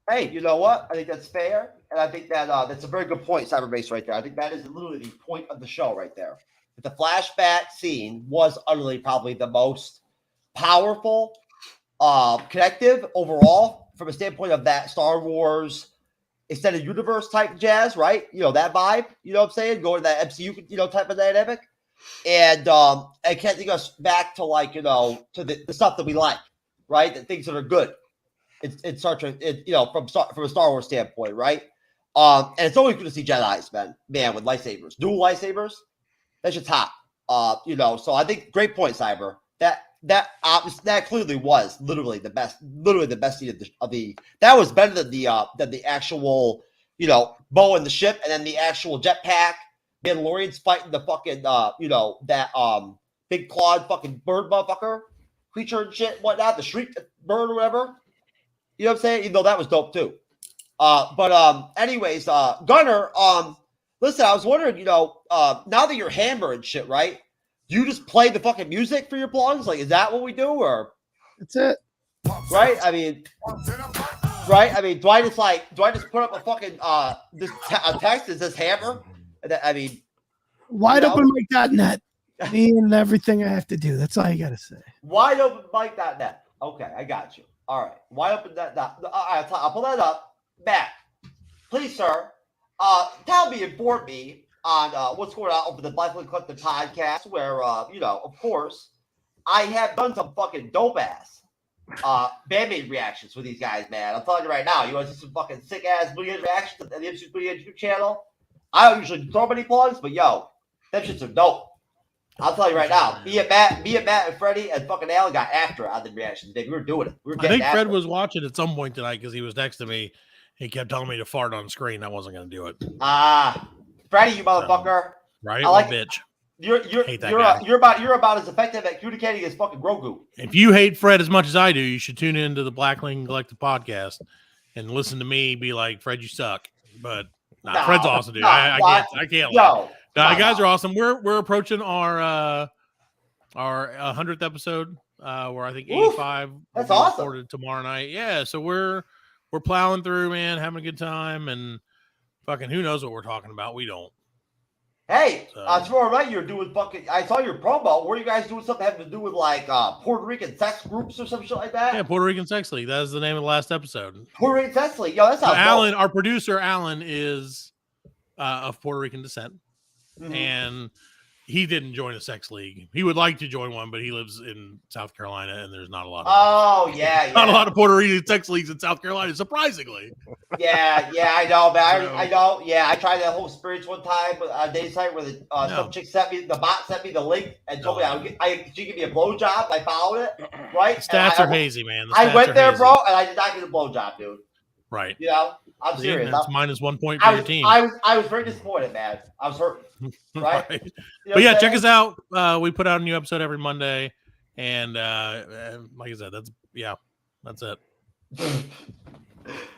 Hey, you know what? I think that's fair. And I think that that's a very good point, Cyberbase, right there. I think that is literally the point of the show right there. The flashback scene was utterly probably the most powerful, connective overall from a standpoint of that Star Wars extended universe type jazz, right? That vibe, you know what I'm saying? Going to that MCU, type of dynamic. And it can't take us back to like, to the stuff that we like, right? The things that are good. It's such a, from a Star Wars standpoint, right? And it's always good to see Jedi's, man, with lightsabers, dual lightsabers. That's just hot, So I think great point, Cyber. That clearly was literally the best scene of the. That was better than the actual, bow in the ship, and then the actual jetpack. Mandalorians fighting the fucking, that big clawed fucking bird motherfucker creature and shit, whatnot, the shriek bird or whatever. You know what I'm saying? Even though that was dope too. Anyways, Gunnar, listen, I was wondering, now that you're hammer and shit, right? Do you just play the fucking music for your blogs? Like, is that what we do, or? That's it. Right? I mean, do I just put up a fucking a text that says hammer? I mean, wideopenmic.net. Me and everything I have to do. That's all you got to say. Wideopenmic.net. Okay, I got you. All right. Why open that? I'll pull that up. Matt, please, sir, inform me on what's going on over the Blackwood Collective podcast, where, of course, I have done some fucking dope ass Band-Aid reactions with these guys, man. I'm telling you right now. You want to see some fucking sick ass Bleeding Edge reactions on the MCU'S Bleeding Edge YouTube channel? I don't usually throw many plugs, but yo, them shits are dope. I'll tell you right now. Me and Matt and Freddie and fucking Alan got after it on the reactions. Baby. We were doing it. I think Fred was watching at some point tonight because he was texting me. He kept telling me to fart on screen. I wasn't going to do it. Freddie, you motherfucker. Right? I like bitch. You're about as effective at communicating as fucking Grogu. If you hate Fred as much as I do, you should tune into the Blackling Collective podcast and listen to me be like, Fred, you suck. But Fred's awesome, dude. I can't lie. The guys are awesome. We're approaching our 100th episode. Where I think 85 that's will be awesome. Recorded tomorrow night. Yeah, so we're plowing through, man, having a good time, and fucking who knows what we're talking about? We don't. Hey, tomorrow night you're doing fucking. I saw your promo. Were you guys doing something having to do with like Puerto Rican sex groups or some shit like that? Yeah, Puerto Rican Sex League. That is the name of the last episode. Puerto Rican Sex League. Yo, that sounds Alan, dope. our producer, Alan, is of Puerto Rican descent, and he didn't join a sex league. He would like to join one, but he lives in South Carolina, and there's not a lot of not a lot of Puerto Rican sex leagues in South Carolina, surprisingly. Yeah, I know, man. I know. Yeah, I tried that whole experience one time on day site where some chick the bot sent me the link and told me she gave me a blowjob. I followed it, right? Stats are hazy, man. I went there, bro, and I did not get a blowjob, dude. Right. You know, I'm serious. That's minus 1 point for your team. I was very disappointed, man. I was hurt. Right. Right. You know, but yeah, check us out. We put out a new episode every Monday, and like I said, that's it.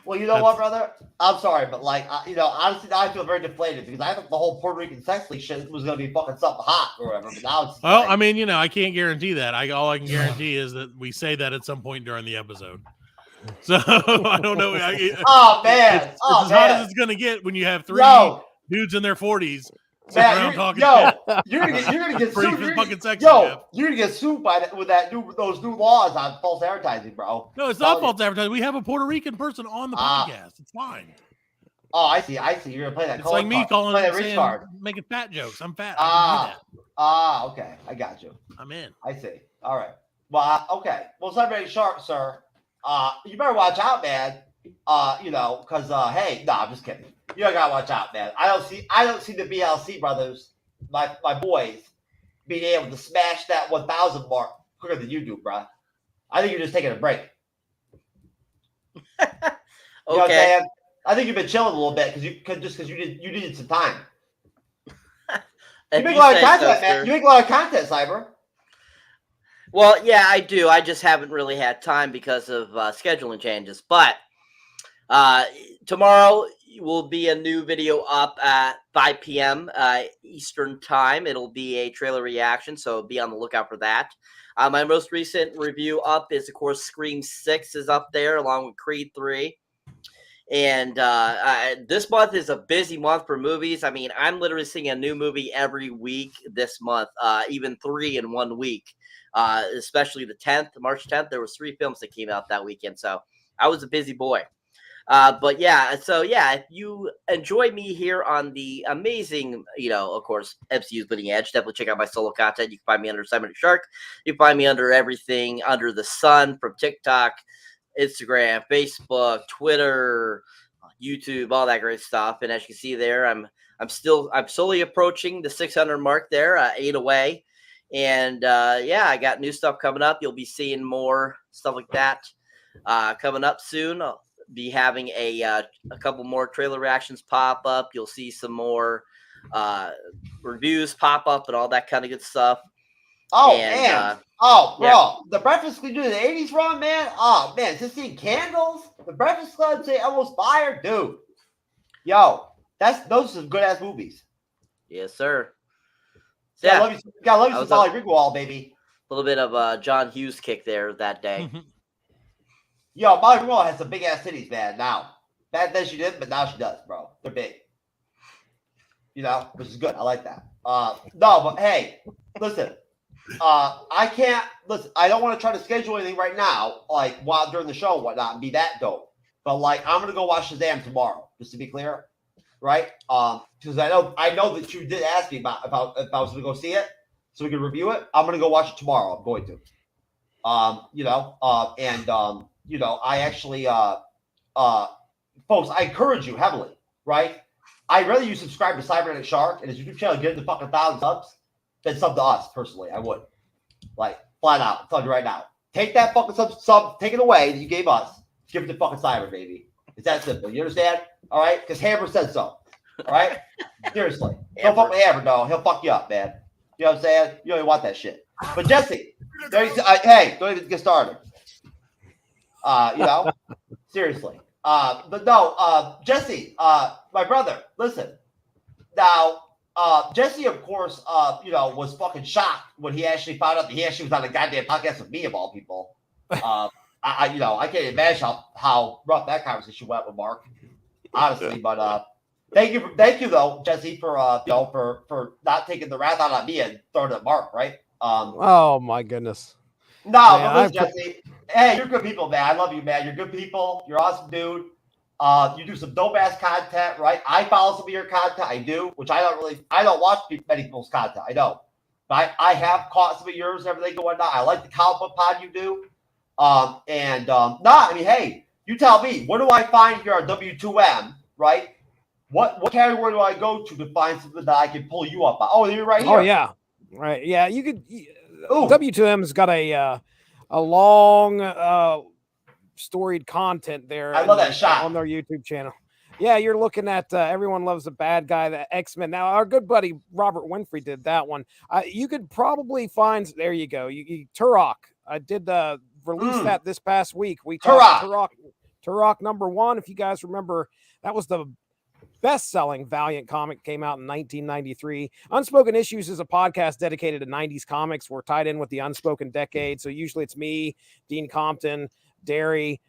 Well, you know what, brother? I'm sorry, but like, honestly, now I feel very deflated because I thought the whole Puerto Rican sex league shit was going to be fucking something hot or whatever. But now it's well, I mean, I can't guarantee that. All I can guarantee is that we say that at some point during the episode. So I don't know. Oh man, it's as hot as it's going to get when you have three dudes in their 40s. Man, you're gonna get sued. You're gonna get sued with those new laws on false advertising, bro. No, it's not false advertising. We have a Puerto Rican person on the podcast. It's fine. Oh, I see. You're gonna play that. It's like me calling it saying, making fat jokes. I'm fat. I can do that. Okay. I got you. I'm in. I see. All right. Well, okay. Well, Cyberneticshark, sir. You better watch out, man. Because hey, no, I'm just kidding. You gotta watch out, man. I don't see the BLC brothers, my boys, being able to smash that 1,000 mark quicker than you do, bro. I think you're just taking a break. Okay. You know what I'm saying? I think you've been chilling a little bit because you needed some time. You make a lot of content, man. You make a lot of content, Cyber. Well, yeah, I do. I just haven't really had time because of scheduling changes. But tomorrow will be a new video up at 5 p.m. Eastern time. It'll be a trailer reaction, so be on the lookout for that. My most recent review up is, of course, Scream 6 is up there along with Creed 3. And this month is a busy month for movies. I mean, I'm literally seeing a new movie every week this month, even 3 in 1 week. Especially the 10th, March 10th, there was 3 films that came out that weekend. So I was a busy boy. But yeah, if you enjoy me here on the amazing, of course, MCU'S Bleeding Edge, definitely check out my solo content. You can find me under Cyberneticshark. You can find me under everything under the sun, from TikTok, Instagram, Facebook, Twitter, YouTube, all that great stuff. And as you can see there, I'm slowly approaching the 600 mark there, 8 away. And I got new stuff coming up. You'll be seeing more stuff like that coming up soon. I'll be having a couple more trailer reactions pop up. You'll see some more reviews pop up and all that kind of good stuff. Oh, man. Bro. The Breakfast Club doing the 80s run, man. Oh, man. Just seeing Candles. The Breakfast Club say almost fire. Dude. Yo, those are some good-ass movies. Yes, sir. So yeah. Gotta love you some Molly Ringwald, baby. A little bit of John Hughes kick there that day. Yo, Molly Ringwald has some big-ass titties, man, now. Back then she didn't, but now she does, bro. They're big. Which is good. I like that. No, but hey, listen. I can't listen. I don't want to try to schedule anything right now, like while during the show and whatnot, and be that dope. But like, I'm gonna go watch Shazam tomorrow, just to be clear, right? Because I know that you did ask me about if I was gonna go see it, so we can review it. I'm gonna go watch it tomorrow. I'm going to. I actually, folks, I encourage you heavily, right? I'd rather you subscribe to Cyberneticshark and his YouTube channel, get the fucking 1,000 subs, than sub to us personally. I would, like, flat out. I'm telling you right now. Take that fucking sub, take it away that you gave us. Give it to fucking Cyber, baby. It's that simple. You understand? All right? Because Hammer said so. All right? Seriously. Don't fuck with Hammer, no. He'll fuck you up, man. You know what I'm saying? You don't even want that shit. But Jesse, hey, don't even get started. Seriously. But no, Jesse, my brother, listen. Now, Jesse, of course, was fucking shocked when he actually found out that he actually was on a goddamn podcast with me, of all people. I can't imagine how rough that conversation went with Mark, honestly. But thank you though, Jesse, for not taking the wrath out on me and throwing it at Mark, right? Oh my goodness. No, man, but listen, Jesse. Hey, you're good people, man. I love you, man. You're good people. You're awesome, dude. You do some dope ass content, right? I follow some of your content. I do, which I don't watch many people's content. I don't, but I have caught some of yours and everything going on. I like the comic book pod you do. I mean, hey, you tell me, what do I find here on W2M, right? What category do I go to find something that I can pull you up on? Oh, you're right here. Oh, yeah. Right. Yeah, you could. W2M's got a long, storied content there. I love that shot on their YouTube channel. Yeah, you're looking at Everyone Loves the Bad Guy, the X-Men. Now, our good buddy Robert Winfrey did that one. You could probably find. There you go. You Turok. I did release that this past week. We talked Turok #1. If you guys remember, that was the best-selling Valiant comic, came out in 1993. Unspoken Issues is a podcast dedicated to 90s comics. We're tied in with the Unspoken Decade. So usually it's me, Dean Compton, Derry,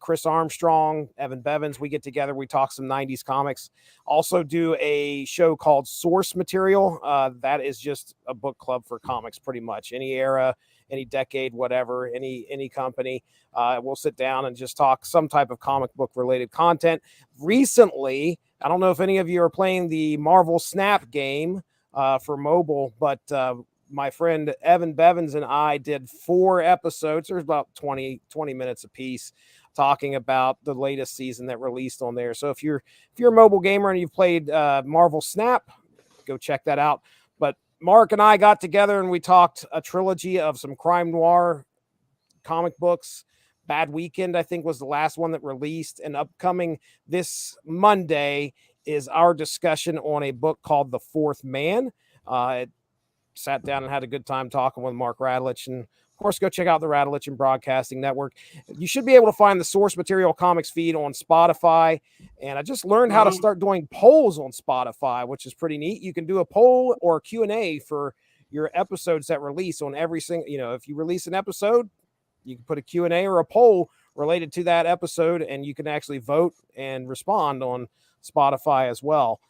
Chris Armstrong, Evan Bevins. We get together. We talk some 90s comics. Also do a show called Source Material. That is just a book club for comics, pretty much. Any era, any decade, whatever, any company. We'll sit down and just talk some type of comic book related content. Recently, I don't know if any of you are playing the Marvel Snap game for mobile, but my friend Evan Bevins and I did 4 episodes. There's about 20 minutes a piece, talking about the latest season that released on there. So if you're a mobile gamer and you've played Marvel Snap, go check that out. But Mark and I got together and we talked a trilogy of some crime noir comic books. Bad Weekend, I think, was the last one that released. And upcoming this Monday is our discussion on a book called The Fourth Man. Sat down and had a good time talking with Mark Radulich. And of course, go check out the Radulich and Broadcasting Network. You should be able to find the Source Material Comics feed on Spotify. And I just learned how to start doing polls on Spotify, which is pretty neat. You can do a poll or a Q&A for your episodes that release on every single, if you release an episode, you can put a Q&A or a poll related to that episode, and you can actually vote and respond on Spotify as well.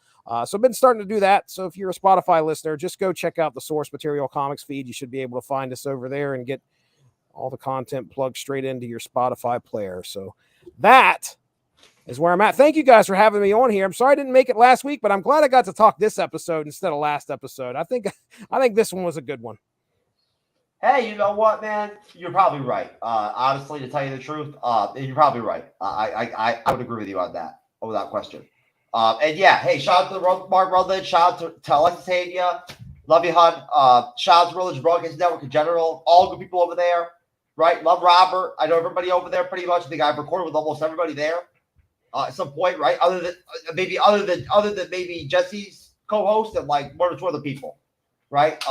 So I've been starting to do that. So if you're a Spotify listener, just go check out the Source Material Comics feed. You should be able to find us over there and get all the content plugged straight into your Spotify player. So that is where I'm at. Thank you guys for having me on here. I'm sorry I didn't make it last week, but I'm glad I got to talk this episode instead of last episode. I think this one was a good one. Hey, you know what, man? You're probably right. Honestly, to tell you the truth, you're probably right. I would agree with you on that, without question. And yeah, hey, shout out to Mark Rutledge, shout out to Alexis Hania, love you, hon. Shout out to Religious Broadcast Network in general, all good people over there, right? Love Robert. I know everybody over there pretty much. I think I've recorded with almost everybody there at some point, right? Other than maybe Jesse's co-host and like 1 or 2 other people, right?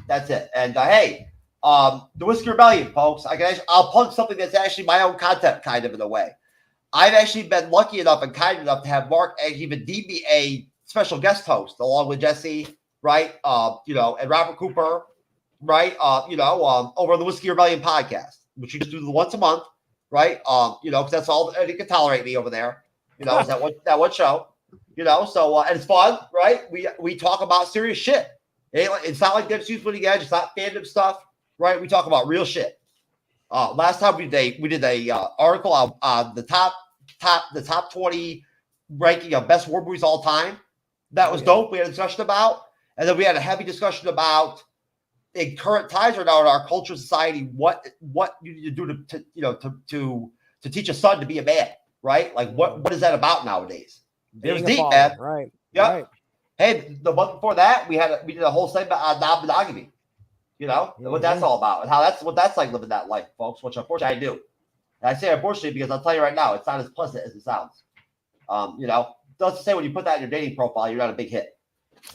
That's it. And hey. The Whiskey Rebellion, folks. I'll plug something that's actually my own content, kind of in a way. I've actually been lucky enough and kind enough to have Mark even deem me a special guest host along with Jesse, right? And Robert Cooper, right? Over the Whiskey Rebellion podcast, which you just do once a month, right? Because that's all they can tolerate me over there. Is that one show. So and it's fun, right? We talk about serious shit. It's not like MCU'S Bleeding Edge. It's not fandom stuff, right? We talk about real shit. Last time we did a article on the top 20 ranking of best war movies all time. That was dope. We had a discussion about, and then we had a heavy discussion about in current times right now in our culture, society, what you need to do to teach a son to be a man, right? Like what is that about nowadays? It was deep, man. Right. Yeah. Right. Hey, the month before that, we did a whole segment on non-monogamy. You know what that's all about, and what that's like living that life, folks. Which unfortunately I do. And I say unfortunately because I'll tell you right now, it's not as pleasant as it sounds. Doesn't say when you put that in your dating profile, you're not a big hit.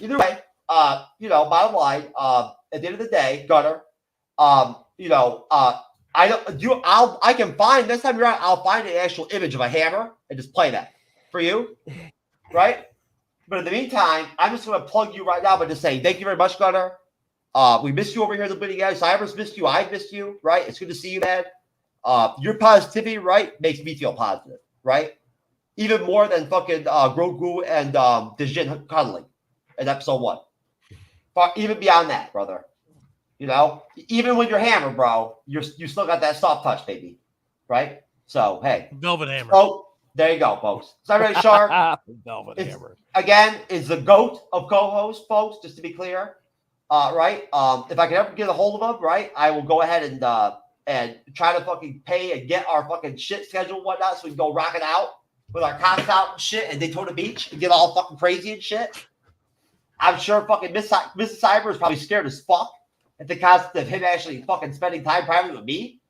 Either way, bottom line, at the end of the day, Gunnar, I can find next time you're out, I'll find an actual image of a hammer and just play that for you, right? But in the meantime, I'm just going to plug you right now by just saying thank you very much, Gunnar. We missed you over here at the Bleeding Edge. Cyber's missed you. I've missed you, right? It's good to see you, man. Your positivity, right, makes me feel positive, right? Even more than fucking Grogu and Dijin cuddling in episode 1. But even beyond that, brother. Even when you're hammered, bro, you still got that soft touch, baby. Right? So, hey. Velvet Hammer. Oh, there you go, folks. Cyberneticshark, Velvet Hammer. Again, is the GOAT of co-hosts, folks, just to be clear. Right? If I can ever get a hold of him, right, I will go ahead and try to fucking pay and get our fucking shit schedule and whatnot so we can go rock it out with our cocks out and shit and Daytona Beach and get all fucking crazy and shit. I'm sure fucking Mrs. Cyber is probably scared as fuck at the concept of him actually fucking spending time privately with me.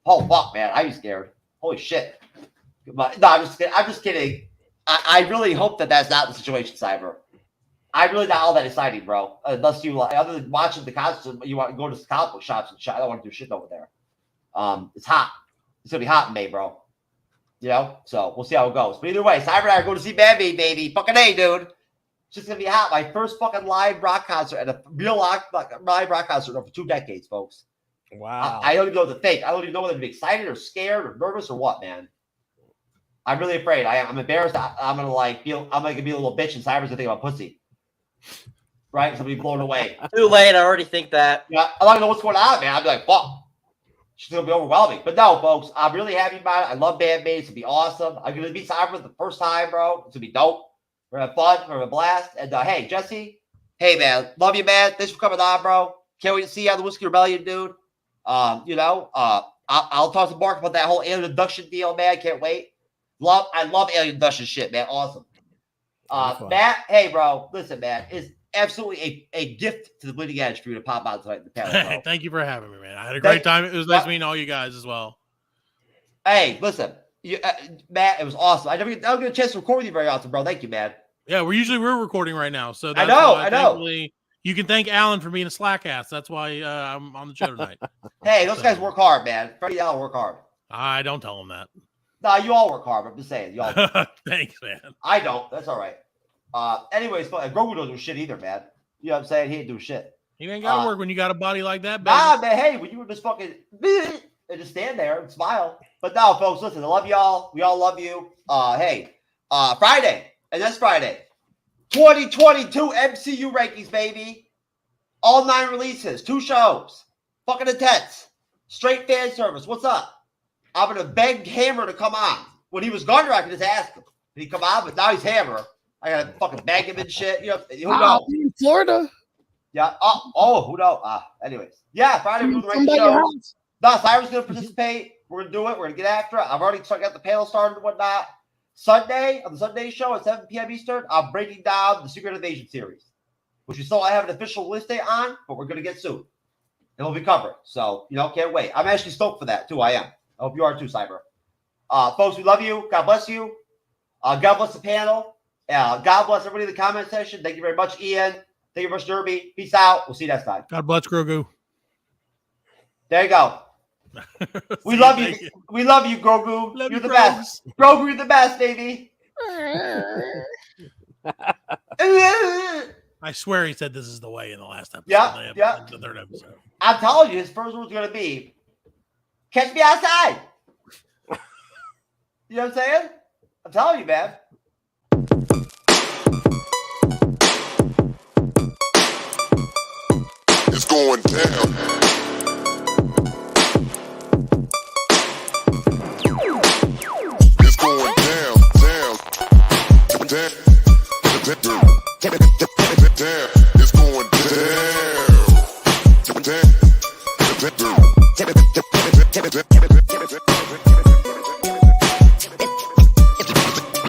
Oh, fuck, man. I'd be scared. Holy shit. But, no, I'm just kidding. I really hope that that's not the situation, Cyber. I'm really not all that exciting, bro. Unless you, other than watching the concert, you want to go to the comic book shops and shit. I don't want to do shit over there. It's hot. It's going to be hot in May, bro. So we'll see how it goes. But either way, Cyber and I are going to see Bambi, baby. Fucking A, dude. It's just going to be hot. My first fucking live rock concert and a real live rock concert over 2 decades, folks. Wow. I don't even know what to think. I don't even know whether to be excited or scared or nervous or what, man. I'm really afraid. I'm embarrassed. I'm going to be a little bitch and Cyber's going to think about pussy. Right? So be blown away. Too late. I already think that. Yeah. I don't know what's going on, man. I'd be like, fuck. She's going to be overwhelming. But no, folks, I'm really happy about it. I love Band-Maid. It's going to be awesome. I'm going to meet Cyber for the first time, bro. It's going to be dope. We're going to have fun. We're going to have a blast. And hey, Jesse. Hey, man. Love you, man. Thanks for coming on, bro. Can't wait to see you on the Whiskey Rebellion, dude. I'll talk to Mark about that whole alien abduction deal, man. Can't wait. I love alien abduction shit, man. Awesome. Matt, hey, bro. Listen, man. It's absolutely a gift to the Bleeding Edge for you to pop out tonight in the panel. Thank you for having me, man. I had a great time. It was nice meeting all you guys as well. Hey, listen, Matt, it was awesome. I don't get a chance to record with you very often, bro. Thank you, man. Yeah, we're recording right now, so that's I know. You can thank Alan for being a slack ass. That's why I'm on the show tonight. Hey, those guys work hard, man. Freddie Allen work hard. I don't tell him that. No, you all work hard. I'm just saying, y'all. Thanks, man. I don't. That's all right. Anyways, Grogu don't do shit either, man. You know what I'm saying? He ain't do shit. You ain't got to work when you got a body like that, baby. Nah, man. Hey, when you were just fucking and just stand there and smile. But no, folks, listen. I love y'all. We all love you. Friday, and that's Friday. 2022 MCU rankings, baby. All 9 releases, 2 shows. Fucking intense. Straight fan service. What's up? I'm gonna beg Hammer to come on. When he was Gunnar, I could just ask him. Did he come on? But now he's Hammer. I gotta fucking beg him and shit. Who knows? In Florida. Yeah. Who knows? Anyways. Yeah, Friday we're doing the right show. No, Cyber's gonna participate. We're gonna do it. We're gonna get after it. I've already got the panel started and whatnot. Sunday, on the Sunday show at 7 p.m. Eastern, I'm breaking down the Secret Invasion series, which we still have an official list date on, but we're gonna get soon. And we'll be covered. So, can't wait. I'm actually stoked for that too. I am. I hope you are too, Cyber. Folks, we love you. God bless you. God bless the panel. God bless everybody in the comment section. Thank you very much, Ian. Thank you very much, Derby. Peace out. We'll see you next time. God bless Grogu. There you go. We love you. We love you, Grogu. You're the best. Grogu, you're the best, baby. I swear he said this is the way in the last episode. Yeah. The 3rd episode. I'm telling you, his first word's going to be, catch me outside. You know what I'm saying? I'm telling you, man. going down.